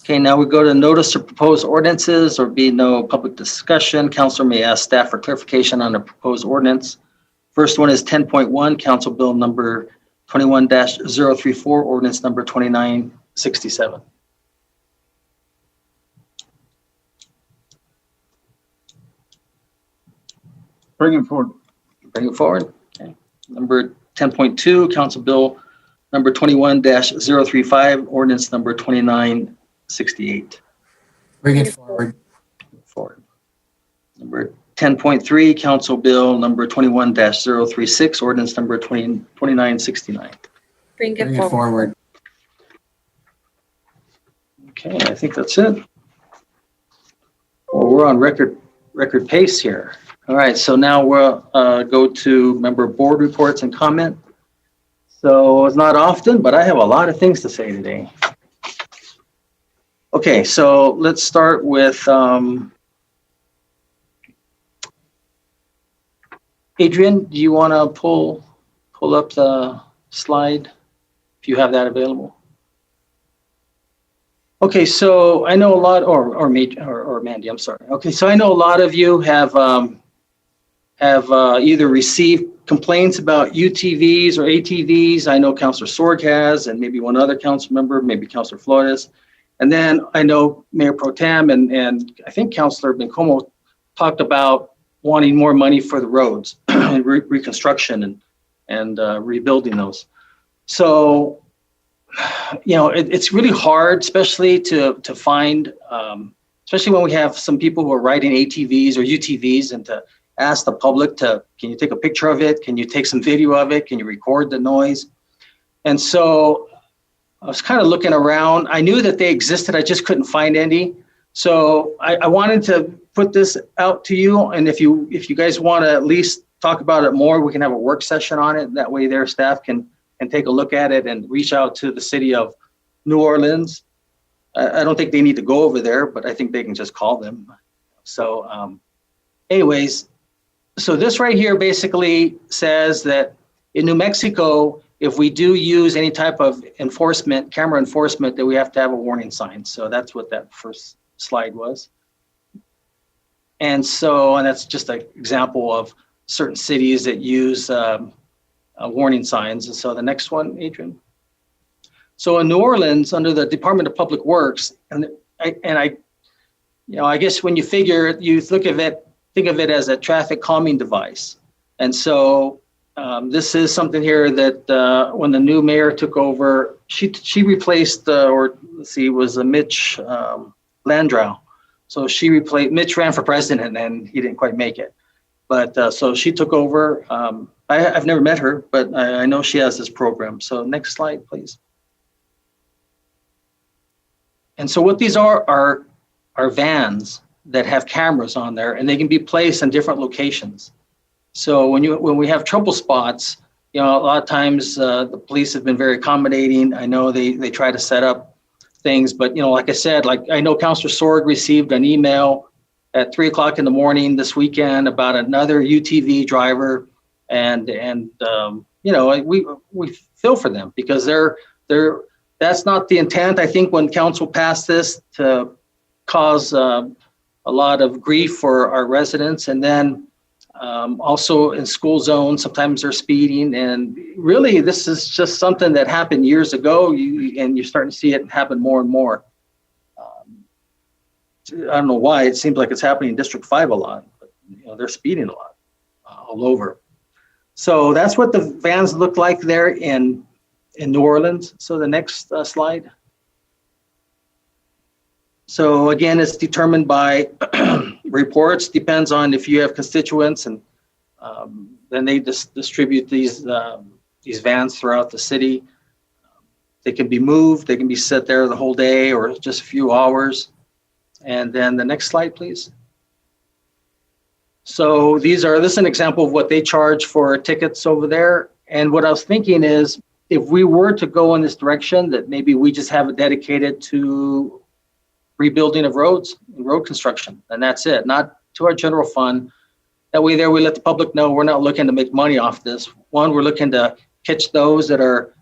Speaker 2: Okay, now we go to notice of proposed ordinances. There be no public discussion. Councilor may ask staff for clarification on the proposed ordinance. First one is 10.1, Council Bill number 21-034, ordinance number 2967.
Speaker 1: Bring it forward.
Speaker 2: Bring it forward. Okay. Number 10.2, Council Bill number 21-035, ordinance number 2968.
Speaker 6: Bring it forward.
Speaker 2: Forward. Number 10.3, Council Bill number 21-036, ordinance number 2969.
Speaker 16: Bring
Speaker 6: Bring
Speaker 16: it
Speaker 6: it forward.
Speaker 2: Okay, I think that's it. Well, we're on record pace here. All right, so now we'll go to member board reports and comment. So it's not often, but I have a lot of things to say today. Okay, so let's start with Adrian. Do you want to pull up the slide if you have that available? Okay, so I know a lot, or Mandy, I'm sorry. Okay, so I know a lot of you have either received complaints about UTVs or ATVs. I know Councilor Sorg has, and maybe one other council member, maybe Councilor Flores. And then I know Mayor Pro Tem and I think Councilor Bencomo talked about wanting more money for the roads and reconstruction and rebuilding those. So, you know, it's really hard, especially to find, especially when we have some people who are riding ATVs or UTVs, and to ask the public to, can you take a picture of it? Can you take some video of it? Can you record the noise? And so I was kind of looking around. I knew that they existed. I just couldn't find any. So I wanted to put this out to you. And if you guys want to at least talk about it more, we can have a work session on it. That way their staff can take a look at it and reach out to the city of New Orleans. I don't think they need to go over there, but I think they can just call them. So anyways, so this right here basically says that in New Mexico, if we do use any type of enforcement, camera enforcement, that we have to have a warning sign. So that's what that first slide was. And so, and that's just an example of certain cities that use warning signs. And so the next one, Adrian. So in New Orleans, under the Department of Public Works, and I, you know, I guess when you figure, you look at it, think of it as a traffic calming device. And so this is something here that when the new mayor took over, she replaced, or let's see, it was a Mitch Landrieu. So she replaced, Mitch ran for president and he didn't quite make it. But so she took over. I've never met her, but I know she has this program. So next slide, please. And so what these are vans that have cameras on there, and they can be placed in different locations. So when we have trouble spots, you know, a lot of times the police have been very accommodating. I know they try to set up things, but you know, like I said, like I know Councilor Sorg received an email at 3 o'clock in the morning this weekend about another UTV driver, and you know, we feel for them because that's not the intent. I think when council passed this to cause a lot of grief for our residents, and then also in school zones, sometimes they're speeding, and really this is just something that happened years ago, and you're starting to see it happen more and more. I don't know why, it seems like it's happening in District 5 a lot, but you know, they're speeding a lot all over. So that's what the vans look like there in New Orleans. So the next slide. So again, it's determined by reports, depends on if you have constituents, and then they distribute these vans throughout the city. They can be moved, they can be set there the whole day or just a few hours. And then the next slide, please. So this is an example of what they charge for tickets over there. And what I was thinking is, if we were to go in this direction, that maybe we just have it dedicated to rebuilding of roads and road construction, and that's it, not to our general fund. That way there we let the public know we're not looking to make money off this. One, we're looking to catch those that are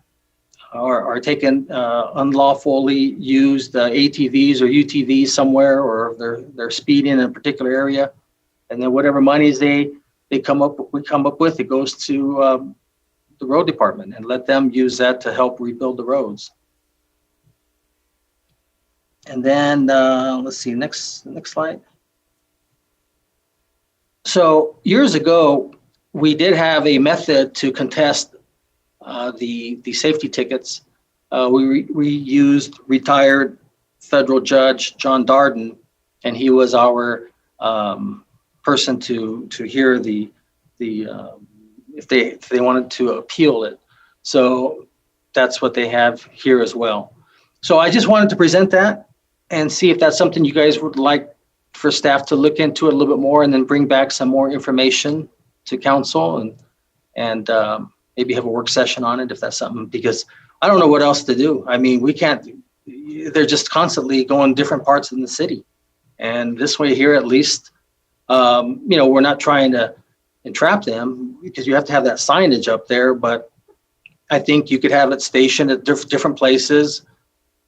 Speaker 2: taking unlawfully used ATVs or UTVs somewhere, or they're speeding in a particular area, and then whatever monies we come up with, it goes to the road department, and let them use that to help rebuild the roads. And then let's see, next slide. So years ago, we did have a method to contest the safety tickets. We used retired federal judge John Darden, and he was our person to hear if they wanted to appeal it. So that's what they have here as well. So I just wanted to present that and see if that's something you guys would like for staff to look into it a little bit more, and then bring back some more information to council, and maybe have a work session on it if that's something, because I don't know what else to do. I mean, we can't, they're just constantly going different parts in the city. And this way here, at least, we're not trying to entrap them because you have to have that signage up there. But I think you could have it stationed at different places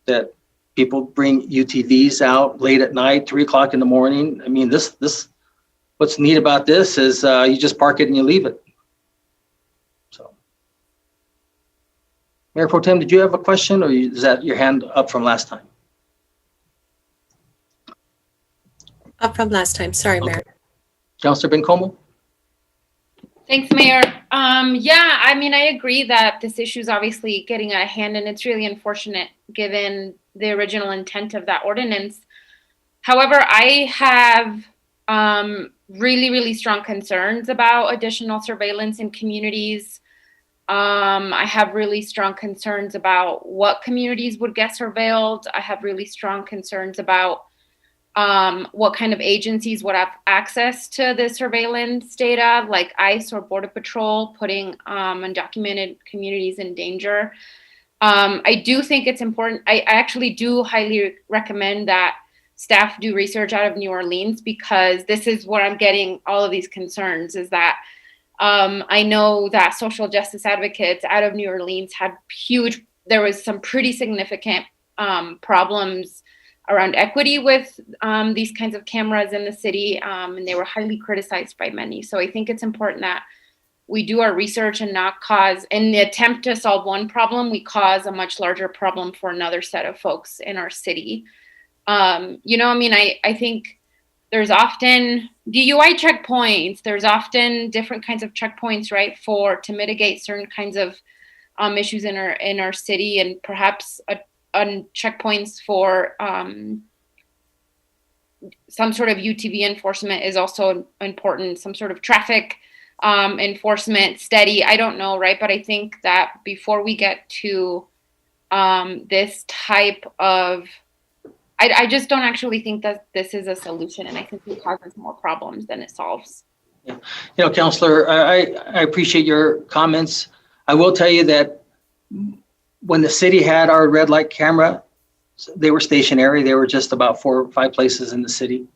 Speaker 2: that people bring UTVs out late at night, 3 o'clock in the morning. I mean, this what's neat about this is you just park it and you leave it. So, Mayor Pro Tem, did you have a question, or is that your hand up from last time?
Speaker 16: Up from last time. Sorry, Mayor.
Speaker 2: Councilor Bencomo?
Speaker 15: Thanks, Mayor. Yeah, I mean, I agree that this issue is obviously getting out of hand, and it's really unfortunate given the original intent of that ordinance. However, I have really, really strong concerns about additional surveillance in communities. I have really strong concerns about what communities would get surveilled. I have really strong concerns about what kind of agencies would have access to the surveillance data, like ICE or Border Patrol, putting undocumented communities in danger. I do think it's important. I actually do highly recommend that staff do research out of New Orleans, because this is where I'm getting all of these concerns, is that I know that social justice advocates out of New Orleans had there was some pretty significant problems around equity with these kinds of cameras in the city, and they were highly criticized by many. So I think it's important that we do our research and not cause, in the attempt to solve one problem, we cause a much larger problem for another set of folks in our city. I think there's often DUI checkpoints, there's often different kinds of checkpoints, right, to mitigate certain kinds of issues in our city, and perhaps on checkpoints for some sort of UTV enforcement is also important, some sort of traffic enforcement steady, I don't know, right? But I think that before we get to this type of, I just don't actually think that this is a solution, and I think it causes more problems than it solves.
Speaker 2: Yeah. Councilor, I appreciate your comments. I will tell you that when the city had our red light camera, they were stationary. They were just about 4 or 5 places in the city.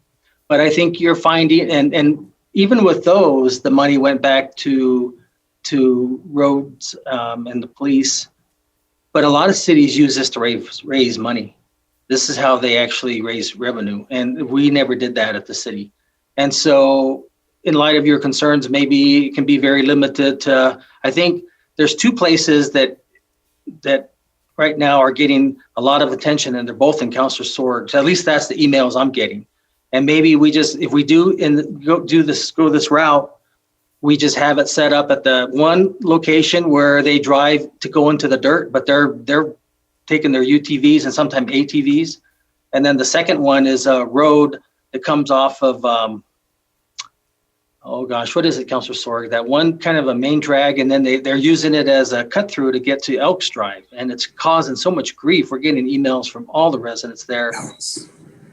Speaker 2: But I think you're finding, and even with those, the money went back to roads and the police. But a lot of cities use this to raise money. This is how they actually raise revenue. And we never did that at the city. And so in light of your concerns, maybe it can be very limited to, I think there's 2 places that right now are getting a lot of attention, and they're both in Councilor Sorg's. At least that's the emails I'm getting. And maybe we just, if we go this route, we just have it set up at the one location where they drive to go into the dirt, but they're taking their UTVs and sometimes ATVs. And then the second one is a road that comes off of, oh gosh, what is it, Councilor Sorg? That one kind of a main drag, and then they're using it as a cut through to get to Elks Drive, and it's causing so much grief. We're getting emails from all the residents there,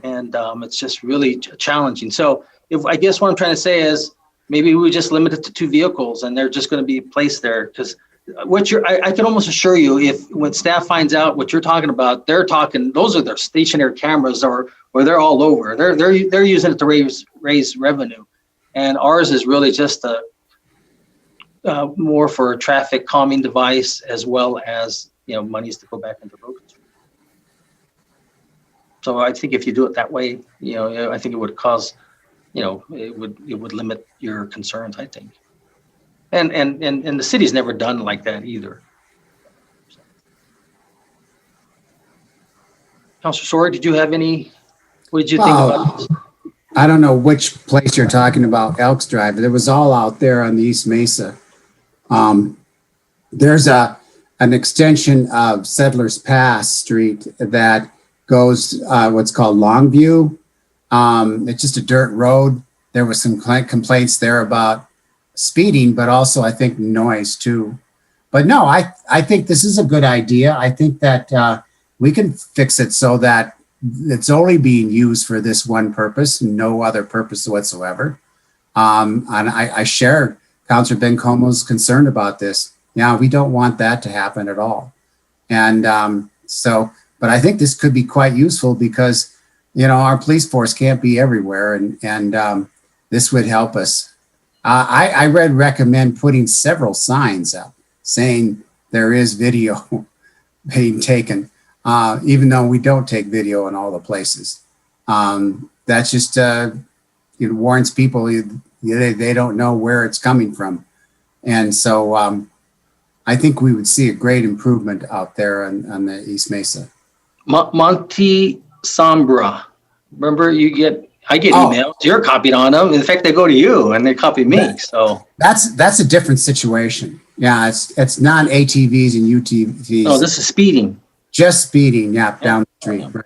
Speaker 2: and it's just really challenging. So I guess what I'm trying to say is maybe we just limit it to 2 vehicles, and they're just going to be placed there, because I can almost assure you, if when staff finds out what you're talking about, those are their stationary cameras, or they're all over. They're using it to raise revenue. And ours is really just more for a traffic calming device, as well as, monies to go back into road construction. So I think if you do it that way, I think it would cause, it would limit your concerns, I think. And the city's never done like that either. Councilor Sorg, did you have what did you think about this?
Speaker 6: I don't know which place you're talking about, Elks Drive, but it was all out there on the East Mesa. There's an extension of Settlers Pass Street that goes what's called Longview. It's just a dirt road. There was some complaints there about speeding, but also I think noise too. But no, I think this is a good idea. I think that we can fix it so that it's only being used for this one purpose, no other purpose whatsoever. And I share Councilor Bencomo's concern about this. Yeah, we don't want that to happen at all. And But I think this could be quite useful because, you know, our police force can't be everywhere, and this would help us. I recommend putting several signs up saying there is video being taken, even though we don't take video in all the places. That's just, it warns people, they don't know where it's coming from. And so I think we would see a great improvement out there on the East Mesa.
Speaker 2: Monte Sombra. Remember, I get emails. You're copied on them. In fact, they go to you and they copy me. So
Speaker 6: that's a different situation. Yeah, it's non-ATVs and UTVs.
Speaker 2: No, this is speeding.
Speaker 6: Just speeding. Yeah, down the street. Right.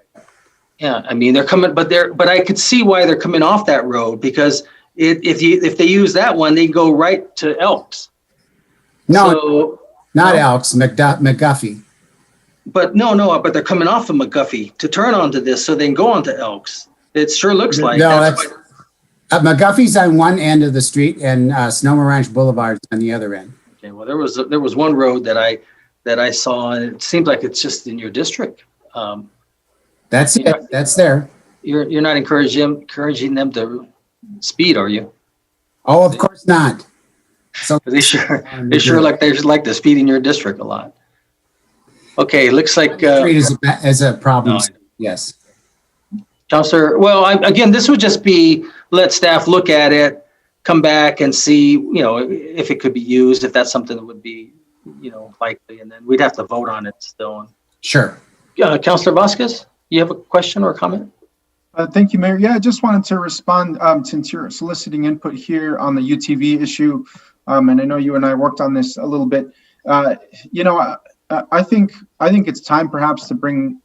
Speaker 2: Yeah, I mean they're coming, but I could see why they're coming off that road because if they use that one, they go right to Elks.
Speaker 6: No,
Speaker 2: so,
Speaker 6: not Elks. McGuffey.
Speaker 2: But but they're coming off of McGuffey to turn onto this, so they can go onto Elks. It sure looks like.
Speaker 6: No, that's McGuffey's on one end of the street, and Sonoma Ranch Boulevard's on the other end.
Speaker 2: Okay, well, there was one road that I saw, and it seems like it's just in your district.
Speaker 6: That's it. That's there.
Speaker 2: You're not encouraging them to speed, are you?
Speaker 6: Oh, of course not. So
Speaker 2: they sure like the speed in your district a lot. Okay, looks like
Speaker 6: street is a problem. No, yes.
Speaker 2: Councilor, well, again, this would just be let staff look at it, come back and see, if it could be used, if that's something that would be, likely, and then we'd have to vote on it still.
Speaker 6: Sure.
Speaker 2: Councilor Vasquez, you have a question or a comment?
Speaker 1: Thank you, Mayor. Yeah, I just wanted to respond since you're soliciting input here on the UTV issue, and I know you and I worked on this a little bit. I think it's time perhaps to bring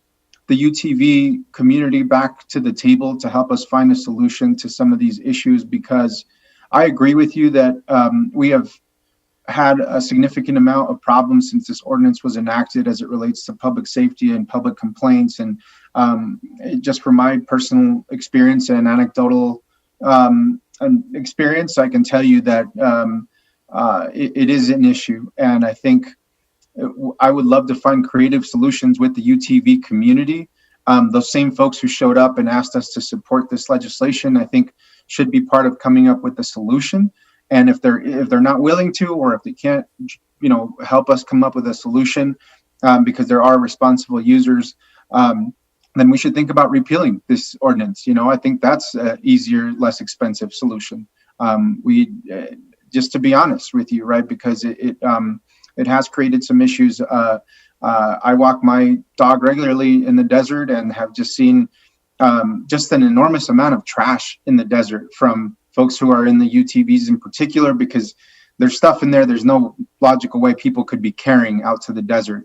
Speaker 1: the UTV community back to the table to help us find a solution to some of these issues, because I agree with you that we have had a significant amount of problems since this ordinance was enacted as it relates to public safety and public complaints. And just from my personal experience and anecdotal experience, I can tell you that it is an issue. And I think I would love to find creative solutions with the UTV community. Those same folks who showed up and asked us to support this legislation, I think should be part of coming up with a solution. And if they're not willing to, or if they can't, help us come up with a solution, because there are responsible users, then we should think about repealing this ordinance. I think that's an easier, less expensive solution. Just to be honest with you, right? Because it has created some issues. I walk my dog regularly in the desert and have just seen just an enormous amount of trash in the desert from folks who are in the UTVs in particular, because there's stuff in there. There's no logical way people could be carrying out to the desert,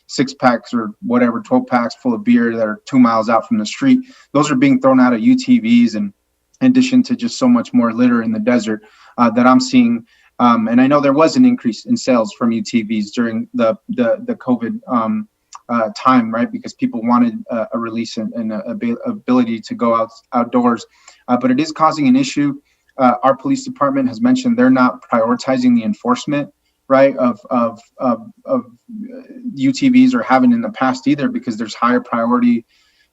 Speaker 1: 6 packs or whatever, 12 packs full of beer that are 2 miles out from the street. Those are being thrown out of UTVs, and in addition to just so much more litter in the desert that I'm seeing. And I know there was an increase in sales from UTVs during the COVID time, right? Because people wanted a release and an ability to go outdoors. But it is causing an issue. Our police department has mentioned they're not prioritizing the enforcement, right, of UTVs, or haven't in the past either, because there's higher priority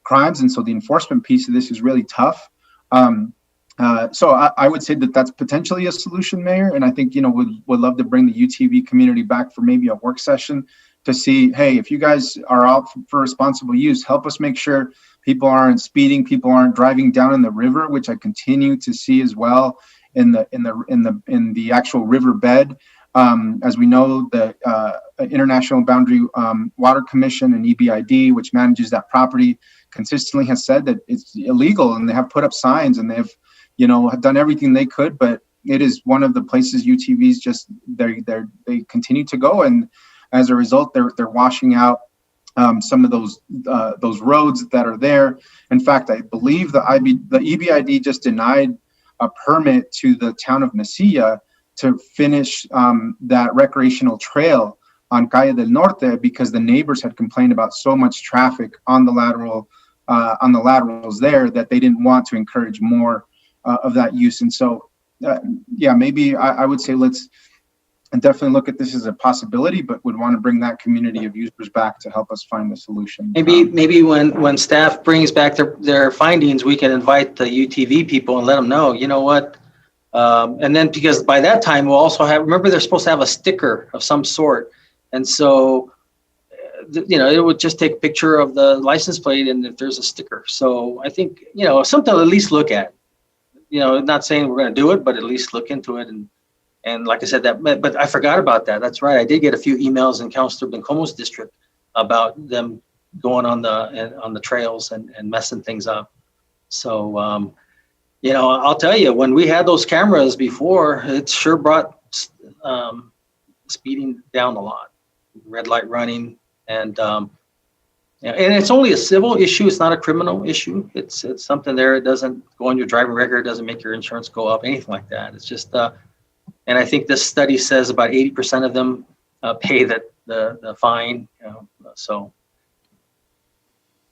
Speaker 1: crimes. And so the enforcement piece of this is really tough. So I would say that that's potentially a solution, Mayor. And I think, would love to bring the UTV community back for maybe a work session to see, hey, if you guys are out for responsible use, help us make sure people aren't speeding, people aren't driving down in the river, which I continue to see as well in the actual river bed. As we know, the International Boundary Water Commission and EBID, which manages that property, consistently has said that it's illegal, and they have put up signs, and they have done everything they could, but it is one of the places UTVs just they continue to go, and as a result, they're washing out some of those roads that are there. In fact, I believe the EBID just denied a permit to the town of Mesilla to finish that recreational trail on Calle del Norte, because the neighbors had complained about so much traffic on the laterals there that they didn't want to encourage more of that use. And so, maybe I would say let's and definitely look at this as a possibility, but would want to bring that community of users back to help us find a solution.
Speaker 2: Maybe when staff brings back their findings, we can invite the UTV people and let them know, you know what? And then because by that time we'll also have, remember they're supposed to have a sticker of some sort. And so, you know, it would just take a picture of the license plate and if there's a sticker. So I think, you know, something to at least look at, you know, not saying we're going to do it, but at least look into it. And like I said, but I forgot about that. That's right. I did get a few emails in Councilor Bencomo's district about them going on the trails and messing things up. So, you know, I'll tell you, when we had those cameras before, it sure brought speeding down a lot, red light running, and it's only a civil issue. It's not a criminal issue. It's something there. It doesn't go on your driving record. It doesn't make your insurance go up, anything like that. It's just, and I think this study says about 80% of them pay the fine. You know, so.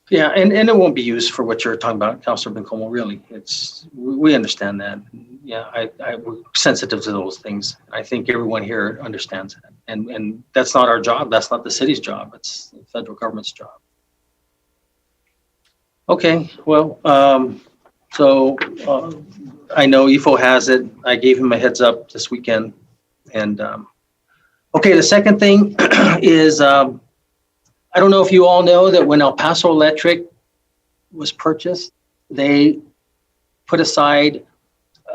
Speaker 2: Yeah, and it won't be used for what you're talking about, Councilor Bencomo, really. We understand that. Yeah, we're sensitive to those things. I think everyone here understands that. And that's not our job. That's not the city's job. It's the federal government's job. Okay, well, so I know EFO has it. I gave him a heads up this weekend. And okay, the second thing is, I don't know if you all know that when El Paso Electric was purchased, they put aside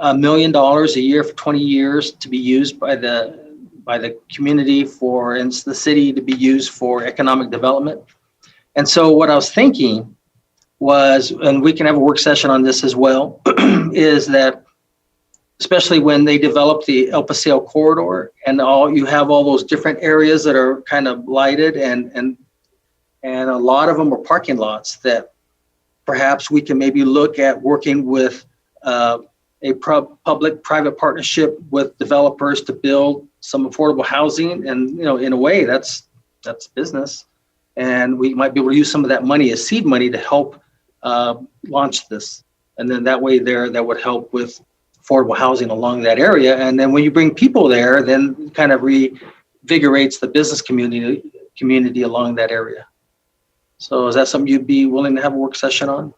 Speaker 2: $1 million a year for 20 years to be used by the community for, and the city to be used for economic development. And so what I was thinking was, and we can have a work session on this as well, is that especially when they develop the El Paseo corridor and you have all those different areas that are kind of lighted and a lot of them are parking lots, that perhaps we can maybe look at working with a public-private partnership with developers to build some affordable housing. And, you know, in a way, that's business. And we might be able to use some of that money as seed money to help launch this. And then that way that would help with affordable housing along that area. And then when you bring people there, then it kind of reinvigorates the business community along that area. So is that something you'd be willing to have a work session on?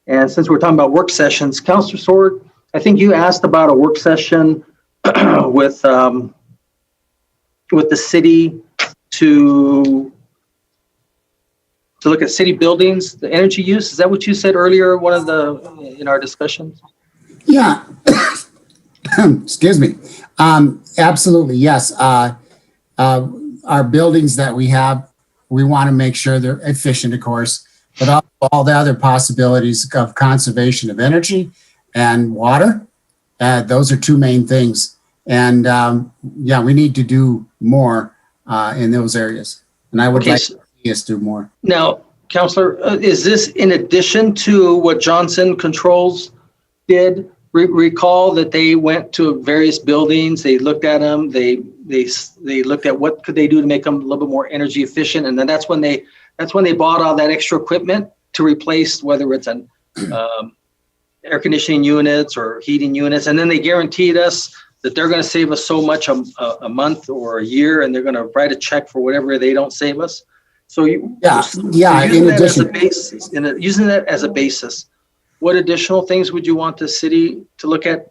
Speaker 2: And since we're talking about work sessions, Councilor Sword, I think you asked about a work session with the city to look at city buildings, the energy use. Is that what you said earlier, in our discussions?
Speaker 6: Yeah. Excuse me. Absolutely, yes. Our buildings that we have, we want to make sure they're efficient, of course, but all the other possibilities of conservation of energy and water, those are two main things. And yeah, we need to do more in those areas. And I would like to see us do more.
Speaker 2: Now, Councilor, is this in addition to what Johnson Controls did? Recall that they went to various buildings, they looked at them, they looked at what could they do to make them a little bit more energy efficient, and then that's when they bought all that extra equipment to replace whether it's an air conditioning units or heating units, and then they guaranteed us that they're going to save us so much a month or a year, and they're going to write a check for whatever they don't save us. So using that as a basis. What additional things would you want the city to look at?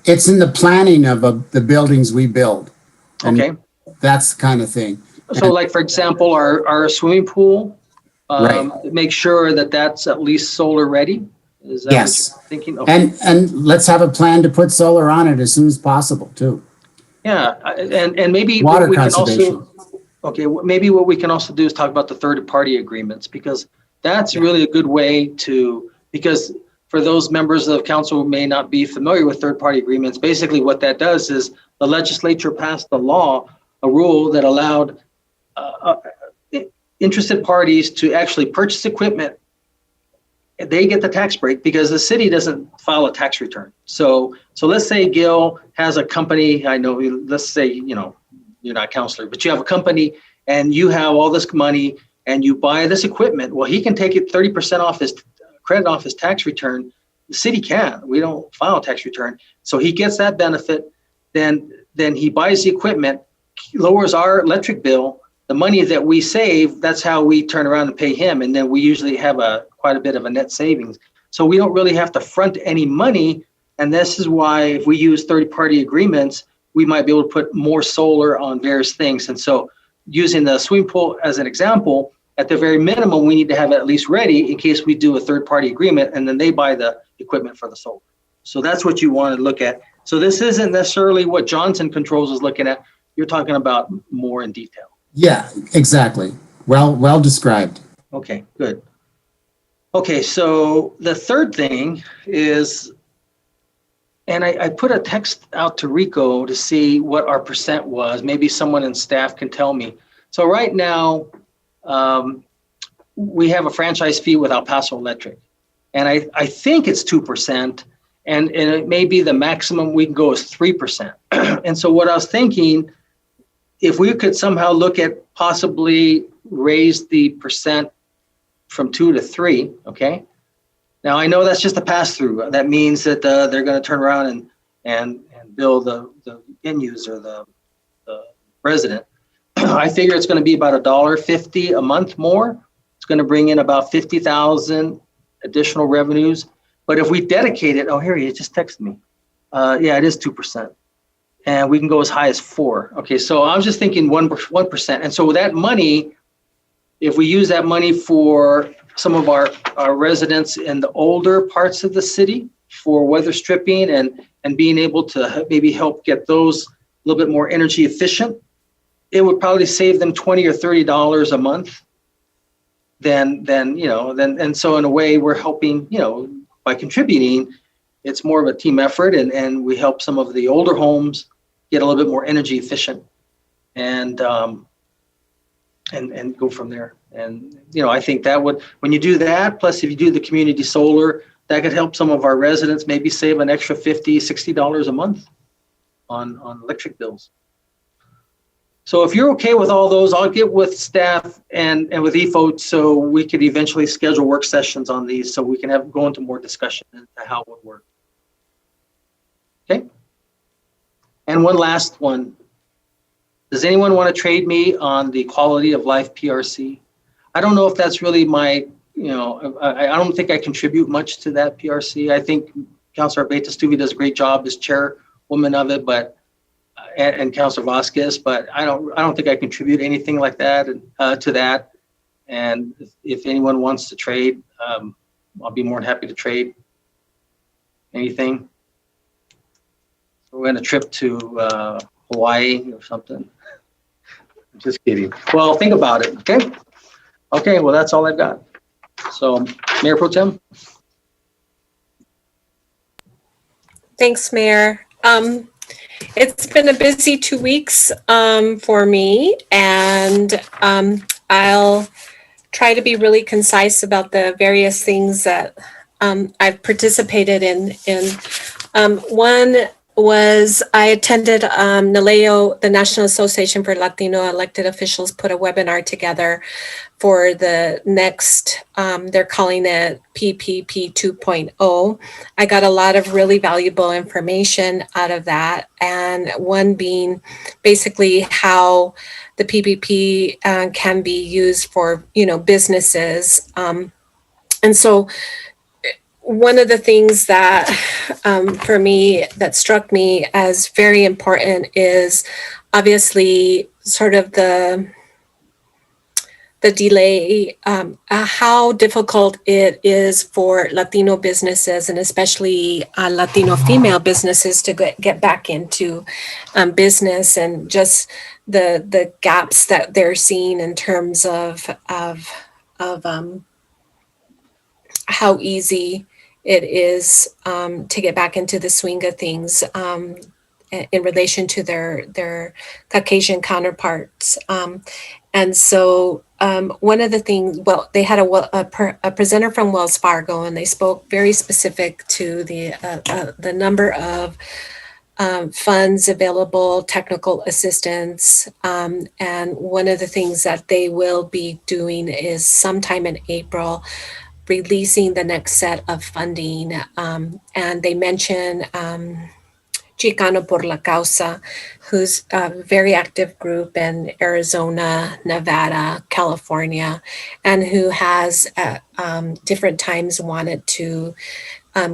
Speaker 6: It's in the planning of the buildings we build.
Speaker 2: Okay.
Speaker 6: That's the kind of thing.
Speaker 2: So like, for example, our swimming pool,
Speaker 6: right.
Speaker 2: Make sure that that's at least solar ready. Is that
Speaker 6: yes.
Speaker 2: what you're thinking? Okay.
Speaker 6: And let's have a plan to put solar on it as soon as possible too.
Speaker 2: Yeah. And maybe
Speaker 6: water conservation.
Speaker 2: Maybe what we can also do is talk about the third party agreements, because that's really a good way to, because for those members of council who may not be familiar with third-party agreements, basically what that does is the legislature passed a rule that allowed interested parties to actually purchase equipment. They get the tax break because the city doesn't file a tax return. So let's say Gil has a company, I know, let's say, you know, you're not Councilor, but you have a company and you have all this money and you buy this equipment. Well, he can take it 30% off his credit off his tax return. The city can't. We don't file a tax return. So he gets that benefit. Then then he buys the equipment, lowers our electric bill. The money that we save, that's how we turn around and pay him. And then we usually have quite a bit of a net savings. So we don't really have to front any money. And this is why if we use third-party agreements, we might be able to put more solar on various things. And so using the swimming pool as an example, at the very minimum, we need to have it at least ready in case we do a third-party agreement and then they buy the equipment for the solar. So that's what you want to look at. So this isn't necessarily what Johnson Controls is looking at. You're talking about more in detail.
Speaker 6: Yeah, exactly. Well described.
Speaker 2: Okay, good. Okay, so the third thing is, and I put a text out to Rico to see what our percent was. Maybe someone in staff can tell me. So right now, we have a franchise fee with El Paso Electric. And I think it's 2%. And it may be the maximum we can go is 3%. And so what I was thinking, if we could somehow look at possibly raise the percent from 2 to 3, okay? Now I know that's just a pass through. That means that they're going to turn around and bill the end user, the resident. I figure it's going to be about $1.50 a month more. It's going to bring in about 50,000 additional revenues. But if we dedicate it, oh, here he just texted me. Yeah, it is 2%. And we can go as high as 4. Okay, so I was just thinking 1%. And so that money, if we use that money for some of our residents in the older parts of the city for weather stripping and being able to maybe help get those a little bit more energy efficient, it would probably save them $20 or $30 a month. And so in a way we're helping, by contributing, it's more of a team effort and we help some of the older homes get a little bit more energy efficient and go from there. And, I think that would, when you do that, plus if you do the community solar, that could help some of our residents maybe save an extra $50, $60 a month on electric bills. So if you're okay with all those, I'll get with staff and with EFO so we could eventually schedule work sessions on these so we can go into more discussion into how it would work. Okay. And one last one. Does anyone want to trade me on the quality of life PRC? I don't know if that's really my, I don't think I contribute much to that PRC. I think Councilor Beta-Stuvey does a great job as chairwoman of it, and Councilor Vasquez, but I don't think I contribute anything like that to that. And if anyone wants to trade, I'll be more than happy to trade anything. We're on a trip to Hawaii or something. Just kidding. Well, think about it, okay? Okay, well, that's all I've got. So, Mayor Pro Tem.
Speaker 16: Thanks, Mayor. It's been a busy 2 weeks for me, and I'll try to be really concise about the various things that I've participated in. One was I attended NALEO, the National Association for Latino Elected Officials, put a webinar together for the next, they're calling it PPP 2.0. I got a lot of really valuable information out of that. And one being basically how the PPP can be used for, businesses. And so one of the things that for me that struck me as very important is obviously sort of the delay, how difficult it is for Latino businesses and especially Latino female businesses to get back into business, and just the gaps that they're seeing in terms of how easy it is to get back into the swing of things in relation to their Caucasian counterparts. And so one of the things, well, they had a presenter from Wells Fargo, and they spoke very specific to the number of funds available, technical assistance. And one of the things that they will be doing is sometime in April, releasing the next set of funding. And they mention Chicano por la Causa, who's a very active group in Arizona, Nevada, California, and who has at different times wanted to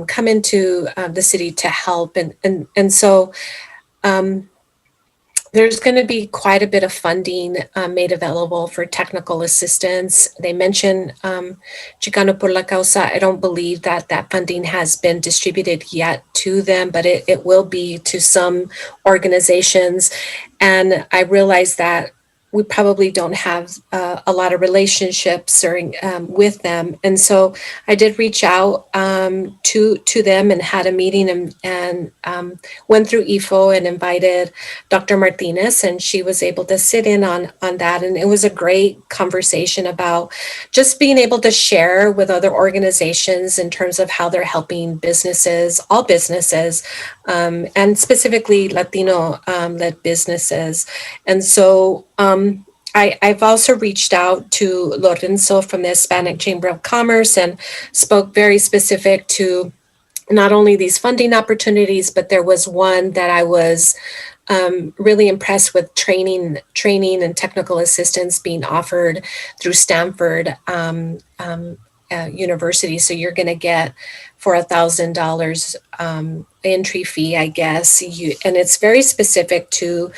Speaker 16: come into the city to help. And so there's going to be quite a bit of funding made available for technical assistance. They mention Chicano por la Causa. I don't believe that that funding has been distributed yet to them, but it will be to some organizations. And I realize that we probably don't have a lot of relationships or with them. And so I did reach out to them and had a meeting and went through EFO and invited Dr. Martinez, and she was able to sit in on that. And it was a great conversation about just being able to share with other organizations in terms of how they're helping businesses, all businesses, and specifically Latino-led businesses. And so I've also reached out to Lorenzo from the Hispanic Chamber of Commerce and spoke very specific to not only these funding opportunities, but there was one that I was really impressed with training and technical assistance being offered through Stanford University. So you're going to get for $1,000 entry fee, I guess. And it's very specific to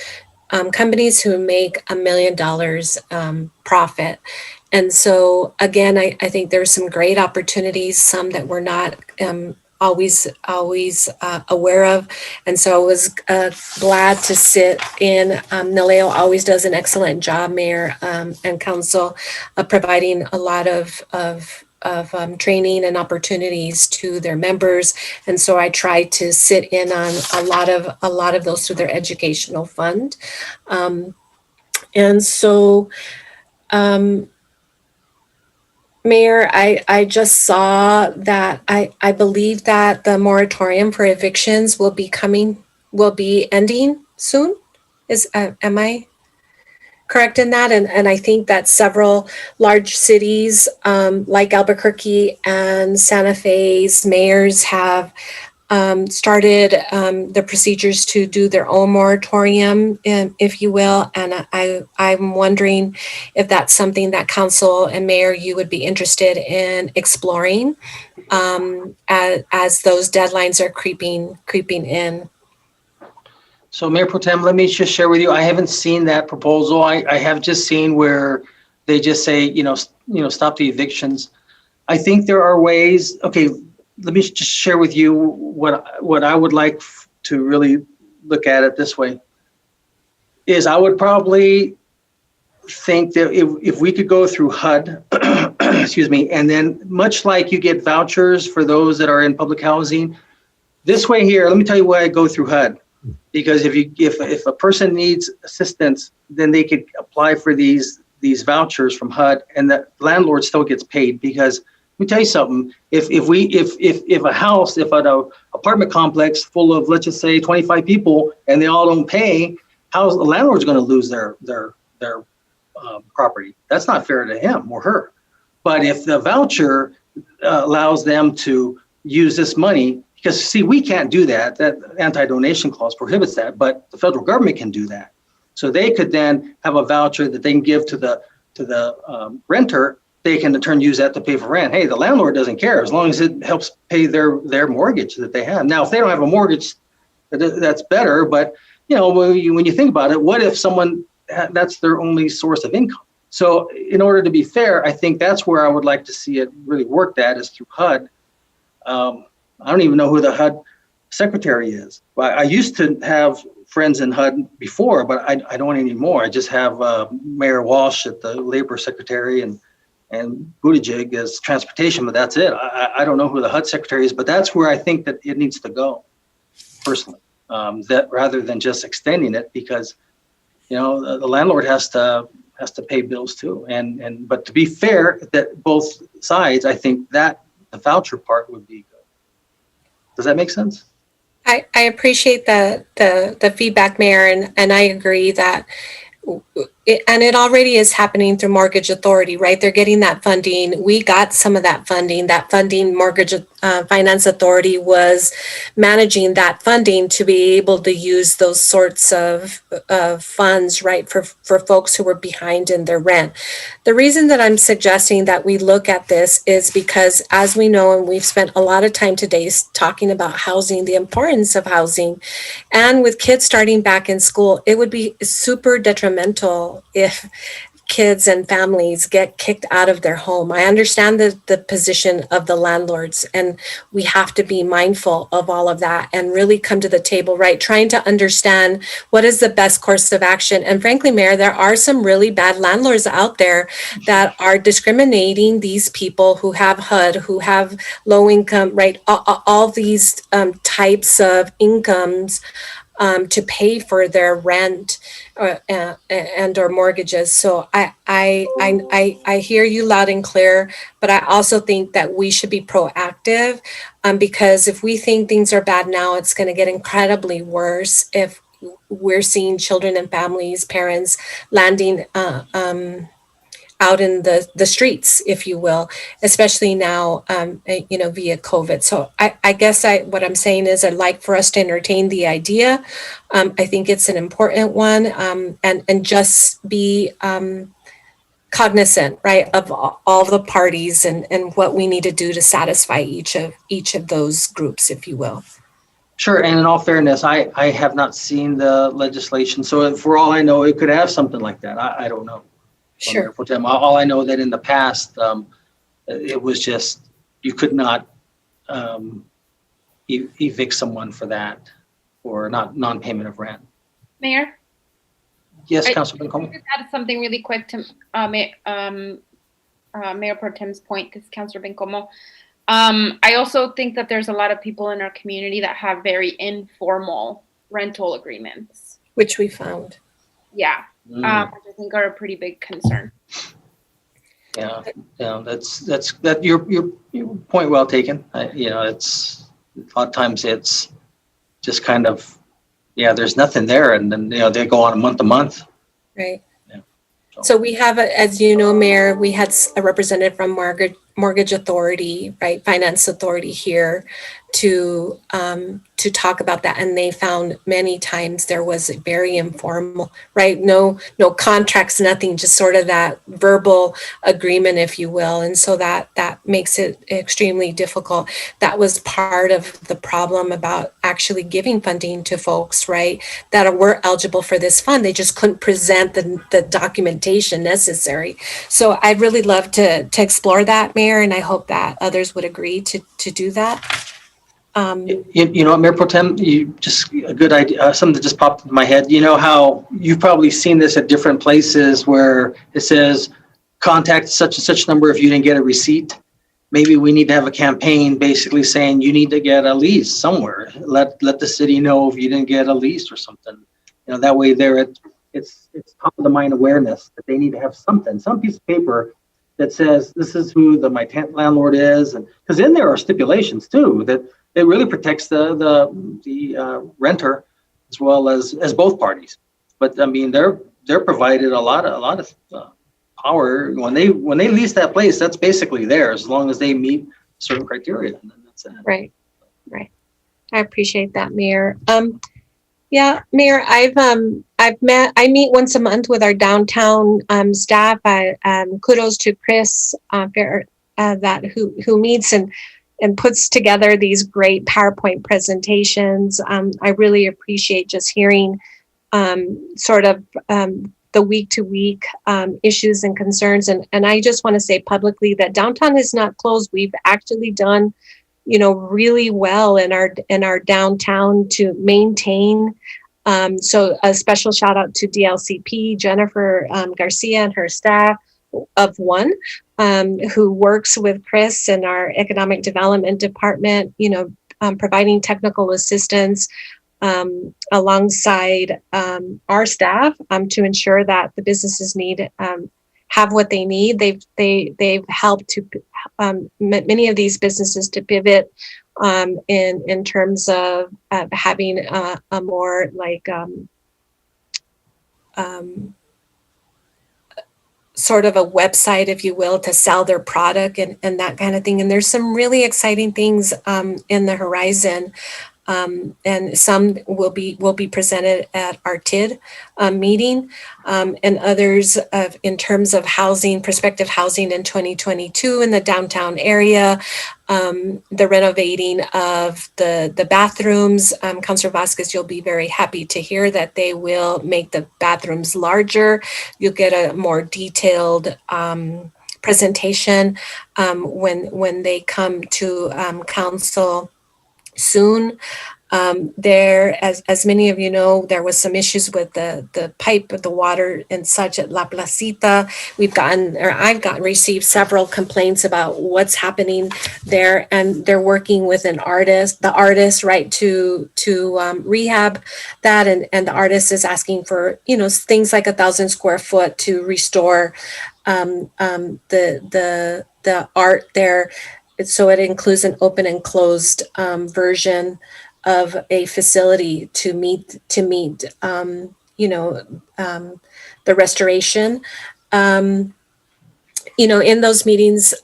Speaker 16: companies who make $1 million profit. And so again, I think there's some great opportunities, some that we're not always aware of. And so I was glad to sit in. Naleo always does an excellent job, Mayor and Council, providing a lot of training and opportunities to their members. And so I try to sit in on a lot of those through their educational fund. And so, Mayor, I just saw that I believe that the moratorium for evictions will be ending soon. Am I correct in that? And I think that several large cities like Albuquerque and Santa Fe's mayors have started the procedures to do their own moratorium, if you will. And I'm wondering if that's something that council and mayor, you would be interested in exploring as those deadlines are creeping in.
Speaker 2: So Mayor Pro Tem, let me just share with you, I haven't seen that proposal. I have just seen where they just say, stop the evictions. I think there are ways, okay, let me just share with you what I would like to really look at it this way. Is I would probably think that if we could go through HUD, excuse me, and then much like you get vouchers for those that are in public housing, this way here, let me tell you why I go through HUD. Because if a person needs assistance, then they could apply for these vouchers from HUD, and the landlord still gets paid. Because let me tell you something: if an apartment complex full of, let's just say 25 people, and they all don't pay, how's the landlord's going to lose their property? That's not fair to him or her. But if the voucher allows them to use this money. Because see, we can't do that. That anti-donation clause prohibits that, but the federal government can do that. So they could then have a voucher that they can give to the renter. They can in turn use that to pay for rent. Hey, the landlord doesn't care as long as it helps pay their mortgage that they have. Now, if they don't have a mortgage, that's better. But when you think about it, what if someone that's their only source of income? So in order to be fair, I think that's where I would like to see it really worked at is through HUD. I don't even know who the HUD secretary is. I used to have friends in HUD before, but I don't anymore. I just have Mayor Walsh at the labor secretary and Buttigieg as transportation, but that's it. I don't know who the HUD secretary is, but that's where I think that it needs to go, personally. That rather than just extending it, because the landlord has to pay bills too. But to be fair, that both sides, I think that the voucher part would be good. Does that make sense? I
Speaker 16: appreciate the feedback, Mayor, and I agree that And it already is happening through Mortgage Authority, right? They're getting that funding. We got some of that funding. That funding, Mortgage Finance Authority was managing that funding to be able to use those sorts of funds, right, for folks who were behind in their rent. The reason that I'm suggesting that we look at this is because, as we know, and we've spent a lot of time today talking about housing, the importance of housing, and with kids starting back in school, it would be super detrimental if kids and families get kicked out of their home. I understand the position of the landlords, and we have to be mindful of all of that and really come to the table, right? Trying to understand what is the best course of action. And frankly, Mayor, there are some really bad landlords out there that are discriminating these people who have HUD, who have low income, right? All these types of incomes to pay for their rent and or mortgages. So I hear you loud and clear, but I also think that we should be proactive because if we think things are bad now, it's going to get incredibly worse if we're seeing children and families, parents landing out in the streets, if you will, especially now, via COVID. So I guess what I'm saying is I'd like for us to entertain the idea. I think it's an important one, and just be cognizant, right, of all the parties and what we need to do to satisfy each of those groups, if you will.
Speaker 2: Sure, and in all fairness, I have not seen the legislation, so for all I know, it could have something like that. I don't know.
Speaker 16: Sure.
Speaker 2: All I know that in the past, it was just, you could not evict someone for that or non-payment of rent.
Speaker 15: Mayor?
Speaker 2: Yes, Councilor Bencomo?
Speaker 15: I just add something really quick to Mayor Pro Tem's point, because Councilor Bencomo. I also think that there's a lot of people in our community that have very informal rental agreements.
Speaker 16: Which we found.
Speaker 15: Yeah. Which I think are a pretty big concern.
Speaker 2: Yeah, that's your point well taken. It's a lot of times it's just kind of, there's nothing there, and then they go on month to month.
Speaker 16: Right. Yeah. So we have, as you know, Mayor, we had a representative from Mortgage Authority, right, Finance Authority here to talk about that, and they found many times there was a very informal, right, no contracts, nothing, just sort of that verbal agreement, if you will, and so that makes it extremely difficult. That was part of the problem about actually giving funding to folks, right, that were eligible for this fund. They just couldn't present the documentation necessary. So I'd really love to explore that, Mayor, and I hope that others would agree to do that.
Speaker 2: Mayor Pro Tem, just a good idea, something that just popped into my head. You know how you've probably seen this at different places where it says, contact such and such number if you didn't get a receipt. Maybe we need to have a campaign basically saying you need to get a lease somewhere. Let the city know if you didn't get a lease or something. That way it's top of the mind awareness that they need to have some piece of paper that says this is who my tenant landlord is, and because in there are stipulations too that it really protects the renter as well as both parties. But I mean, they're provided a lot of power when they lease that place. That's basically theirs as long as they meet certain criteria. And then that's it.
Speaker 16: Right. I appreciate that, Mayor. Yeah, Mayor, I meet once a month with our downtown staff. Kudos to Chris who meets and puts together these great PowerPoint presentations. I really appreciate just hearing the week to week issues and concerns. And I just want to say publicly that downtown is not closed. We've actually done really well in our downtown to maintain. So a special shout out to DLCP, Jennifer Garcia and her staff of One, who works with Chris and our economic development department, providing technical assistance alongside our staff to ensure that the businesses have what they need. They've helped to many of these businesses to pivot in terms of having a more sort of a website, if you will, to sell their product and that kind of thing. And there's some really exciting things in the horizon. And some will be presented at our TID meeting, and others in terms of housing, prospective housing in 2022 in the downtown area, the renovating of the bathrooms. Councilor Vasquez, you'll be very happy to hear that they will make the bathrooms larger. You'll get a more detailed presentation when they come to council soon. There, as many of you know, there was some issues with the pipe, the water and such at La Placita. I've received several complaints about what's happening there, and they're working with the artist, right, to rehab that, and the artist is asking for, things like 1,000 square foot to restore the art there. So it includes an open and closed version of a facility to meet the restoration. In those meetings,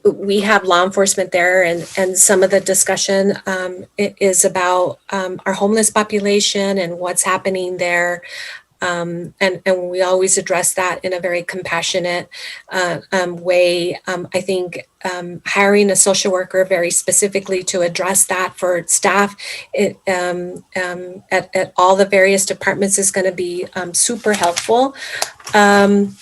Speaker 16: we have law enforcement there, and some of the discussion is about our homeless population and what's happening there. And we always address that in a very compassionate way. I think hiring a social worker very specifically to address that for staff at all the various departments is going to be super helpful. And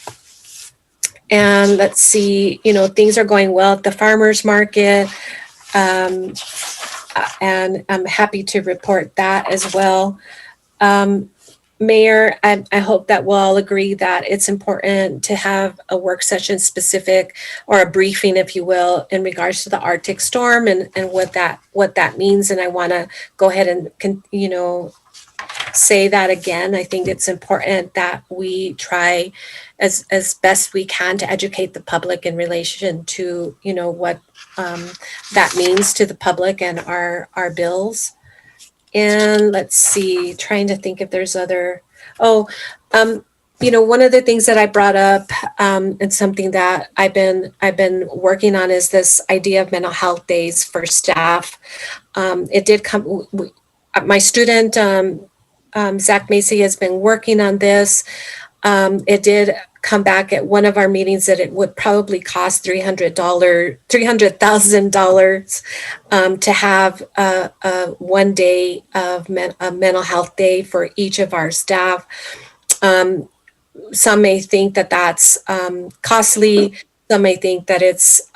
Speaker 16: let's see, things are going well at the farmers market. And I'm happy to report that as well. Mayor, I hope that we'll all agree that it's important to have a work session specific, or a briefing, if you will, in regards to the Arctic storm and what that means. And I want to go ahead and say that again. I think it's important that we try as best we can to educate the public in relation to what that means to the public and our bills. And let's see, trying to think if there's other, one of the things that I brought up and something that I've been working on is this idea of mental health days for staff. It did come, my student, Zach Macy, has been working on this. It did come back at one of our meetings that it would probably cost $300,000 to have a 1 day of a mental health day for each of our staff. Some may think that that's costly. Some may think that it's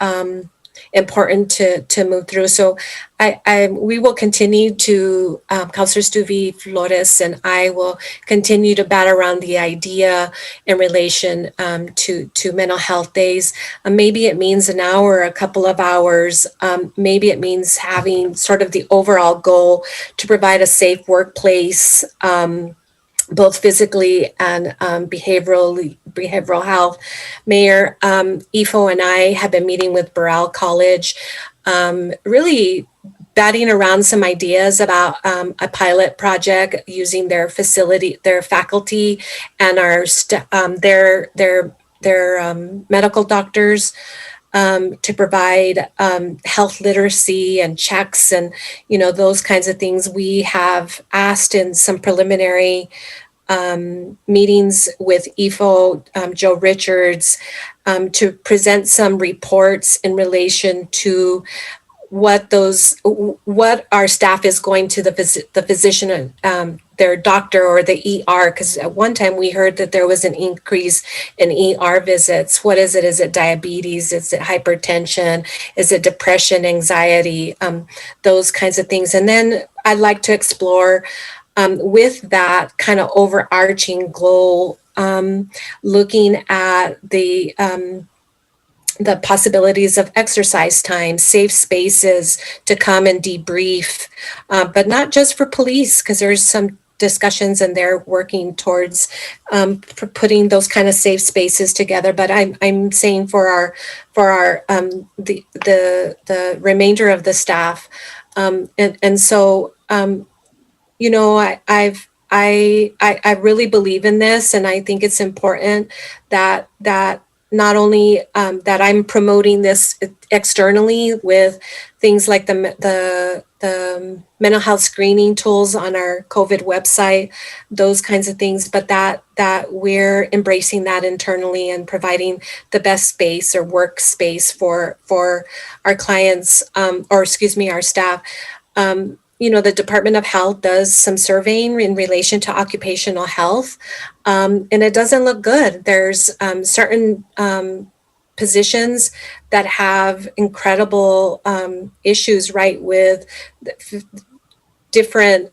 Speaker 16: important to move through. So we will continue to, Councilor Stuvi Flores and I will continue to bat around the idea in relation to mental health days. Maybe it means an hour, a couple of hours. Maybe it means having sort of the overall goal to provide a safe workplace, both physically and behavioral health. Mayor, IFO and I have been meeting with Burrell College, really batting around some ideas about a pilot project using their facility, their faculty, and their medical doctors to provide health literacy and checks and those kinds of things. We have asked in some preliminary meetings with IFO, Joe Richards, to present some reports in relation to what our staff is going to the physician, their doctor or the ER, because at one time we heard that there was an increase in ER visits. What is it? Is it diabetes? Is it hypertension? Is it depression, anxiety, those kinds of things? And then I'd like to explore with that kind of overarching goal, looking at the possibilities of exercise time, safe spaces to come and debrief, but not just for police, because there's some discussions and they're working towards putting those kind of safe spaces together. But I'm saying for the remainder of the staff, and so I've I really believe in this, and I think it's important that not only that I'm promoting this externally with things like the mental health screening tools on our COVID website, those kinds of things, but that we're embracing that internally and providing the best space or workspace for our clients, or excuse me, our staff. The Department of Health does some surveying in relation to occupational health, and it doesn't look good. There's certain positions that have incredible issues, right, with different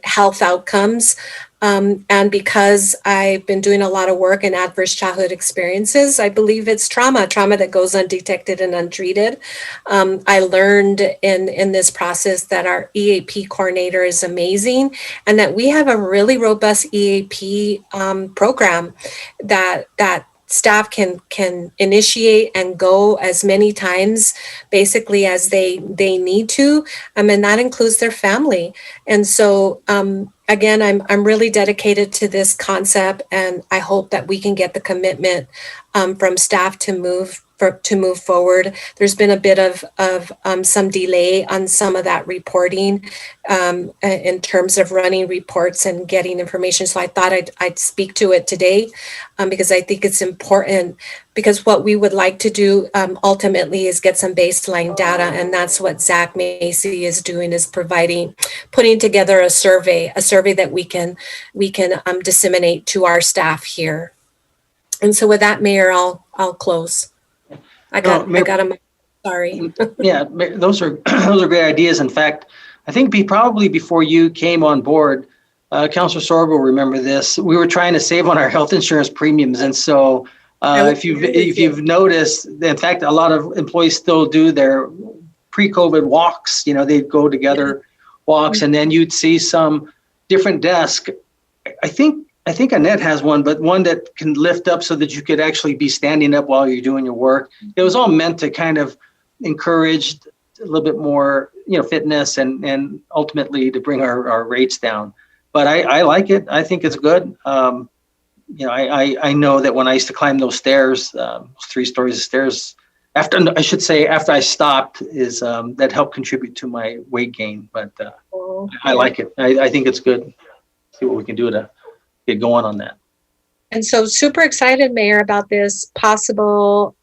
Speaker 16: health outcomes. And because I've been doing a lot of work in adverse childhood experiences, I believe it's trauma that goes undetected and untreated. I learned in this process that our EAP coordinator is amazing, and that we have a really robust EAP program that staff can initiate and go as many times basically as they need to, and that includes their family. And so again, I'm really dedicated to this concept, and I hope that we can get the commitment from staff to move forward. There's been a bit of some delay on some of that reporting in terms of running reports and getting information. So I thought I'd speak to it today because I think it's important, because what we would like to do ultimately is get some baseline data. And that's what Zach Macy is doing, is putting together a survey that we can disseminate to our staff here. And so with that, Mayor, I'll close. I got him. Sorry.
Speaker 2: Yeah, those are great ideas. In fact, I think probably before you came on board, Councilor Sorg will remember this. We were trying to save on our health insurance premiums, and so if you've noticed, in fact, a lot of employees still do their pre-COVID walks. They'd go together walks, and then you'd see some different desk. I think Annette has one, but one that can lift up so that you could actually be standing up while you're doing your work. It was all meant to kind of encourage a little bit more, fitness and ultimately to bring our rates down. But I like it. I think it's good. I know that when I used to climb those stairs, 3 stories of stairs, after I stopped, is that helped contribute to my weight gain. But I like it. I think it's good. See what we can do to get going on that.
Speaker 16: And so super excited, Mayor, about this possible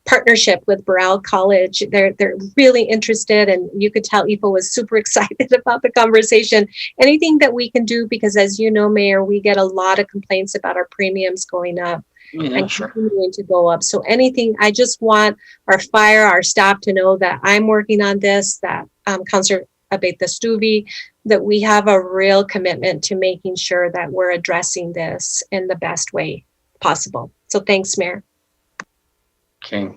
Speaker 16: partnership with Burrell College. They're really interested, and you could tell Aoife was super excited about the conversation. Anything that we can do, because as you know, Mayor, we get a lot of complaints about our premiums going up and continuing to go up. So anything, I just want our staff to know that I'm working on this, that Councilor Abeyta-Stuvey, that we have a real commitment to making sure that we're addressing this in the best way possible. So thanks, Mayor.
Speaker 2: Okay.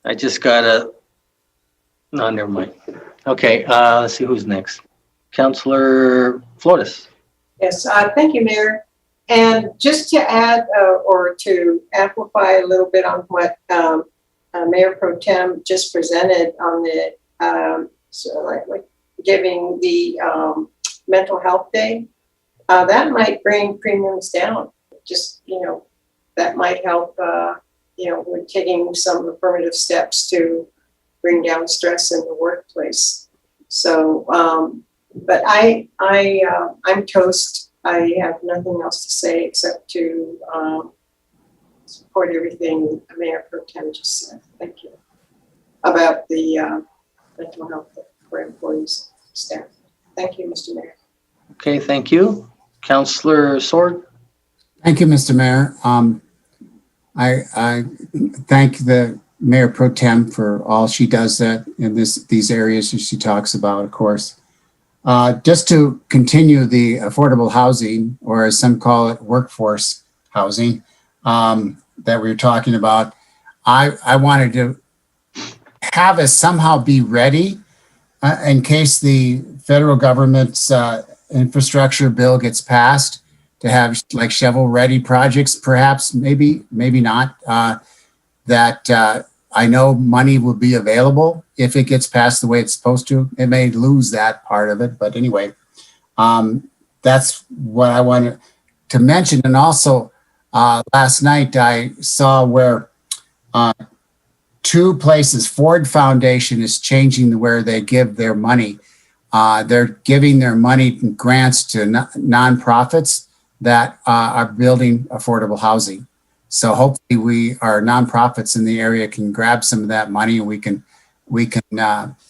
Speaker 2: I just got no, never mind. Okay, let's see who's next. Councilor Flores.
Speaker 14: Yes, thank you, Mayor. And just to add or to amplify a little bit on what Mayor Pro Tem just presented on the like giving the mental health day, that might bring premiums down. Just, that might help, we're taking some affirmative steps to bring down stress in the workplace. So, but I'm toast. I have nothing else to say except to support everything Mayor Pro Tem just said. Thank you. About the mental health for employees, staff. Thank you, Mr. Mayor.
Speaker 2: Okay, thank you. Councilor Sorg.
Speaker 6: Thank you, Mr. Mayor. I thank the Mayor Pro Tem for all she does that in these areas that she talks about, of course. Just to continue the affordable housing, or as some call it, workforce housing, that we were talking about, I wanted to have us somehow be ready in case the federal government's infrastructure bill gets passed, to have like shovel-ready projects, perhaps, maybe not, that I know money will be available if it gets passed the way it's supposed to. It may lose that part of it, but anyway, that's what I wanted to mention. And also, last night I saw where two places, Ford Foundation is changing where they give their money. They're giving their money in grants to nonprofits that are building affordable housing. So hopefully our nonprofits in the area can grab some of that money and we can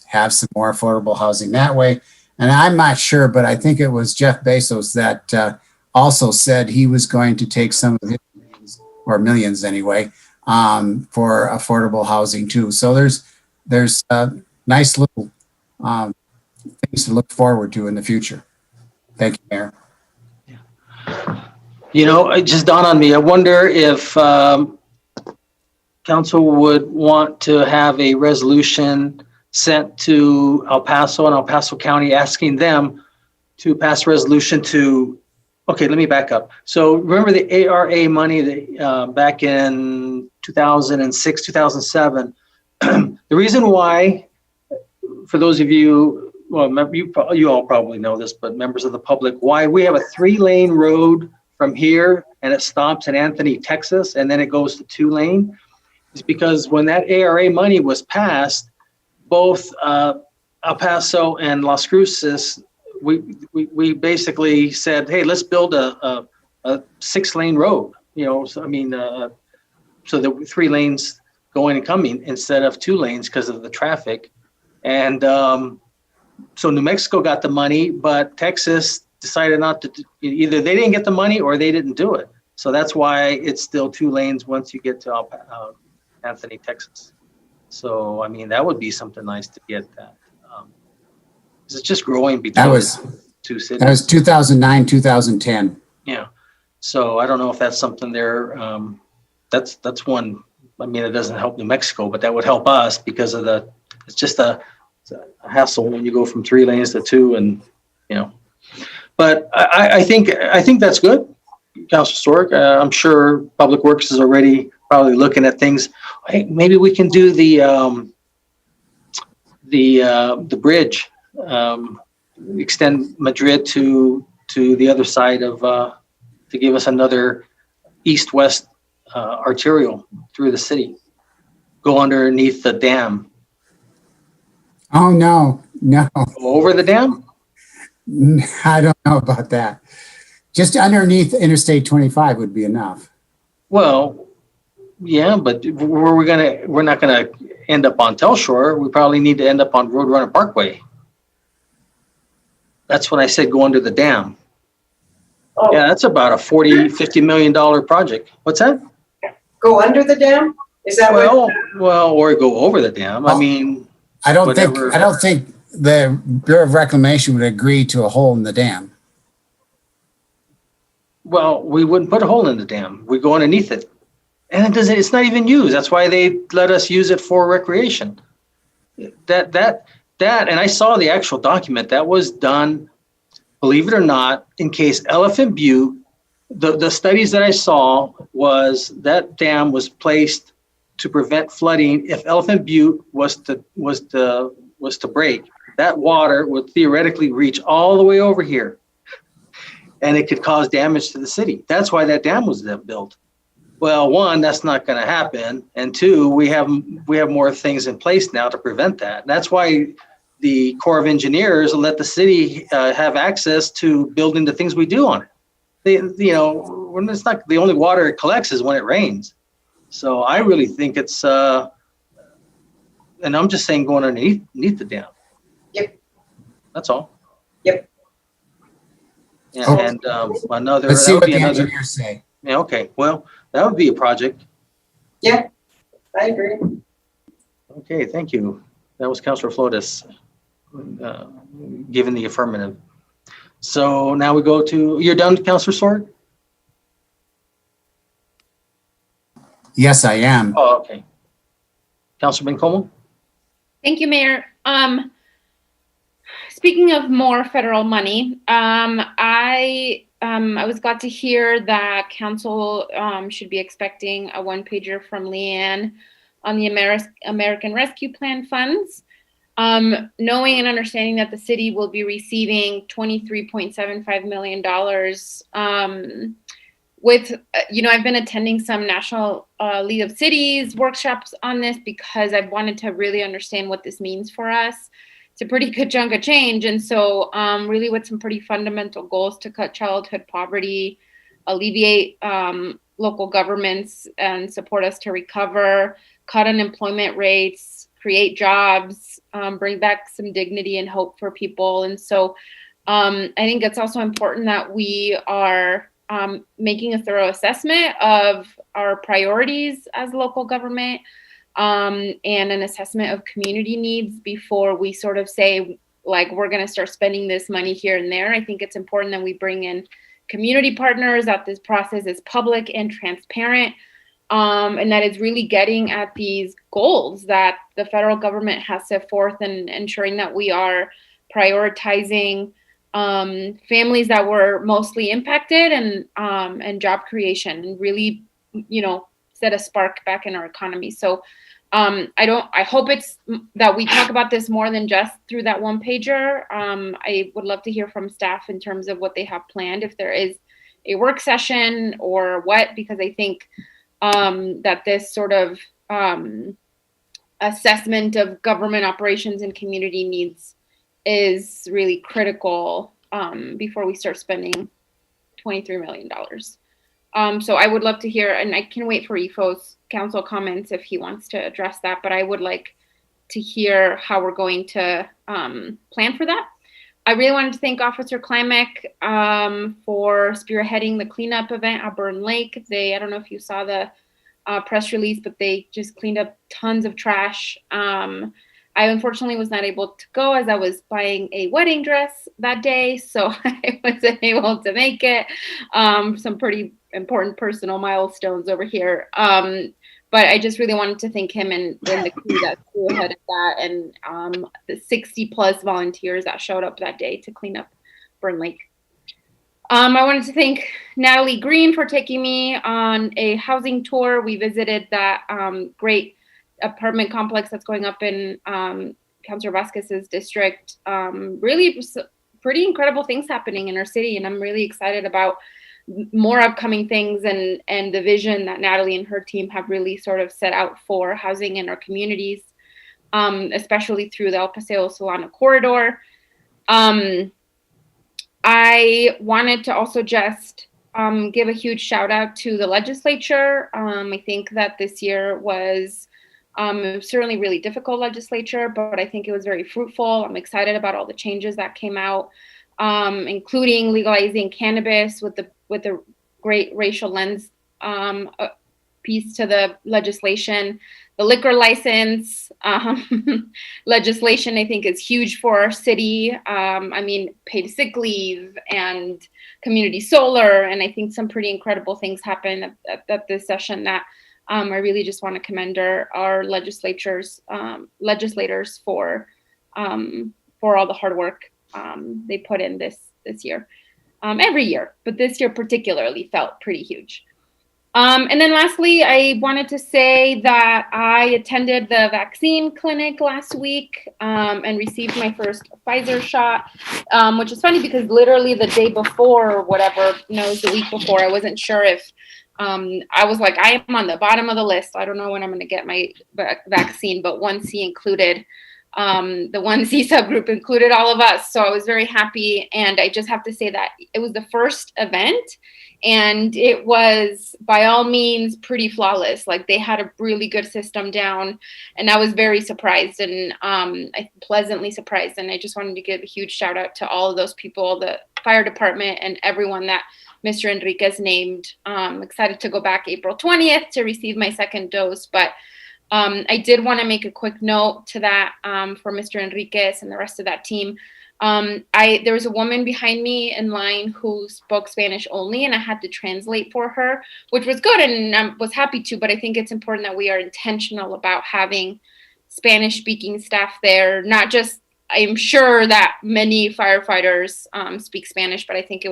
Speaker 6: have some more affordable housing that way. And I'm not sure, but I think it was Jeff Bezos that also said he was going to take some of his millions anyway, for affordable housing too. So there's nice little things to look forward to in the future. Thank you, Mayor.
Speaker 2: You know, it just dawned on me. I wonder if council would want to have a resolution sent to El Paso and El Paso County asking them to pass a resolution to, okay, let me back up. So remember the ARA money that back in 2006, 2007, the reason why, for those of you, well, you all probably know this, but members of the public, why we have a 3-lane road from here and it stops in Anthony, Texas, and then it goes to 2-lane, is because when that ARA money was passed, both El Paso and Las Cruces, we basically said, hey, let's build a 6-lane road, you know, so, I mean, so the 3 lanes going and coming instead of 2 lanes because of the traffic. And so New Mexico got the money, but Texas decided not to, either they didn't get the money or they didn't do it. So that's why it's still 2 lanes once you get to Anthony, Texas. So, I mean, that would be something nice to get that. It's just growing between the 2 cities.
Speaker 6: That was 2009, 2010.
Speaker 2: Yeah. So I don't know if that's something there. That's one, I mean, it doesn't help New Mexico, but that would help us because of it's just a hassle when you go from 3 lanes to 2 and, you know. But I think that's good, Councilor Sorg. I'm sure Public Works is already probably looking at things. Hey, maybe we can do the bridge, extend Madrid to the other side of to give us another east-west arterial through the city. Go underneath the dam.
Speaker 6: Oh no.
Speaker 2: Go over the dam?
Speaker 6: I don't know about that. Just underneath Interstate 25 would be enough.
Speaker 2: Well, yeah, but we're not gonna end up on Telshore. We probably need to end up on Roadrunner Parkway. That's when I said go under the dam. Oh. Yeah, that's about a $40-50 million project. What's that?
Speaker 14: Go under the dam? Is that
Speaker 2: well, or go over the dam. I mean,
Speaker 6: I don't think the Bureau of Reclamation would agree to a hole in the dam.
Speaker 2: Well, we wouldn't put a hole in the dam. We go underneath it. And it's not even used. That's why they let us use it for recreation. That, and I saw the actual document that was done, believe it or not, in case Elephant Butte, the studies that I saw was that dam was placed to prevent flooding. If Elephant Butte was to break, that water would theoretically reach all the way over here and it could cause damage to the city. That's why that dam was built. Well, 1, that's not going to happen, and 2, we have more things in place now to prevent that. And that's why the Corps of Engineers let the city have access to building the things we do on it. You know, when it's not the only water it collects is when it rains. So I really think it's, and I'm just saying going underneath the dam.
Speaker 14: Yep.
Speaker 2: That's all.
Speaker 14: Yep.
Speaker 2: Yeah,
Speaker 6: Oh.
Speaker 2: and another.
Speaker 6: Let's see what the engineers say.
Speaker 2: Yeah. Okay. Well, that would be a project.
Speaker 14: Yeah, I agree.
Speaker 2: Okay. Thank you. That was Councilor Flores giving the affirmative. So now we go to, you're done, Councilor Sorg?
Speaker 6: Yes, I am.
Speaker 2: Oh, okay. Councilor Bencomo?
Speaker 15: Thank you, Mayor. Speaking of more federal money, I was glad to hear that council should be expecting a 1-pager from Leanne on the American Rescue Plan funds. Knowing and understanding that the city will be receiving $23.75 million. I've been attending some National League of Cities workshops on this because I've wanted to really understand what this means for us. It's a pretty good chunk of change. And so really with some pretty fundamental goals to cut childhood poverty, alleviate local governments and support us to recover, cut unemployment rates, create jobs, bring back some dignity and hope for people. And so I think it's also important that we are making a thorough assessment of our priorities as local government and an assessment of community needs before we sort of say, like, we're going to start spending this money here and there. I think it's important that we bring in community partners, that this process is public and transparent, and that it's really getting at these goals that the federal government has set forth and ensuring that we are prioritizing families that were mostly impacted and job creation and really, set a spark back in our economy. So I hope it's that we talk about this more than just through that one pager. I would love to hear from staff in terms of what they have planned, if there is a work session or what, because I think that this sort of assessment of government operations and community needs is really critical before we start spending $23 million. So I would love to hear, and I can wait for EFO's council comments if he wants to address that, but I would like to hear how we're going to plan for that. I really wanted to thank Officer Klimek for spearheading the cleanup event at Burn Lake. I don't know if you saw the press release, but they just cleaned up tons of trash. I unfortunately was not able to go as I was buying a wedding dress that day, so I wasn't able to make it. Some pretty important personal milestones over here. But I just really wanted to thank him and the crew that spearheaded that, and the 60 plus volunteers that showed up that day to clean up Burn Lake. I wanted to thank Natalie Green for taking me on a housing tour. We visited that great apartment complex that's going up in Councilor Vasquez's district. Really pretty incredible things happening in our city, and I'm really excited about more upcoming things and the vision that Natalie and her team have really sort of set out for housing in our communities, especially through the El Paseo Solano corridor. I wanted to also just give a huge shout out to the legislature. I think that this year was certainly really difficult legislature, but I think it was very fruitful. I'm excited about all the changes that came out, including legalizing cannabis with the great racial lens piece to the legislation. The liquor license legislation, I think, is huge for our city. Paid sick leave and community solar, and I think some pretty incredible things happened at this session that I really just want to commend our legislators for all the hard work they put in this year. Every year, but this year particularly felt pretty huge. And then lastly, I wanted to say that I attended the vaccine clinic last week and received my first Pfizer shot, which is funny because literally the day before or whatever, it was the week before, I wasn't sure if I was like, I am on the bottom of the list. I don't know when I'm going to get my vaccine, but 1C included. The 1C subgroup included all of us. So I was very happy. And I just have to say that it was the first event and it was by all means pretty flawless. Like they had a really good system down and I was very surprised and pleasantly surprised. And I just wanted to give a huge shout out to all of those people, the fire department and everyone that Mr. Enriquez named. Excited to go back April 20th to receive my second dose, but I did want to make a quick note to that for Mr. Enriquez and the rest of that team. There was a woman behind me in line who spoke Spanish only, and I had to translate for her, which was good, and I was happy to, but I think it's important that we are intentional about having Spanish-speaking staff there, not just, I'm sure that many firefighters speak Spanish, but I think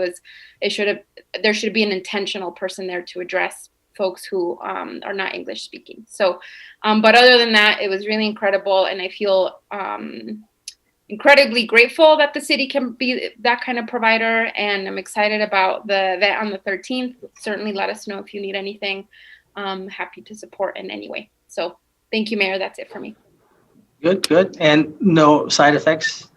Speaker 15: there should be an intentional person there to address folks who are not English speaking. So, but other than that, it was really incredible, and I feel incredibly grateful that the city can be that kind of provider, and I'm excited about the event on the 13th. Certainly let us know if you need anything. I'm happy to support in any way. So thank you, Mayor. That's it for me.
Speaker 2: Good. And no side effects?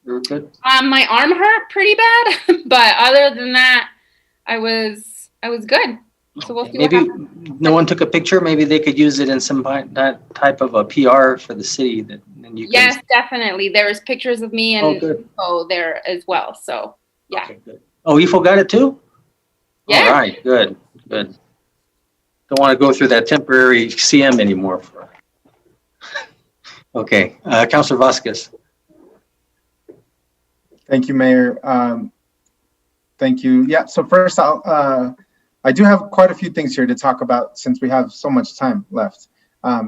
Speaker 2: You're good?
Speaker 15: My arm hurt pretty bad, but other than that, I was good. So we'll see what
Speaker 2: Maybe
Speaker 15: happens.
Speaker 2: no one took a picture. Maybe they could use it in some that type of a PR for the city. That and you
Speaker 15: Yes,
Speaker 2: can...
Speaker 15: Definitely. There's pictures of me and
Speaker 2: good.
Speaker 15: Info there as well. So yeah.
Speaker 2: Okay, good. Oh, IFO got it too?
Speaker 15: Yeah.
Speaker 2: All right, good. Don't want to go through that temporary CM anymore. Okay, Councilor Vasquez.
Speaker 1: Thank you, Mayor. Thank you. Yeah, so first I do have quite a few things here to talk about since we have so much time left. No,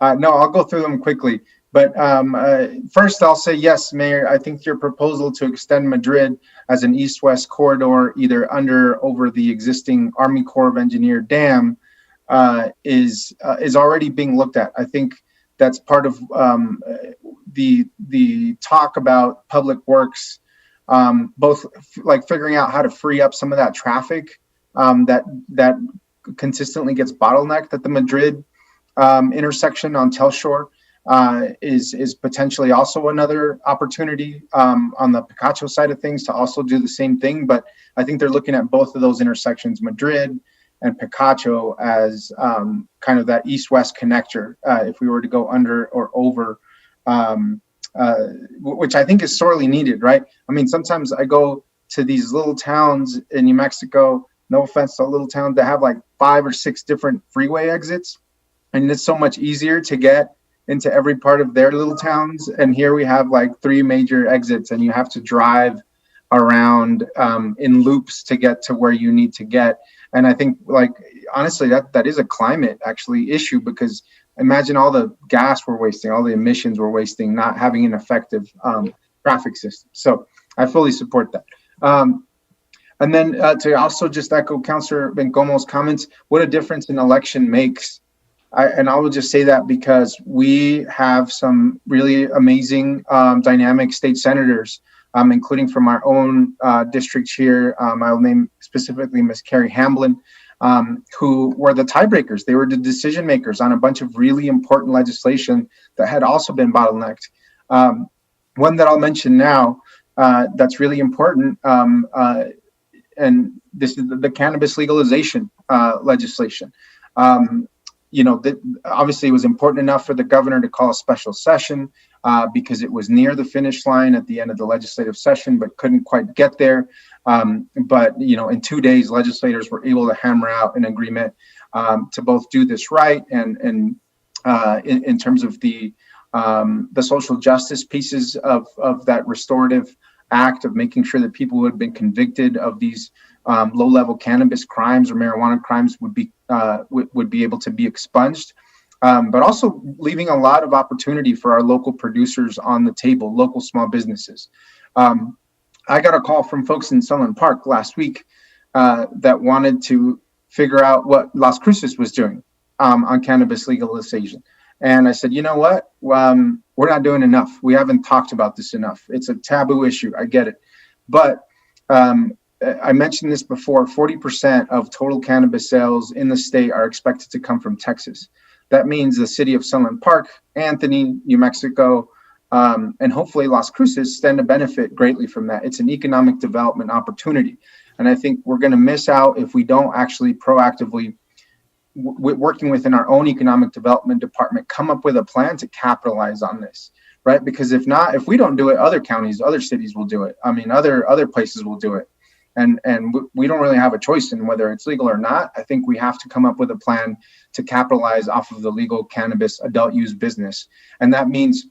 Speaker 1: I'll go through them quickly. But first I'll say, yes, Mayor, I think your proposal to extend Madrid as an east-west corridor, either under or over the existing Army Corps of Engineer dam is already being looked at. I think that's part of the talk about public works, both like figuring out how to free up some of that traffic that consistently gets bottlenecked at the Madrid intersection on Telshore is potentially also another opportunity on the Picacho side of things to also do the same thing. But I think they're looking at both of those intersections, Madrid and Picacho, as kind of that east-west connector if we were to go under or over, which I think is sorely needed, right? I mean, sometimes I go to these little towns in New Mexico, no offense to little towns, that have like 5 or 6 different freeway exits. And it's so much easier to get into every part of their little towns. And here we have like 3 major exits, and you have to drive around in loops to get to where you need to get. And I think, like, honestly, that is a climate actually issue, because imagine all the gas we're wasting, all the emissions we're wasting, not having an effective traffic system. So I fully support that. And then to also just echo Councilor Bencomo's comments, what a difference an election makes. And I will just say that because we have some really amazing dynamic state senators, including from our own district here. I'll name specifically Ms. Carrie Hamblin, who were the tiebreakers. They were the decision makers on a bunch of really important legislation that had also been bottlenecked. One that I'll mention now that's really important, and this is the cannabis legalization legislation. Obviously it was important enough for the governor to call a special session because it was near the finish line at the end of the legislative session, but couldn't quite get there. But in 2 days, legislators were able to hammer out an agreement to both do this right and in terms of the social justice pieces of that restorative act of making sure that people who had been convicted of these low-level cannabis crimes or marijuana crimes would be able to be expunged, but also leaving a lot of opportunity for our local producers on the table, local small businesses. I got a call from folks in Sunland Park last week that wanted to figure out what Las Cruces was doing on cannabis legalization. And I said, you know what? We're not doing enough. We haven't talked about this enough. It's a taboo issue. I get it. But I mentioned this before, 40% of total cannabis sales in the state are expected to come from Texas. That means the city of Sunland Park, Anthony, New Mexico, and hopefully Las Cruces stand to benefit greatly from that. It's an economic development opportunity. And I think we're going to miss out if we don't actually proactively, working within our own economic development department, come up with a plan to capitalize on this, right? Because if we don't do it, other counties, other cities will do it. I mean, other places will do it. And we don't really have a choice in whether it's legal or not. I think we have to come up with a plan to capitalize off of the legal cannabis adult use business. And that means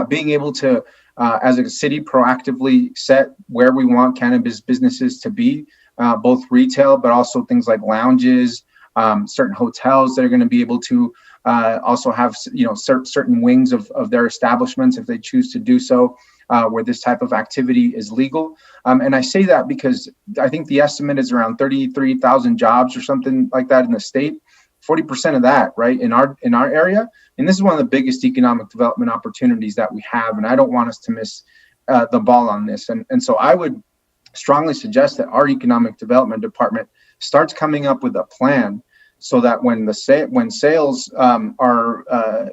Speaker 1: being able to, as a city, proactively set where we want cannabis businesses to be, both retail, but also things like lounges, certain hotels that are going to be able to also have certain wings of their establishments if they choose to do so. where this type of activity is legal. And I say that because I think the estimate is around 33,000 jobs or something like that in the state. 40% of that, right, in our area. And this is one of the biggest economic development opportunities that we have. And I don't want us to miss the ball on this. And so I would strongly suggest that our economic development department starts coming up with a plan so that when sales are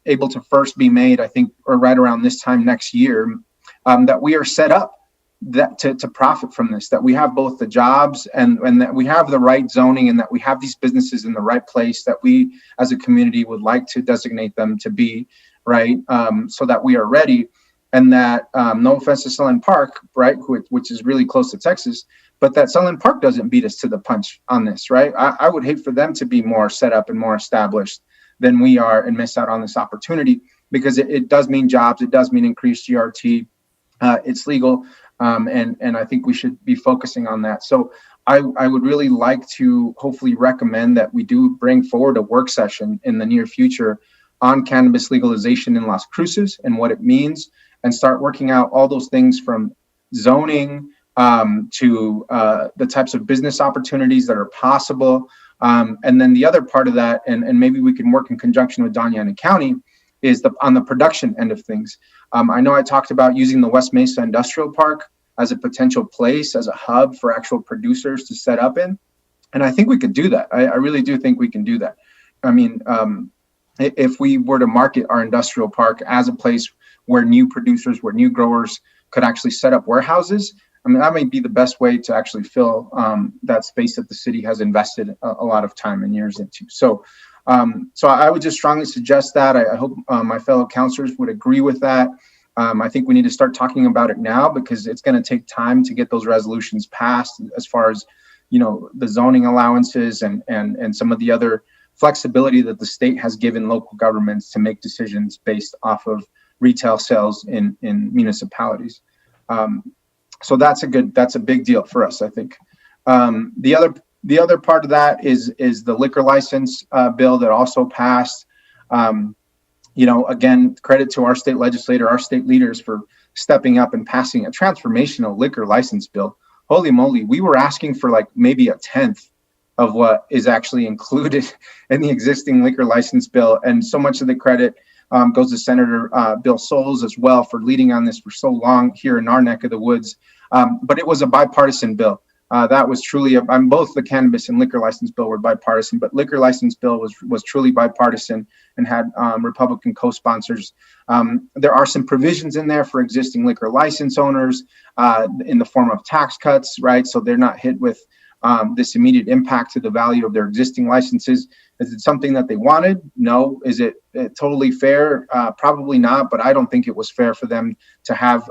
Speaker 1: able to first be made, I think, or right around this time next year, that we are set up that to profit from this, that we have both the jobs and that we have the right zoning and that we have these businesses in the right place that we as a community would like to designate them to be, right? So that we are ready, and that no offense to Sunland Park, right, which is really close to Texas, but that Sunland Park doesn't beat us to the punch on this, right? I would hate for them to be more set up and more established than we are and miss out on this opportunity, because it does mean jobs, it does mean increased GRT, it's legal. And I think we should be focusing on that. So I would really like to hopefully recommend that we do bring forward a work session in the near future on cannabis legalization in Las Cruces and what it means, and start working out all those things from zoning to the types of business opportunities that are possible. And then the other part of that, and maybe we can work in conjunction with Doña Ana County, is on the production end of things. I know I talked about using the West Mesa Industrial Park as a potential place, as a hub for actual producers to set up in. And I think we could do that. I really do think we can do that. I mean, if we were to market our industrial park as a place where new producers, where new growers could actually set up warehouses, I mean, that might be the best way to actually fill that space that the city has invested a lot of time and years into. So I would just strongly suggest that. I hope my fellow councilors would agree with that. I think we need to start talking about it now, because it's going to take time to get those resolutions passed as far as, you know, the zoning allowances and some of the other flexibility that the state has given local governments to make decisions based off of retail sales in municipalities. So that's a big deal for us, I think. The other part of that is the liquor license bill that also passed. You know, again, credit to our state legislator, our state leaders for stepping up and passing a transformational liquor license bill. Holy moly, we were asking for like maybe a tenth of what is actually included in the existing liquor license bill. And so much of the credit goes to Senator Bill Souls as well for leading on this for so long here in our neck of the woods. But it was a bipartisan bill. That was truly, both the cannabis and liquor license bill were bipartisan, but liquor license bill was truly bipartisan and had Republican co-sponsors. There are some provisions in there for existing liquor license owners in the form of tax cuts, right? So they're not hit with this immediate impact to the value of their existing licenses. Is it something that they wanted? No. Is it totally fair? Probably not, but I don't think it was fair for them to have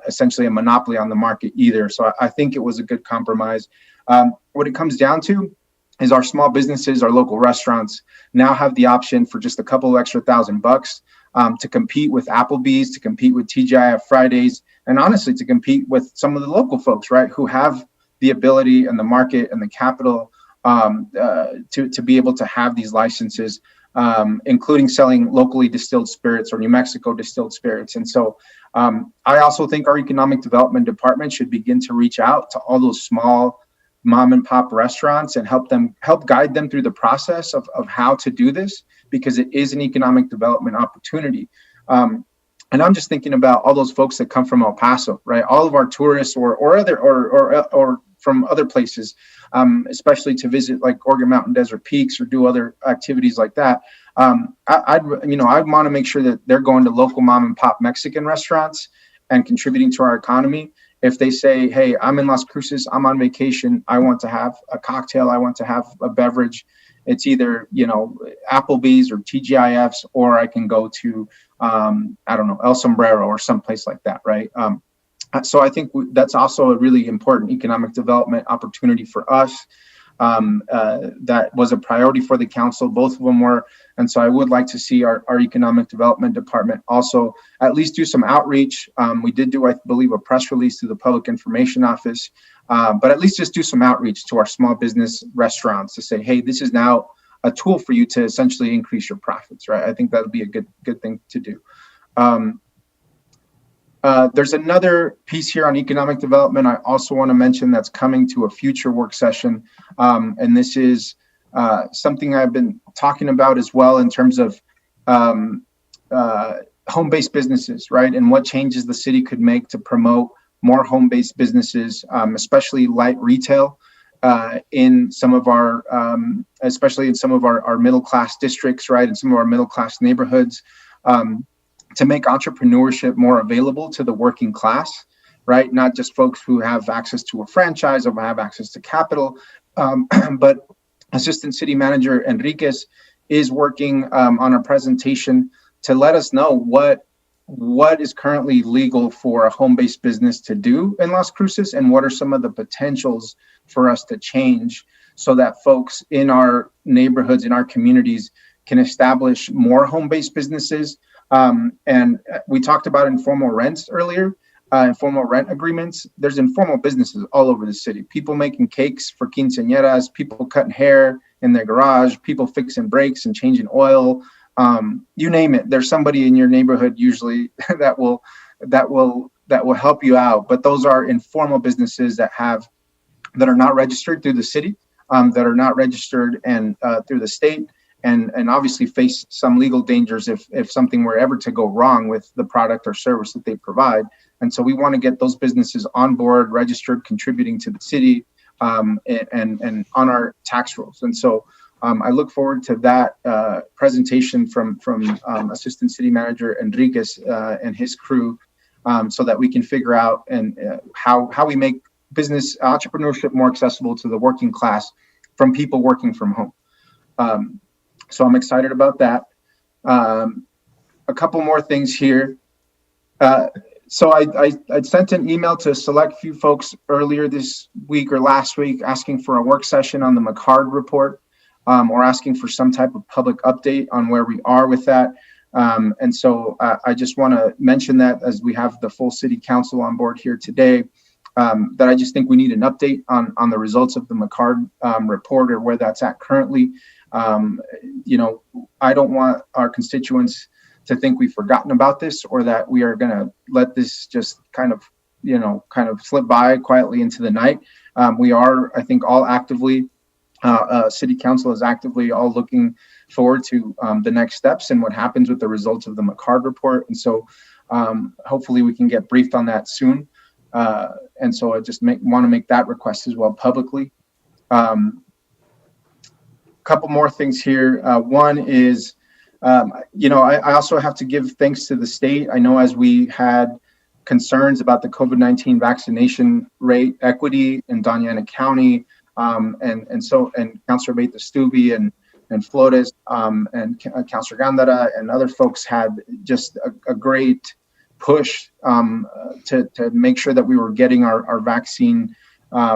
Speaker 1: essentially a monopoly on the market either. So I think it was a good compromise. What it comes down to is our small businesses, our local restaurants now have the option for just a couple of extra $1,000 to compete with Applebee's, to compete with TGIF Fridays, and honestly, to compete with some of the local folks, right, who have the ability and the market and the capital to be able to have these licenses, including selling locally distilled spirits or New Mexico distilled spirits. And so I also think our economic development department should begin to reach out to all those small mom and pop restaurants and help guide them through the process of how to do this, because it is an economic development opportunity. And I'm just thinking about all those folks that come from El Paso, right? All of our tourists or from other places, especially to visit like Oregon Mountain Desert Peaks or do other activities like that. I'd want to make sure that they're going to local mom and pop Mexican restaurants and contributing to our economy. If they say, hey, I'm in Las Cruces, I'm on vacation, I want to have a cocktail, I want to have a beverage, it's either, Applebee's or TGIF's, or I can go to, El Sombrero or someplace like that, right? So I think that's also a really important economic development opportunity for us. That was a priority for the council. Both of them were. And so I would like to see our economic development department also at least do some outreach. We did do, I believe, a press release to the public information office, but at least just do some outreach to our small business restaurants to say, hey, this is now a tool for you to essentially increase your profits, right? I think that would be a good thing to do. There's another piece here on economic development I also want to mention that's coming to a future work session. And this is something I've been talking about as well in terms of home-based businesses, right? And what changes the city could make to promote more home-based businesses, especially light retail in some of our, especially in some of our middle-class districts, right? In some of our middle-class neighborhoods. To make entrepreneurship more available to the working class, right? Not just folks who have access to a franchise or have access to capital, but Assistant City Manager Enriquez is working on a presentation to let us know what is currently legal for a home-based business to do in Las Cruces and what are some of the potentials for us to change so that folks in our neighborhoods, in our communities can establish more home-based businesses. And we talked about informal rents earlier, informal rent agreements. There's informal businesses all over the city. People making cakes for quinceañeras, people cutting hair in their garage, people fixing brakes and changing oil. You name it. There's somebody in your neighborhood usually that will help you out. But those are informal businesses that are not registered through the city, that are not registered and through the state. And obviously face some legal dangers if something were ever to go wrong with the product or service that they provide. And so we want to get those businesses on board, registered, contributing to the city, and on our tax rolls. And so I look forward to that presentation from Assistant City Manager Enriquez and his crew, so that we can figure out how we make business entrepreneurship more accessible to the working class from people working from home. So I'm excited about that. A couple more things here. So I sent an email to a select few folks earlier this week or last week asking for a work session on the McCard report, or asking for some type of public update on where we are with that. And so I just want to mention that as we have the full city council on board here today, that I just think we need an update on the results of the McCard report or where that's at currently. I don't want our constituents to think we've forgotten about this or that we are going to let this just kind of slip by quietly into the night. We are, I think, all actively, city council is actively all looking forward to the next steps and what happens with the results of the McCard report. And so hopefully we can get briefed on that soon. And so I just want to make that request as well publicly. Couple more things here. One is, I also have to give thanks to the state. I know as we had concerns about the COVID-19 vaccination rate equity in Doña Ana County, and Councilor Beta Stubbe and Flores, and Councilor Gandara and other folks had just a great push to make sure that we were getting our vaccine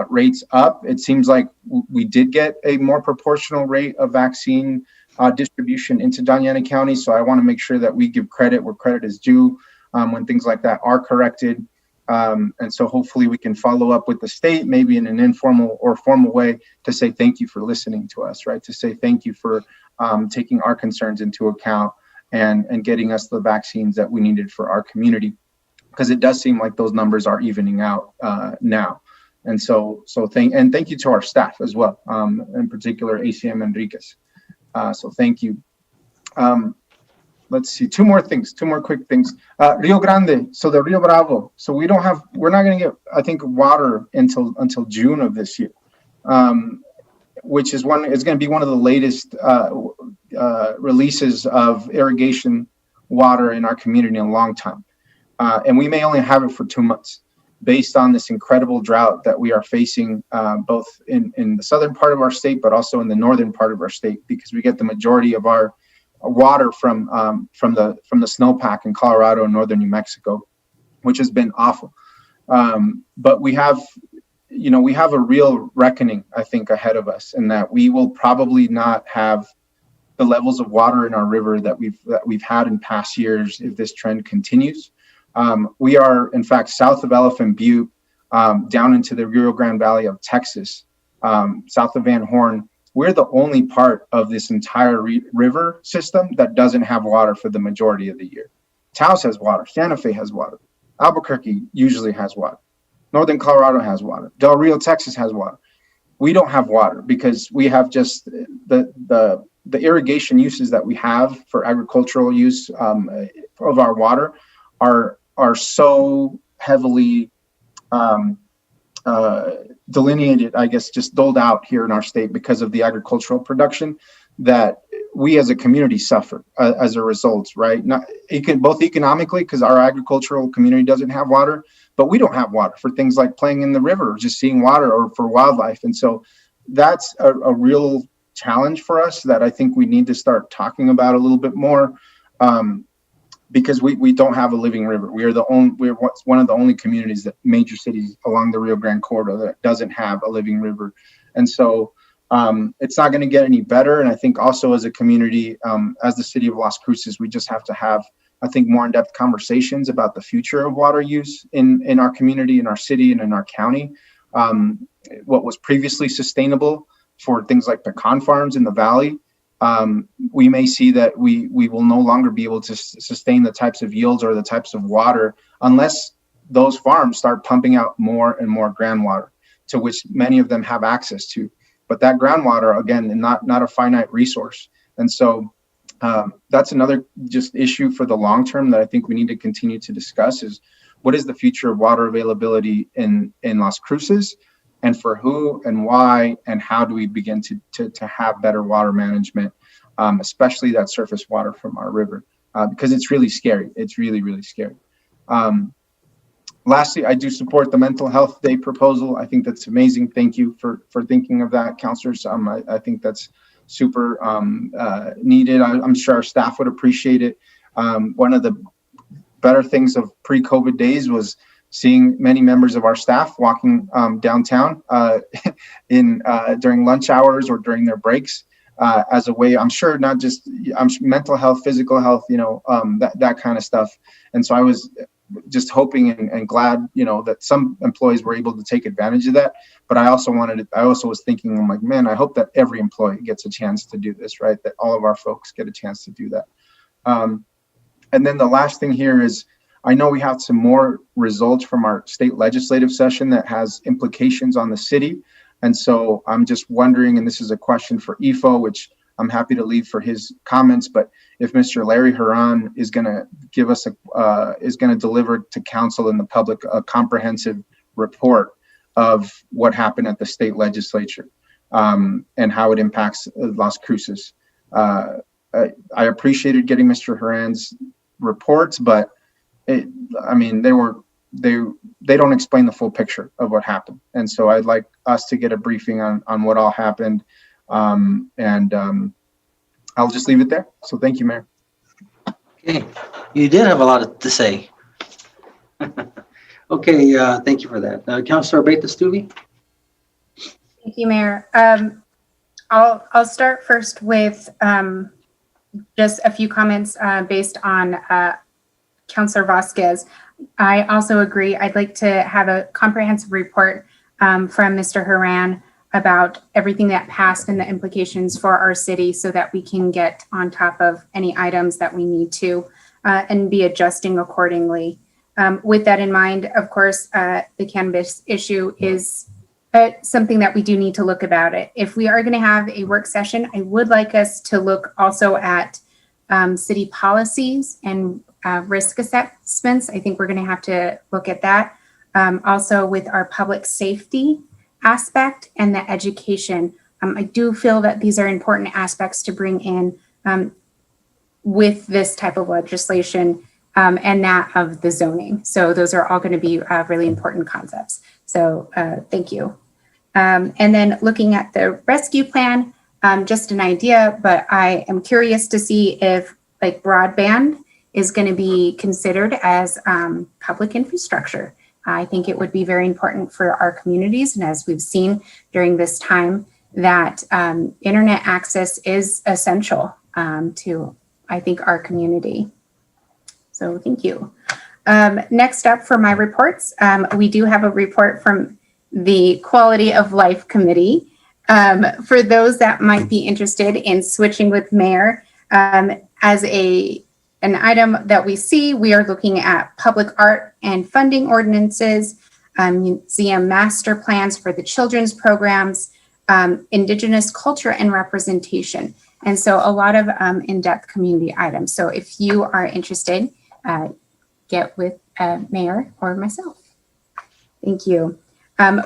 Speaker 1: rates up. It seems like we did get a more proportional rate of vaccine distribution into Doña Ana County. So I want to make sure that we give credit where credit is due when things like that are corrected. And so hopefully we can follow up with the state, maybe in an informal or formal way, to say thank you for listening to us, right? To say thank you for taking our concerns into account and getting us the vaccines that we needed for our community. Because it does seem like those numbers are evening out now. And so thank you to our staff as well, in particular ACM Enriquez. So thank you. Let's see, two more quick things. Rio Grande, so the Rio Bravo. So we're not going to get, I think, water until June of this year, which is going to be one of the latest releases of irrigation water in our community in a long time. And we may only have it for 2 months based on this incredible drought that we are facing, both in the southern part of our state, but also in the northern part of our state, because we get the majority of our water from the snowpack in Colorado and northern New Mexico, which has been awful. But we have a real reckoning, I think, ahead of us, in that we will probably not have the levels of water in our river that we've had in past years if this trend continues. We are, in fact, south of Elephant Butte, down into the Rio Grande Valley of Texas, south of Van Horn. We're the only part of this entire river system that doesn't have water for the majority of the year. Taos has water, Santa Fe has water, Albuquerque usually has water. Northern Colorado has water. Del Rio, Texas has water. We don't have water because we have just the irrigation uses that we have for agricultural use of our water are so heavily delineated, I guess, just doled out here in our state because of the agricultural production that we as a community suffer as a result, right? Both economically, because our agricultural community doesn't have water, but we don't have water for things like playing in the river, or just seeing water, or for wildlife. And so that's a real challenge for us that I think we need to start talking about a little bit more, because we don't have a living river. We're one of the only communities, that major cities along the Rio Grande corridor, that doesn't have a living river. And so it's not going to get any better. And I think also as a community, as the city of Las Cruces, we just have to have, I think, more in-depth conversations about the future of water use in our community, in our city, and in our county. What was previously sustainable for things like pecan farms in the valley, we may see that we will no longer be able to sustain the types of yields or the types of water unless those farms start pumping out more and more groundwater, to which many of them have access to. But that groundwater, again, not a finite resource. And so that's another just issue for the long term that I think we need to continue to discuss, is what is the future of water availability in Las Cruces, and for who and why, and how do we begin to have better water management, especially that surface water from our river, because it's really scary. It's really, really scary. Lastly, I do support the Mental Health Day proposal. I think that's amazing. Thank you for thinking of that, councilors. I think that's super needed. I'm sure our staff would appreciate it. One of the better things of pre-COVID days was seeing many members of our staff walking downtown during lunch hours or during their breaks, as a way, I'm sure, not just mental health, physical health, that kind of stuff. And so I was just hoping and glad, that some employees were able to take advantage of that. But I also was thinking, I'm like, man, I hope that every employee gets a chance to do this, right? That all of our folks get a chance to do that. And then the last thing here is, I know we have some more results from our state legislative session that has implications on the city. And so I'm just wondering, and this is a question for EFO, which I'm happy to leave for his comments, but if Mr. Larry Huron is going to give us is going to deliver to council and the public a comprehensive report of what happened at the state legislature, and how it impacts Las Cruces. I appreciated getting Mr. Huron's reports, but they don't explain the full picture of what happened. And so I'd like us to get a briefing on what all happened. I'll just leave it there. So thank you, Mayor.
Speaker 2: Okay, you did have a lot to say. Okay, thank you for that. Councilor Abeyta-Stube.
Speaker 11: Thank you, Mayor. I'll start first with just a few comments based on Councilor Vasquez. I also agree. I'd like to have a comprehensive report from Mr. Huron about everything that passed and the implications for our city, so that we can get on top of any items that we need to and be adjusting accordingly. With that in mind, of course, the cannabis issue is something that we do need to look about it. If we are going to have a work session, I would like us to look also at city policies and risk assessments. I think we're going to have to look at that. Also with our public safety aspect and the education. I do feel that these are important aspects to bring in with this type of legislation and that of the zoning. So those are all going to be really important concepts. So thank you. And then looking at the rescue plan, just an idea, but I am curious to see if like broadband is going to be considered as public infrastructure. I think it would be very important for our communities. And as we've seen during this time, that internet access is essential to, I think, our community. So thank you. Next up for my reports, we do have a report from the Quality of Life Committee. For those that might be interested in switching with Mayor, as a an item that we see, we are looking at public art and funding ordinances, museum master plans for the children's programs, Indigenous culture and representation. And so a lot of in-depth community items. So if you are interested, get with Mayor or myself. Thank you.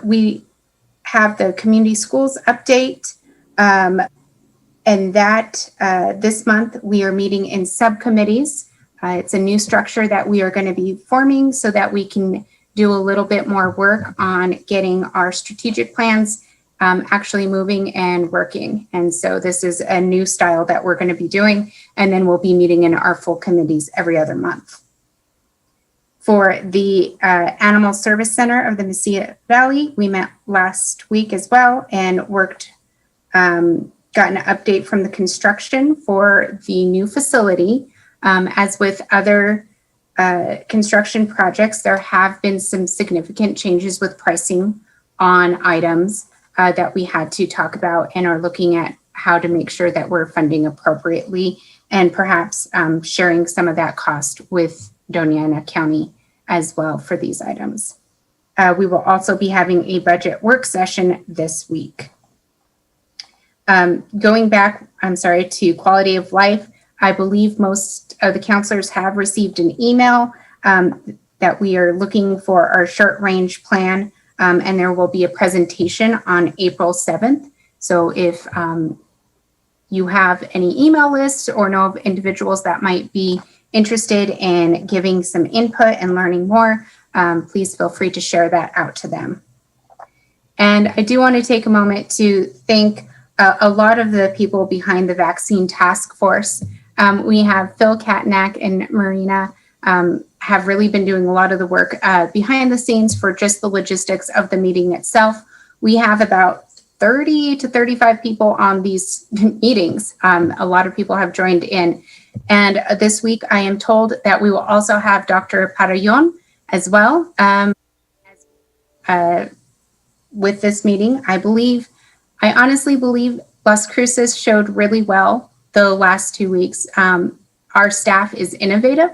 Speaker 11: We have the community schools update. And that this month we are meeting in subcommittees. It's a new structure that we are going to be forming so that we can do a little bit more work on getting our strategic plans actually moving and working. And so this is a new style that we're going to be doing, and then we'll be meeting in our full committees every other month. For the Animal Service Center of the Mesilla Valley, we met last week as well and worked, got an update from the construction for the new facility. As with other construction projects, there have been some significant changes with pricing on items that we had to talk about and are looking at how to make sure that we're funding appropriately and perhaps sharing some of that cost with Doña Ana County as well for these items. We will also be having a budget work session this week. Going back, to quality of life, I believe most of the counselors have received an email that we are looking for our short range plan, and there will be a presentation on April 7th. So if you have any email lists or know of individuals that might be interested in giving some input and learning more, please feel free to share that out to them. And I do want to take a moment to thank a lot of the people behind the vaccine task force. We have Phil Katnack and Marina have really been doing a lot of the work behind the scenes for just the logistics of the meeting itself. We have about 30 to 35 people on these meetings. A lot of people have joined in. And this week I am told that we will also have Dr. Parayon as well. With this meeting, I honestly believe Las Cruces showed really well the last 2 weeks. Our staff is innovative,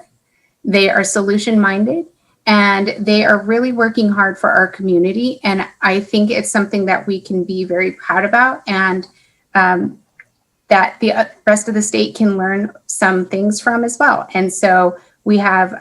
Speaker 11: they are solution-minded, and they are really working hard for our community. And I think it's something that we can be very proud about, and that the rest of the state can learn some things from as well. And so we have,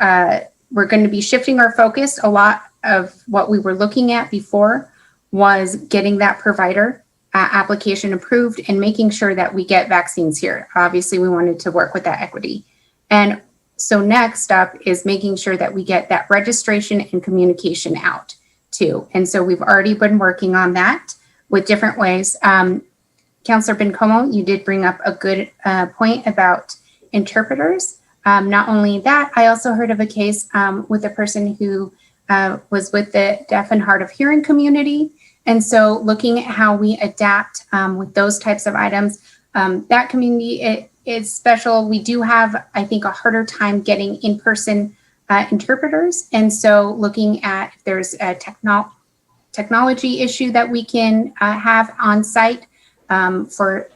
Speaker 11: we're going to be shifting our focus. A lot of what we were looking at before was getting that provider application approved and making sure that we get vaccines here. Obviously, we wanted to work with that equity. And so next up is making sure that we get that registration and communication out too. And so we've already been working on that with different ways. Councilor Bencomo, you did bring up a good point about interpreters. Not only that, I also heard of a case with a person who was with the deaf and hard of hearing community. And so looking at how we adapt with those types of items, that community is special. We do have, I think, a harder time getting in-person interpreters. And so looking at if there's a technology issue that we can have on site for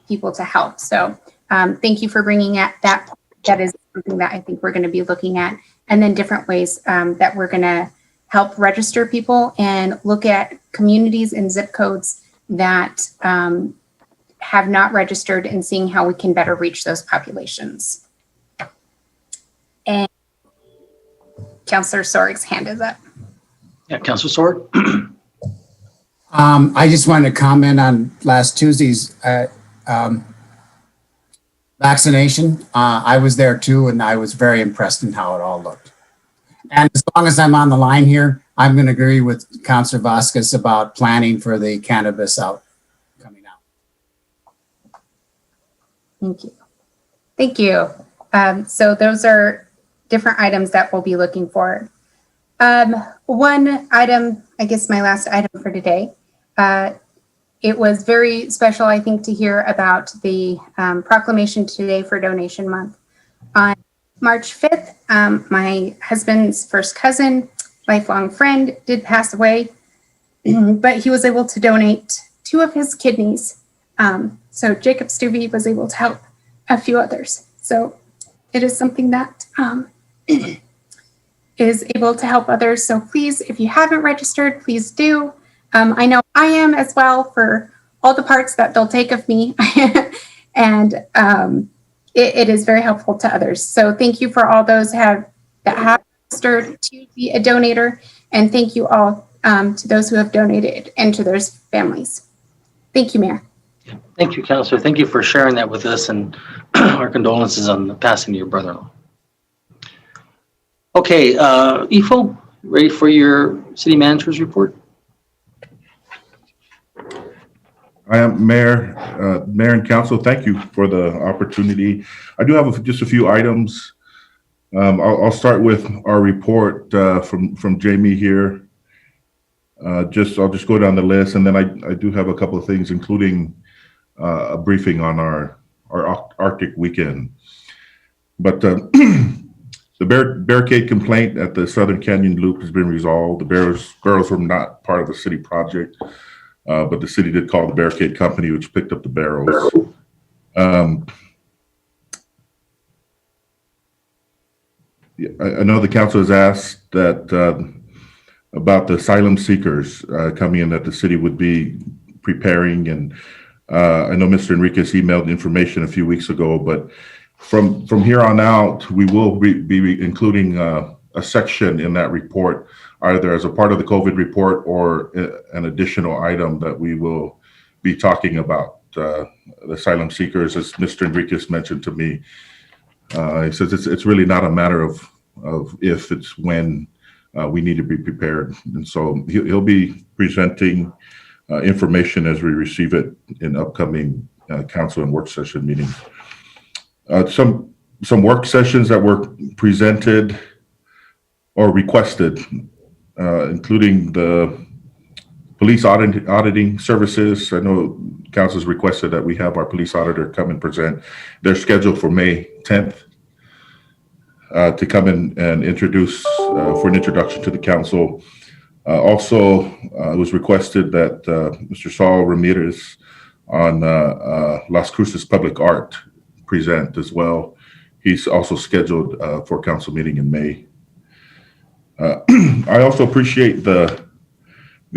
Speaker 11: people to help. So thank you for bringing that. That is something that I think we're going to be looking at. And then different ways that we're going to help register people and look at communities and zip codes that have not registered and seeing how we can better reach those populations. And Councilor Sorg's hand is up.
Speaker 2: Yeah, Councilor Sorg.
Speaker 6: I just wanted to comment on last Tuesday's vaccination. I was there too, and I was very impressed in how it all looked. And as long as I'm on the line here, I'm going to agree with Councilor Vasquez about planning for the cannabis coming out.
Speaker 11: Thank you. Thank you. So those are different items that we'll be looking for. One item, I guess my last item for today, it was very special, I think, to hear about the proclamation today for Donation Month. On March 5th, my husband's first cousin, lifelong friend, did pass away, but he was able to donate 2 of his kidneys. So Jacob Stuvey was able to help a few others. So it is something that is able to help others. So please, if you haven't registered, please do. I know I am as well for all the parts that they'll take of me. And it is very helpful to others. So thank you for all those that have registered to be a donator. And thank you all to those who have donated and to their families. Thank you, Mayor.
Speaker 2: Thank you, Councilor. Thank you for sharing that with us, and our condolences on the passing of your brother-in-law. Okay, Ifo, ready for your city manager's report?
Speaker 4: I am Mayor and Council. Thank you for the opportunity. I do have just a few items. I'll start with our report from Jamie here. I'll just go down the list, and then I do have a couple of things, including a briefing on our Arctic weekend. But the barricade complaint at the Southern Canyon Loop has been resolved. The barrels were not part of the city project. But the city did call the barricade company, which picked up the barrels. I know the council has asked that about the asylum seekers coming in, that the city would be preparing. And I know Mr. Enriquez emailed information a few weeks ago, but from here on out, we will be including a section in that report, either as a part of the COVID report or an additional item that we will be talking about the asylum seekers, as Mr. Enriquez mentioned to me. He says it's really not a matter of if, it's when we need to be prepared. And so he'll be presenting information as we receive it in upcoming council and work session meetings. Some work sessions that were presented or requested, including the police auditing services. I know council's requested that we have our police auditor come and present. They're scheduled for May 10th to come in and introduce for an introduction to the council. Also, it was requested that Mr. Saul Ramirez on Las Cruces Public Art present as well. He's also scheduled for a council meeting in May. I also appreciate the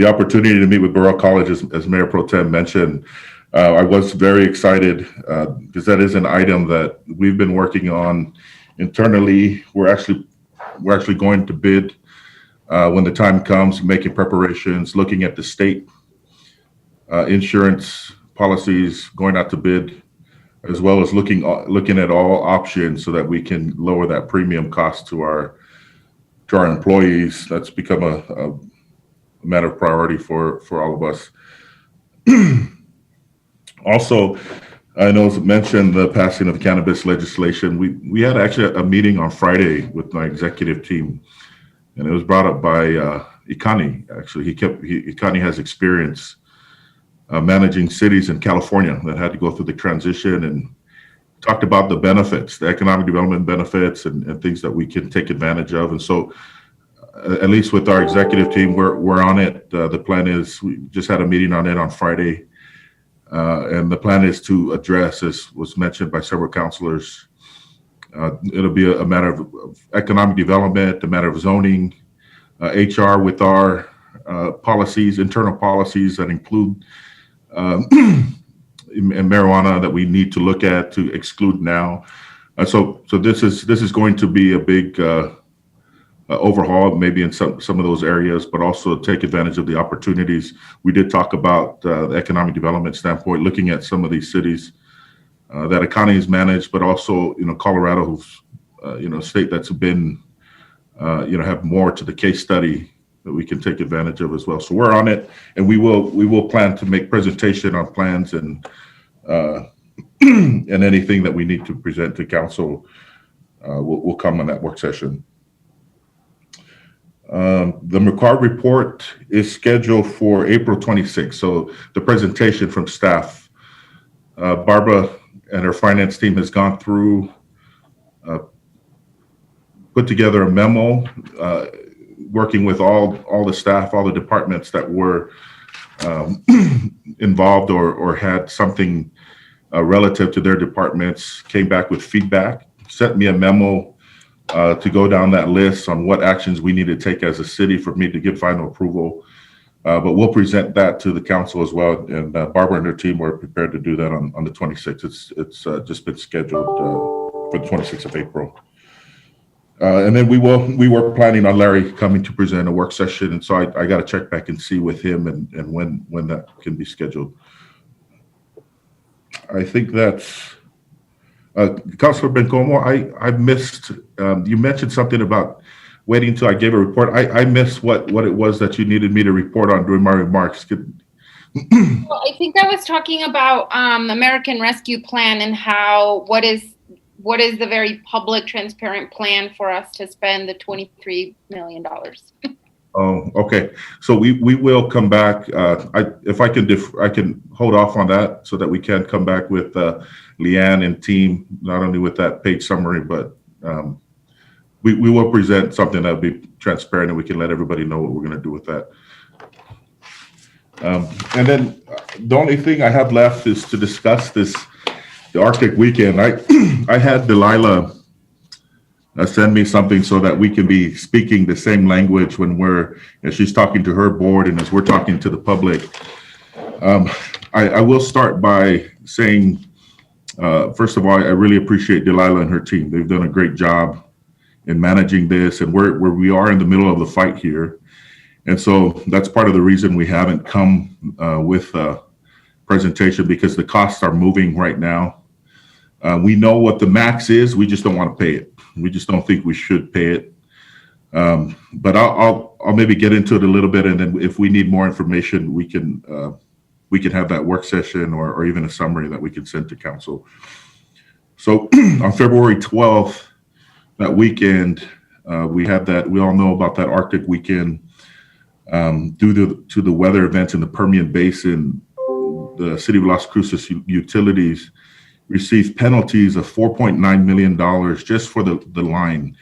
Speaker 4: opportunity to meet with Burrell College, as Mayor Pro Tem mentioned. I was very excited because that is an item that we've been working on internally. We're actually going to bid when the time comes, making preparations, looking at the state insurance policies, going out to bid, as well as looking at all options so that we can lower that premium cost to our employees. That's become a matter of priority for all of us. Also, I know as mentioned, the passing of cannabis legislation. We had actually a meeting on Friday with my executive team, and it was brought up by Ikani. Actually, Ikani has experience managing cities in California that had to go through the transition, and talked about the benefits, the economic development benefits, and things that we can take advantage of. And so, at least with our executive team, we're on it. The plan is, we just had a meeting on it on Friday, and the plan is to address, as was mentioned by several councilors, it'll be a matter of economic development, a matter of zoning, HR with our policies, internal policies that include and marijuana that we need to look at to exclude now. So this is going to be a big overhaul, maybe in some of those areas, but also take advantage of the opportunities. We did talk about the economic development standpoint, looking at some of these cities that economies managed, but also Colorado, who's a state that's been have more to the case study that we can take advantage of as well. So we're on it, and we will plan to make presentation on plans and and anything that we need to present to council will come on that work session. The McCart report is scheduled for April 26th. So the presentation from staff, Barbara and her finance team has gone through, put together a memo, working with all the staff, all the departments that were involved or had something relative to their departments, came back with feedback sent me a memo to go down that list on what actions we need to take as a city for me to give final approval. But we'll present that to the council as well. And Barbara and her team were prepared to do that on the 26th. It's just been scheduled for the 26th of April. And then we were planning on Larry coming to present a work session. And so I got to check back and see with him and when that can be scheduled. I think that's Councilor Bencomo. I missed, you mentioned something about waiting until I gave a report. I missed what it was that you needed me to report on during my remarks.
Speaker 15: Well, I think I was talking about American Rescue Plan and how what is the very public, transparent plan for us to spend the $23 million.
Speaker 4: Oh, okay. So we will come back. If I can hold off on that so that we can come back with Leanne and team, not only with that page summary, but we will present something that'll be transparent and we can let everybody know what we're going to do with that. And then the only thing I have left is to discuss the Arctic weekend. I had Delilah send me something so that we can be speaking the same language when as she's talking to her board and as we're talking to the public. I will start by saying, first of all, I really appreciate Delilah and her team. They've done a great job in managing this, and we are in the middle of the fight here. And so that's part of the reason we haven't come with a presentation, because the costs are moving right now. We know what the max is. We just don't want to pay it. We just don't think we should pay it. But I'll maybe get into it a little bit, and then if we need more information, we can have that work session or even a summary that we can send to council. So on February 12th, that weekend, we all know about that Arctic weekend. Due to the weather events in the Permian Basin, the City of Las Cruces utilities received penalties of $4.9 million just for the line.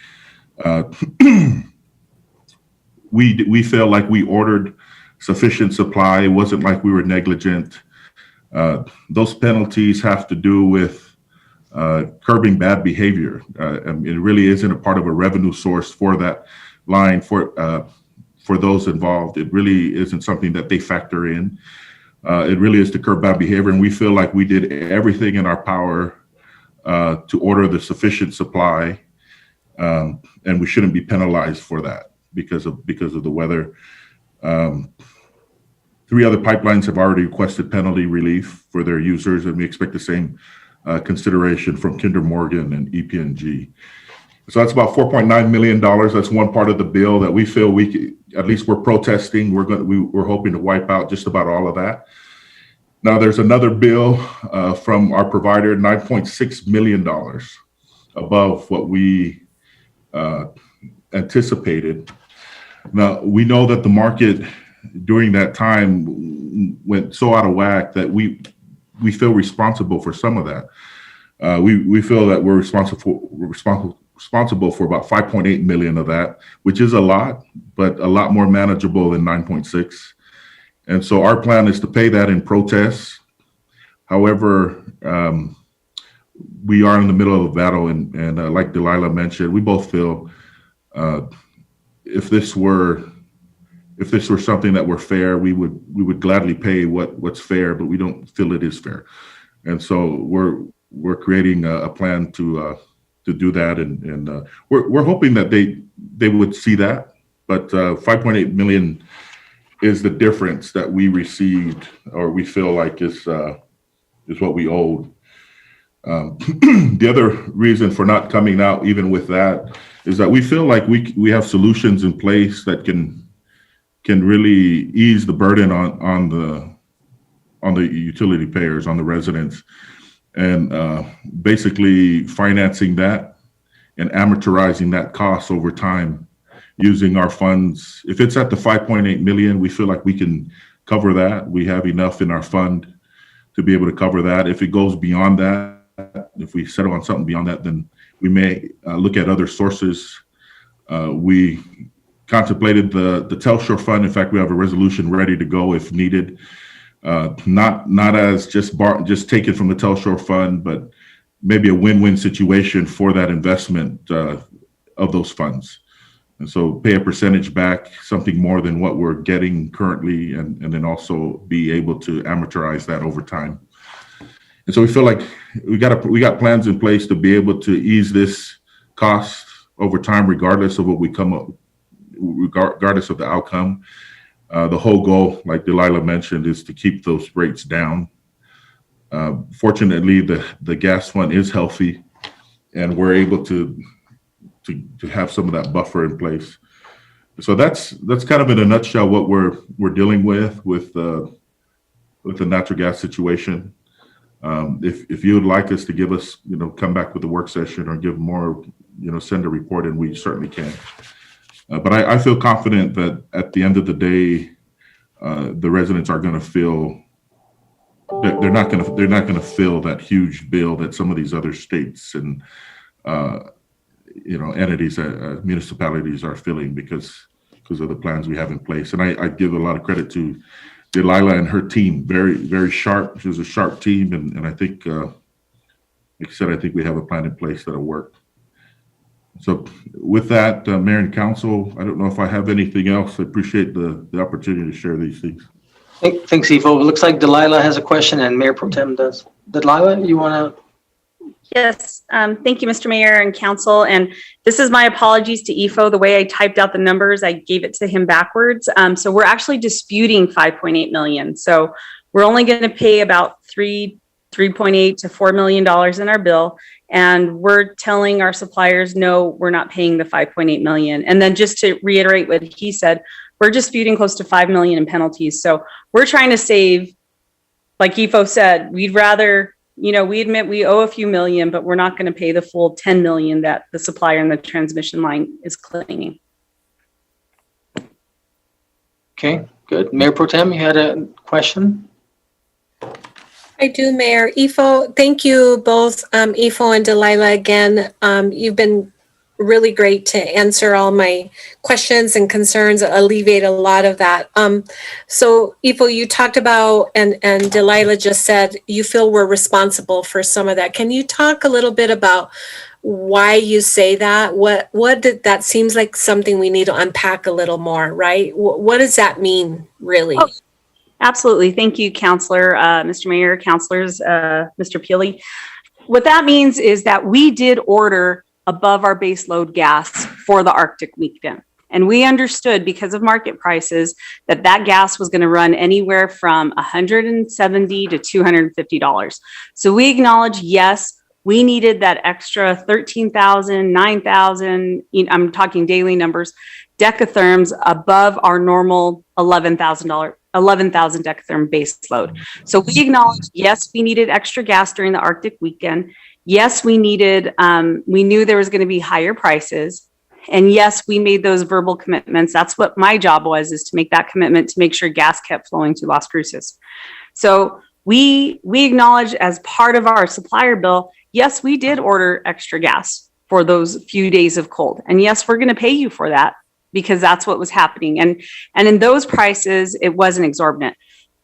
Speaker 4: We felt like we ordered sufficient supply. It wasn't like we were negligent. Those penalties have to do with curbing bad behavior. It really isn't a part of a revenue source for that line for those involved. It really isn't something that they factor in. It really is to curb bad behavior, and we feel like we did everything in our power to order the sufficient supply, and we shouldn't be penalized for that because of the weather. 3 other pipelines have already requested penalty relief for their users, and we expect the same consideration from Kinder Morgan and EPNG. So that's about $4.9 million. That's one part of the bill that we feel at least we're protesting. We're hoping to wipe out just about all of that. Now there's another bill from our provider, $9.6 million above what we anticipated. Now we know that the market during that time went so out of whack that we feel responsible for some of that. We feel that we're responsible for about 5.8 million of that, which is a lot, but a lot more manageable than 9.6. And so our plan is to pay that in protest. However, we are in the middle of a battle, and like Delilah mentioned, we both feel if this were something that were fair, we would gladly pay what's fair, but we don't feel it is fair. And so we're creating a plan to do that, and we're hoping that they would see that. But 5.8 million is the difference that we received, or we feel like is what we owed. The other reason for not coming out even with that is that we feel like we have solutions in place that can really ease the burden on the utility payers, on the residents, and basically financing that and amortizing that cost over time using our funds. If it's at the 5.8 million, we feel like we can cover that. We have enough in our fund to be able to cover that. If it goes beyond that, if we settle on something beyond that, then we may look at other sources. We contemplated the Telshore Fund. In fact, we have a resolution ready to go if needed. Not as just taken from the Telshore Fund, but maybe a win-win situation for that investment of those funds. And so pay a percentage back, something more than what we're getting currently, and then also be able to amortize that over time. And so we feel like we got plans in place to be able to ease this cost over time, regardless of what we come up, regardless of the outcome. The whole goal, like Delilah mentioned, is to keep those rates down. Fortunately, the gas fund is healthy, and we're able to have some of that buffer in place. So that's kind of in a nutshell what we're dealing with the natural gas situation. If you would like us to give us, come back with a work session or give more, send a report, and we certainly can. But I feel confident that at the end of the day, the residents are going to feel that they're not going to feel that huge bill that some of these other states and entities, municipalities are feeling because of the plans we have in place. And I give a lot of credit to Delilah and her team. Very, very sharp. She was a sharp team, and I think, like I said, I think we have a plan in place that'll work. So with that, Mayor and Council, I don't know if I have anything else. I appreciate the opportunity to share these things.
Speaker 2: Thanks, Ifo. It looks like Delilah has a question and Mayor Pro Tem does. Delilah, you want to?
Speaker 3: Yes, thank you, Mr. Mayor and Council. And this is my apologies to Ifo. The way I typed out the numbers, I gave it to him backwards. So we're actually disputing 5.8 million. So we're only going to pay about $3.8 to $4 million in our bill. And we're telling our suppliers, no, we're not paying the 5.8 million. And then just to reiterate what he said, we're disputing close to 5 million in penalties. So we're trying to save, like Ifo said, we'd rather, we admit we owe a few million, but we're not going to pay the full 10 million that the supplier in the transmission line is claiming.
Speaker 2: Okay, good. Mayor Pro Tem, you had a question?
Speaker 16: I do, Mayor. Ifo, thank you both, Ifo and Delilah again. You've been really great to answer all my questions and concerns, alleviate a lot of that. So Ifo, you talked about, and Delilah just said, you feel we're responsible for some of that. Can you talk a little bit about why you say that? What did that seems like something we need to unpack a little more, right? What does that mean, really?
Speaker 3: Oh, absolutely. Thank you, Councilor, Mr. Mayor, Councilors, Mr. Peely. What that means is that we did order above our base load gas for the Arctic weekend. And we understood because of market prices that gas was going to run anywhere from $170 to $250. So we acknowledge, yes, we needed that extra 13,000, 9,000, I'm talking daily numbers, decatherms above our normal 11,000 decatherm base load. So we acknowledge, yes, we needed extra gas during the Arctic weekend. Yes, we knew there was going to be higher prices. And yes, we made those verbal commitments. That's what my job was, is to make that commitment to make sure gas kept flowing to Las Cruces. So we acknowledge as part of our supplier bill, yes, we did order extra gas for those few days of cold. And yes, we're going to pay you for that because that's what was happening. And in those prices, it wasn't exorbitant.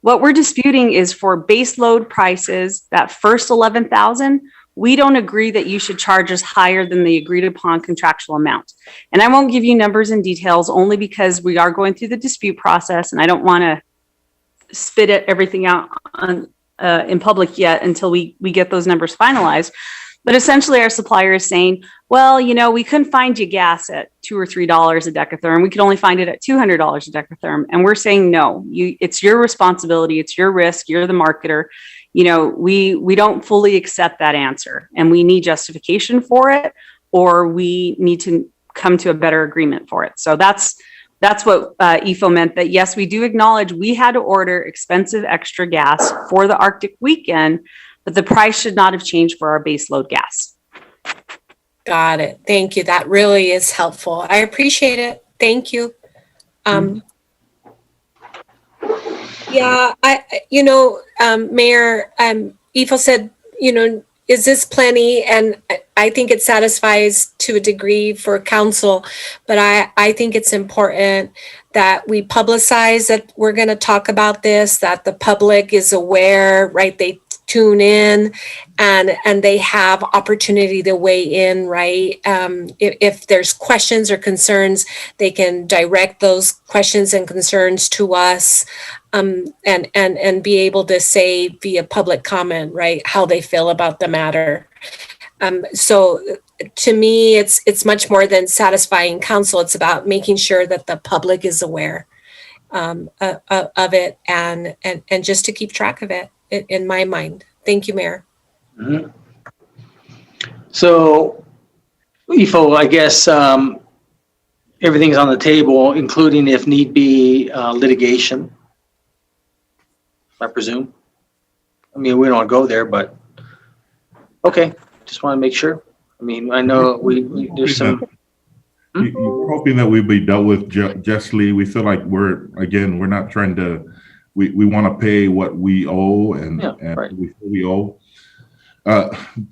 Speaker 3: What we're disputing is for base load prices, that first 11,000, we don't agree that you should charge us higher than the agreed upon contractual amount. And I won't give you numbers and details only because we are going through the dispute process and I don't want to spit everything out in public yet until we get those numbers finalized. But essentially our supplier is saying, well, we couldn't find you gas at $2 or $3 a decatherm. We could only find it at $200 a decatherm. And we're saying, no, it's your responsibility. It's your risk. You're the marketer. We don't fully accept that answer and we need justification for it, or we need to come to a better agreement for it. So that's what Ifo meant, that yes, we do acknowledge we had to order expensive extra gas for the Arctic weekend, but the price should not have changed for our base load gas.
Speaker 16: Got it. Thank you. That really is helpful. I appreciate it. Thank you. Yeah, Mayor, Ifo said, is this plenty? And I think it satisfies to a degree for council, but I think it's important that we publicize that we're going to talk about this, that the public is aware, right? They tune in and they have opportunity to weigh in, right? If there's questions or concerns, they can direct those questions and concerns to us, and be able to say via public comment, right, how they feel about the matter. So to me, it's much more than satisfying council. It's about making sure that the public is aware of it and just to keep track of it, in my mind. Thank you, Mayor.
Speaker 2: Mm-hmm. So, IFO, I guess everything's on the table, including if need be litigation, I presume. I mean, we don't want to go there, but okay, just want to make sure. I mean, I know there's some.
Speaker 4: We're hoping that we'll be dealt with justly. We feel like we're not trying to, we want to pay what we owe and right. we owe.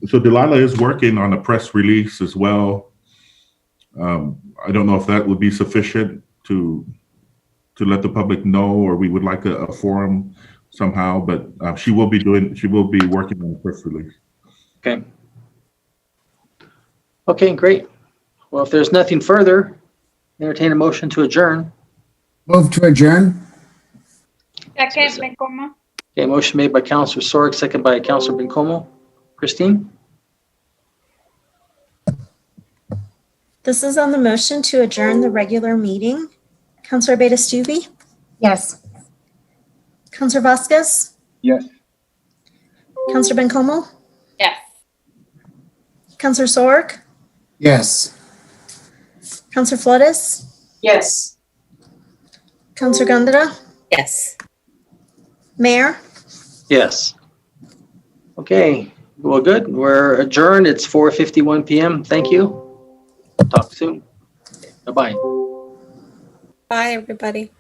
Speaker 4: So Delilah is working on a press release as well. I don't know if that would be sufficient to let the public know, or we would like a forum somehow, but she will be working on a press release.
Speaker 2: Okay. Okay, great. Well, if there's nothing further, entertain a motion to adjourn.
Speaker 6: Move to adjourn.
Speaker 15: Second, Bencomo.
Speaker 2: Okay, motion made by Councilor Sorg, second by Councilor Bencomo. Christine?
Speaker 19: This is on the motion to adjourn the regular meeting. Councilor Beta-Stuvey?
Speaker 11: Yes.
Speaker 19: Councilor Vasquez?
Speaker 1: Yes.
Speaker 19: Councilor Bencomo?
Speaker 15: Yes.
Speaker 19: Councilor Sorg?
Speaker 6: Yes.
Speaker 19: Councilor Flores?
Speaker 14: Yes.
Speaker 19: Councilor Gandara?
Speaker 16: Yes.
Speaker 19: Mayor?
Speaker 2: Yes. Okay, well, good. We're adjourned. It's 4:51 p.m. Thank you. Talk soon. Bye-bye.
Speaker 16: Bye, everybody.